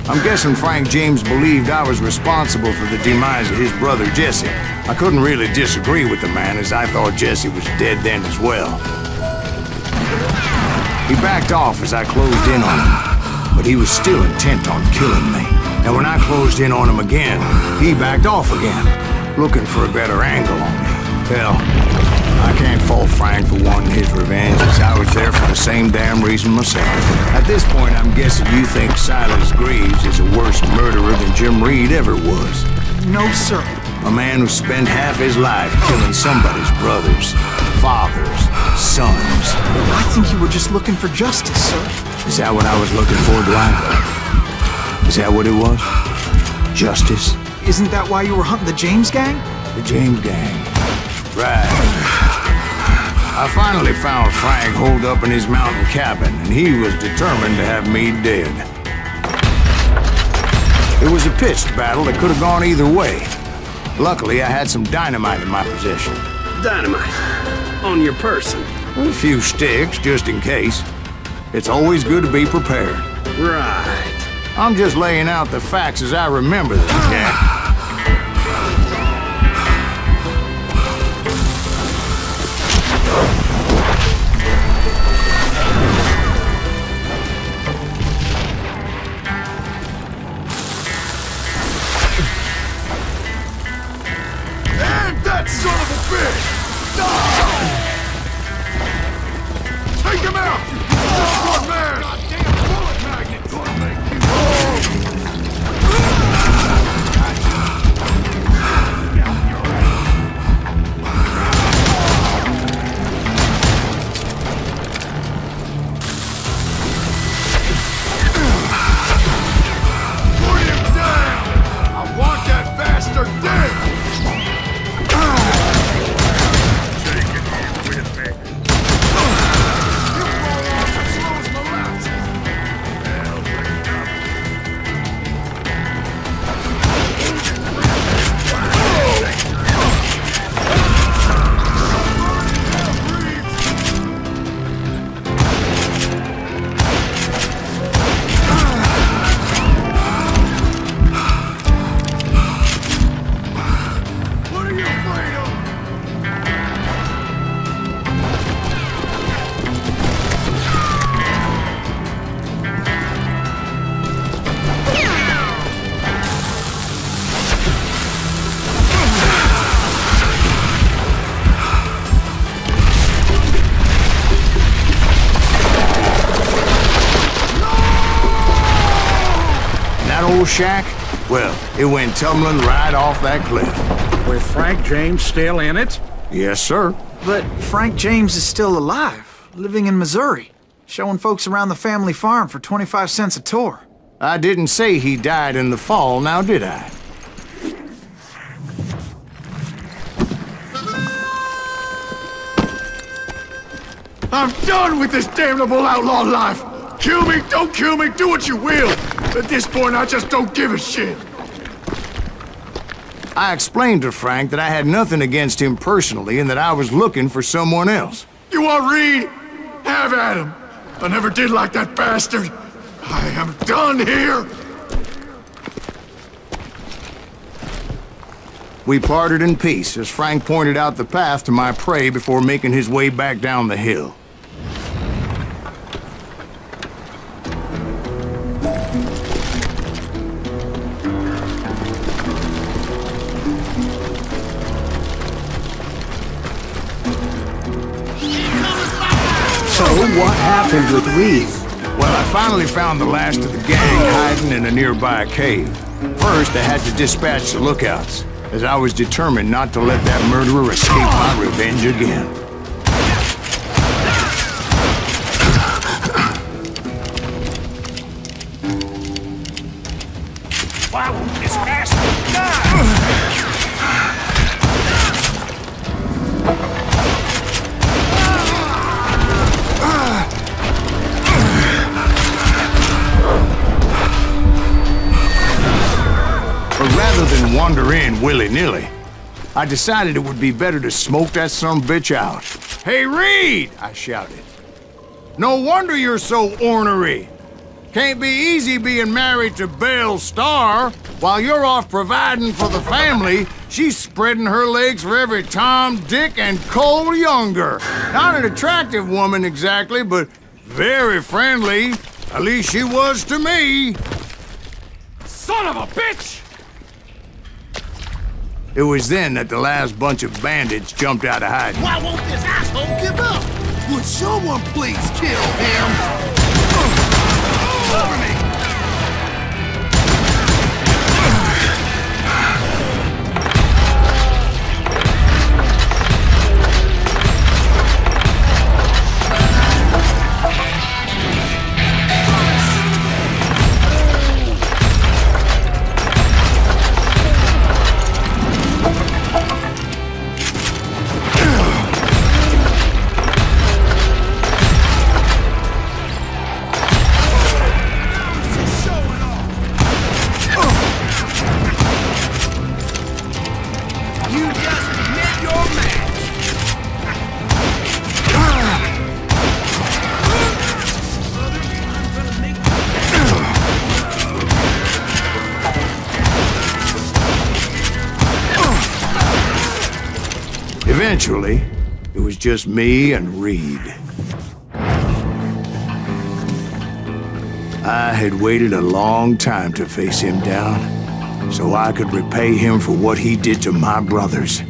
I'm guessing Frank James believed I was responsible for the demise of his brother Jesse. I couldn't really disagree with the man, as I thought Jesse was dead then as well. He backed off as I closed in on him, but he was still intent on killing me. And when I closed in on him again, he backed off again, looking for a better angle on me. Hell, I can't fault Frank for wanting his revenge, as I was there for the same damn reason myself. At this point, I'm guessing you think Silas Greaves is a worse murderer than Jim Reed ever was. No, sir. A man who spent half his life killing somebody's brothers, fathers, sons. I think you were just looking for justice, sir. Is that what I was looking for, Dwight? Is that what it was? Justice? Isn't that why you were hunting the James gang? The James gang. Right. I finally found Frank holed up in his mountain cabin, and he was determined to have me dead. It was a pitched battle that could have gone either way. Luckily, I had some dynamite in my possession. Dynamite? On your person? A few sticks, just in case. It's always good to be prepared. Right. I'm just laying out the facts as I remember them, Jack. that old shack, well, it went tumbling right off that cliff. With Frank James still in it? Yes, sir. But Frank James is still alive, living in Missouri, showing folks around the family farm for 25 cents a tour. I didn't say he died in the fall, now did I? I'm done with this damnable outlaw life! Kill me, don't kill me, do what you will! At this point, I just don't give a shit! I explained to Frank that I had nothing against him personally and that I was looking for someone else. You want Reed? Have at him! I never did like that bastard! I am done here! We parted in peace as Frank pointed out the path to my prey before making his way back down the hill. So, what happened with Reed? Well, I finally found the last of the gang hiding in a nearby cave. First, I had to dispatch the lookouts, as I was determined not to let that murderer escape my revenge again. Why won't this bastard die? But rather than wander in willy-nilly, I decided it would be better to smoke that sumbitch out. "Hey, Reed!" I shouted. "No wonder you're so ornery. Can't be easy being married to Belle Starr. While you're off providing for the family, she's spreading her legs for every Tom, Dick, and Cole Younger. Not an attractive woman exactly, but very friendly. At least she was to me." Son of a bitch! It was then that the last bunch of bandits jumped out of hiding. Why won't this asshole give up? Would someone please kill him? Over me! Eventually, it was just me and Reed. I had waited a long time to face him down, so I could repay him for what he did to my brothers.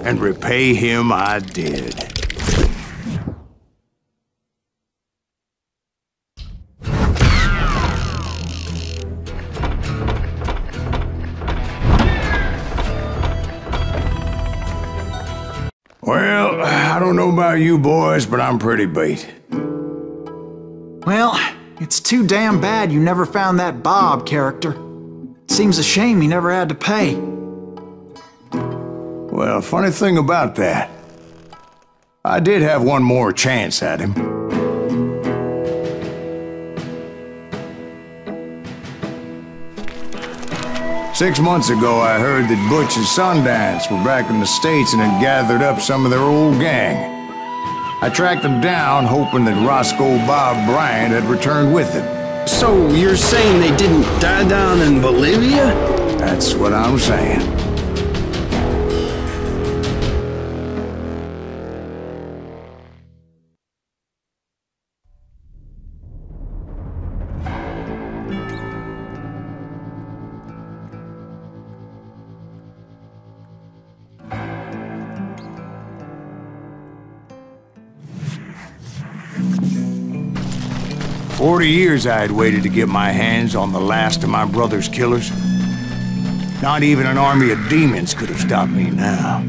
And repay him I did. Well, I don't know about you boys, but I'm pretty beat. Well, it's too damn bad you never found that Bob character. Seems a shame he never had to pay. Well, funny thing about that, I did have one more chance at him. Six months ago, I heard that Butch and Sundance were back in the States and had gathered up some of their old gang. I tracked them down, hoping that Roscoe Bob Bryant had returned with them. So you're saying they didn't die down in Bolivia? That's what I'm saying. 40 years I had waited to get my hands on the last of my brother's killers. Not even an army of demons could have stopped me now.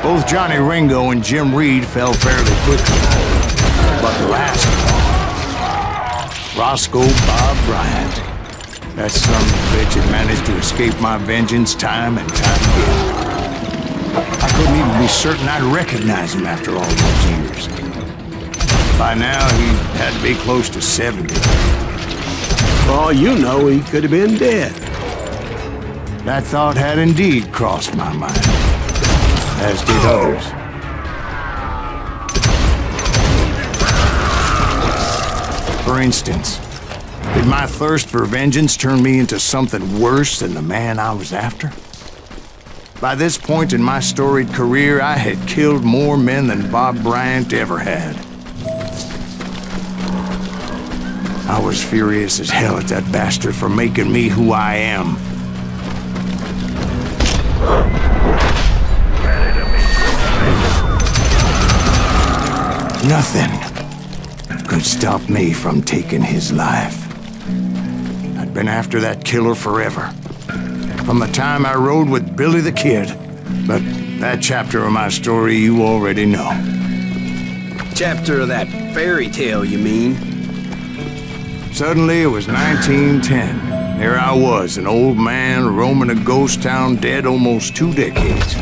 Both Johnny Ringo and Jim Reed fell fairly quickly. But the last one, Roscoe Bob Bryant, that son of a bitch had managed to escape my vengeance time and time again. I couldn't even be certain I'd recognize him after all those years. By now, he had to be close to 70. For all you know, he could have been dead. That thought had indeed crossed my mind, as did others. For instance, did my thirst for vengeance turn me into something worse than the man I was after? By this point in my storied career, I had killed more men than Bob Bryant ever had. I was furious as hell at that bastard for making me who I am. Nothing could stop me from taking his life. I'd been after that killer forever. From the time I rode with Billy the Kid. But that chapter of my story you already know. Chapter of that fairy tale, you mean? Suddenly it was 1910. There I was, an old man roaming a ghost town dead almost 2 decades.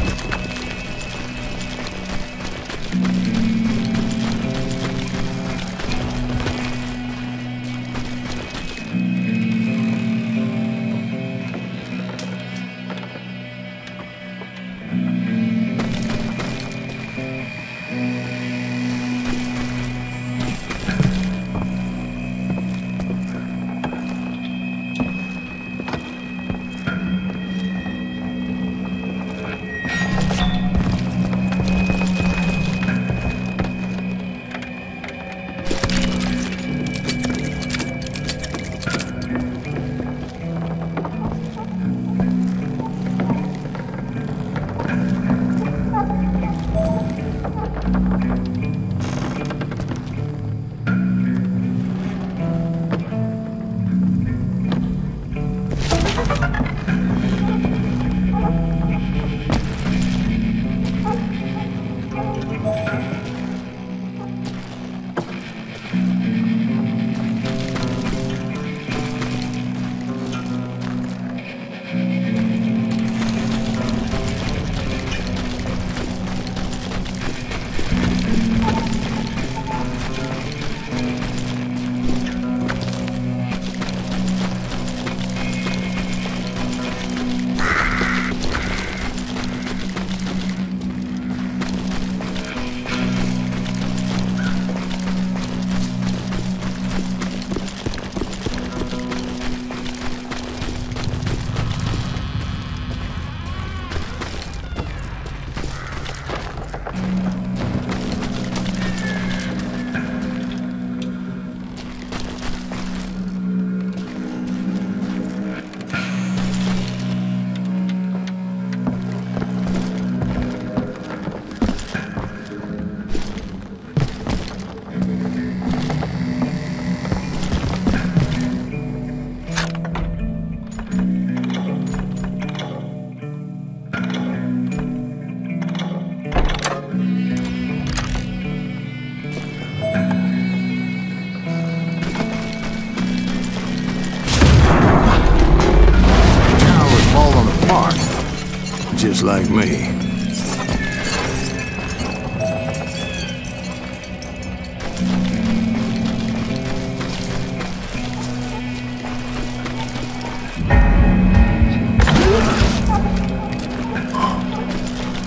Just like me.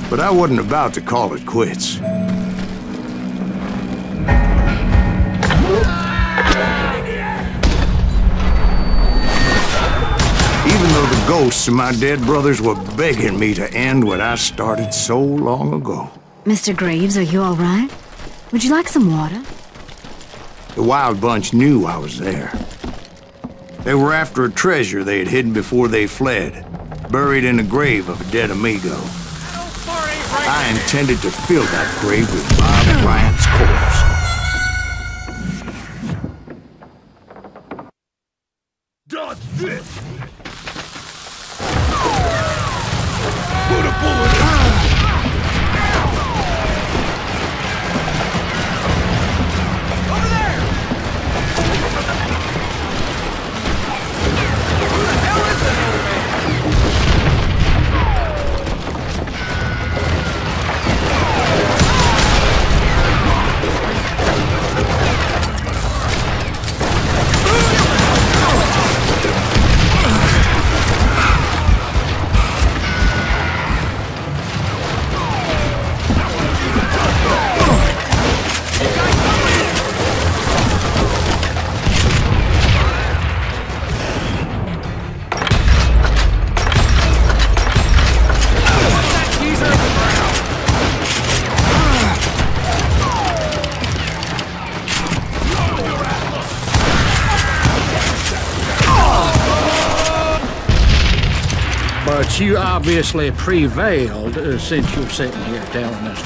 But I wasn't about to call it quits. Even though the ghosts of my dead brothers were begging me to end what I started so long ago. Mr. Graves, are you all right? Would you like some water? The Wild Bunch knew I was there. They were after a treasure they had hidden before they fled, buried in the grave of a dead amigo. I intended to fill that grave with Bob Bryant's corpse. Dodge this! Put a bullet in! Over there! Who the hell is that old man? But you obviously prevailed since you're sitting here telling us.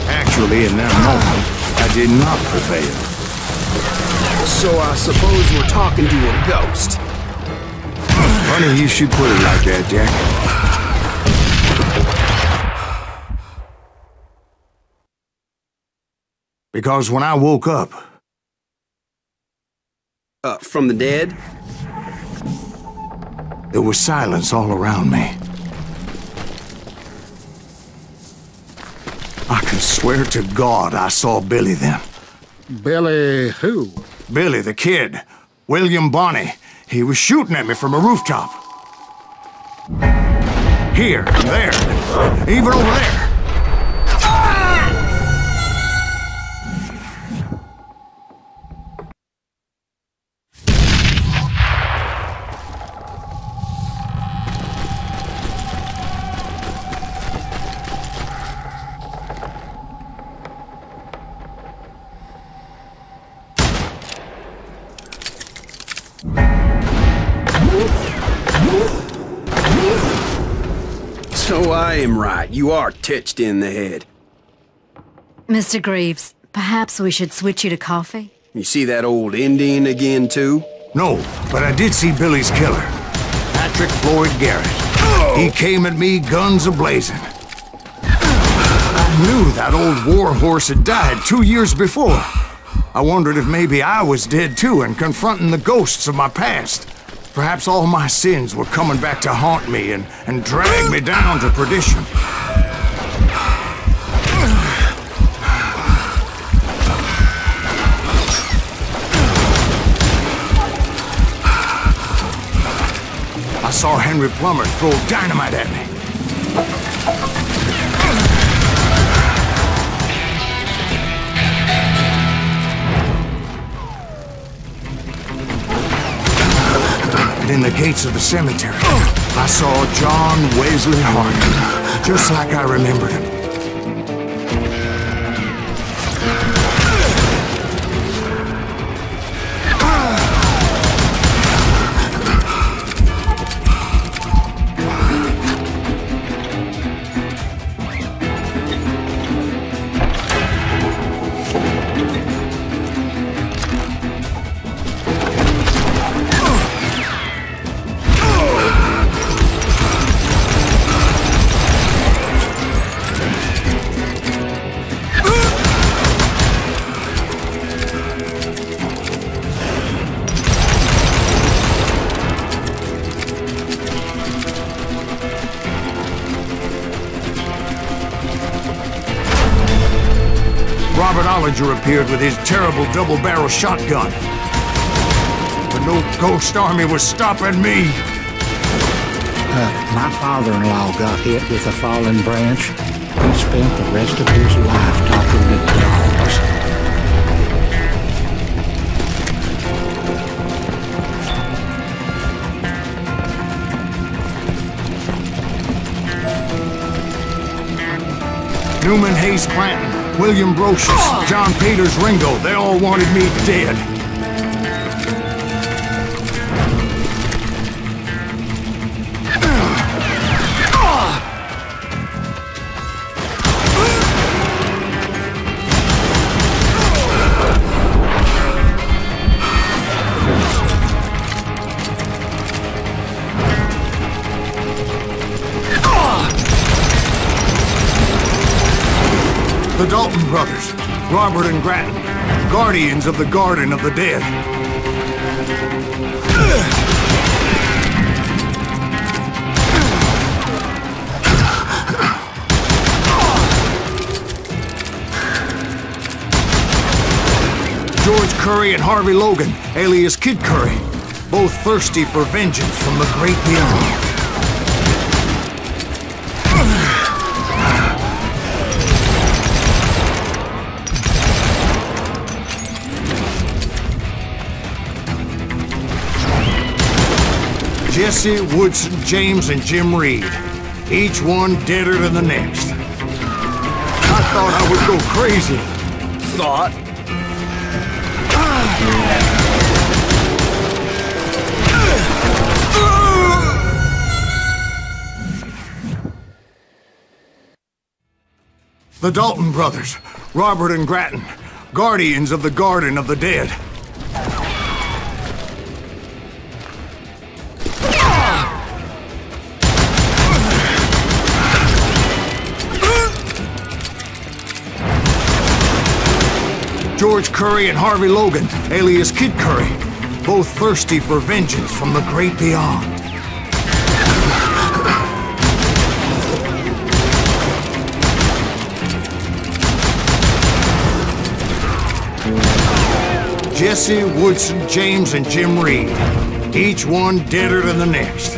Actually, in that moment, I did not prevail. So I suppose we're talking to a ghost. Funny you should put it like that, Jack. Because when I woke up... From the dead? There was silence all around me. I can swear to God I saw Billy then. Billy who? Billy, the kid. William Bonney. He was shooting at me from a rooftop. Here, there, even over there. So I am right. You are touched in the head. Mr. Greaves, perhaps we should switch you to coffee? You see that old Indian again, too? No, but I did see Billy's killer. Patrick Floyd Garrett. He came at me guns a-blazing. I knew that old war horse had died 2 years before. I wondered if maybe I was dead too and confronting the ghosts of my past. Perhaps all my sins were coming back to haunt me and drag me down to perdition. I saw Henry Plummer throw dynamite at me. And in the gates of the cemetery, I saw John Wesley Hart, just like I remembered him. Appeared with his terrible double-barrel shotgun. But no ghost army was stopping me. My father-in-law got hit with a fallen branch. He spent the rest of his life talking to dogs. Newman Hayes Clanton, William Brocious, John Peters Ringo, they all wanted me dead. The Dalton brothers, Robert and Grattan, guardians of the Garden of the Dead. George Curry and Harvey Logan, alias Kid Curry, both thirsty for vengeance from the great beyond. Jesse, Woodson, James, and Jim Reed, each one deader than the next. I thought I would go crazy. Thought? The Dalton brothers, Robert and Grattan, guardians of the Garden of the Dead. George Curry and Harvey Logan, alias Kid Curry, both thirsty for vengeance from the great beyond. Jesse, Woodson, James, and Jim Reed, each one deader than the next.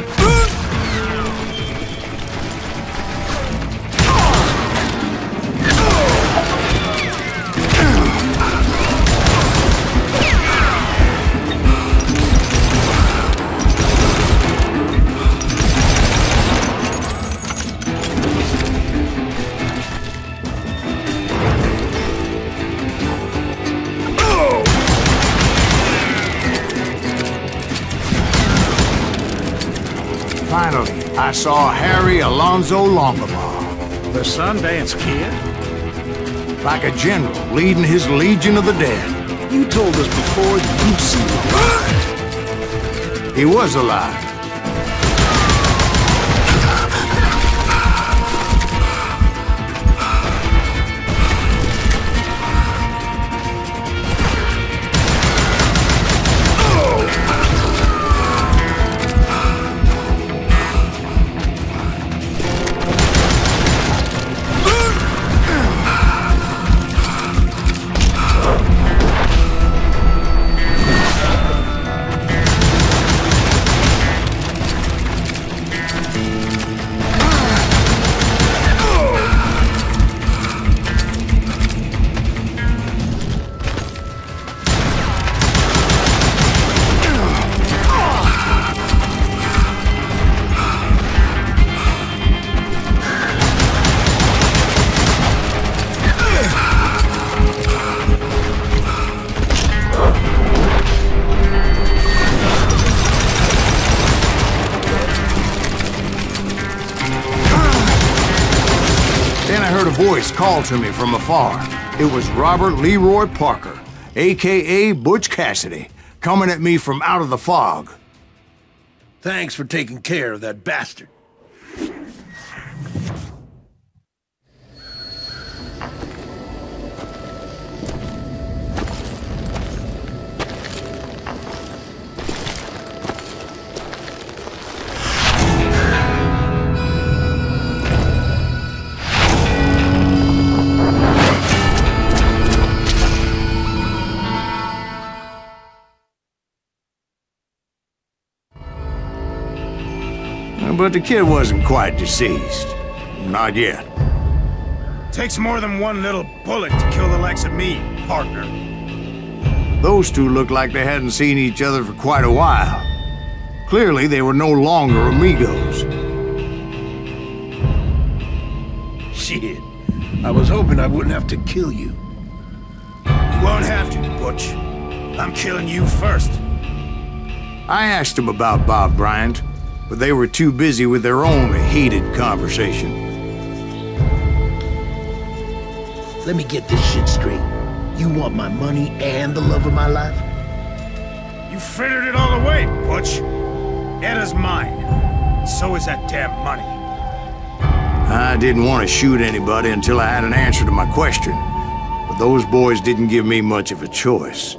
Finally, I saw Harry Alonzo Longabaugh. The Sundance Kid? Like a general leading his legion of the dead. You told us before that you'd seen him. He was alive. Voice called to me from afar. It was Robert Leroy Parker, a.k.a. Butch Cassidy, coming at me from out of the fog. Thanks for taking care of that bastard. But the kid wasn't quite deceased. Not yet. Takes more than one little bullet to kill the likes of me, partner. Those two looked like they hadn't seen each other for quite a while. Clearly, they were no longer amigos. Shit. I was hoping I wouldn't have to kill you. You won't have to, Butch. I'm killing you first. I asked them about Bob Bryant, but they were too busy with their own heated conversation. Let me get this shit straight. You want my money and the love of my life? You frittered it all away, Butch. Edda's mine. So is that damn money. I didn't want to shoot anybody until I had an answer to my question, but those boys didn't give me much of a choice.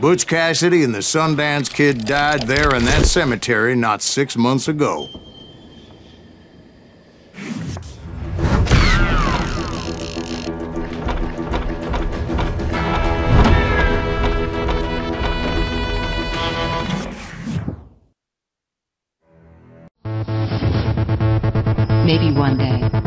Butch Cassidy and the Sundance Kid died there in that cemetery not 6 months ago. Maybe one day,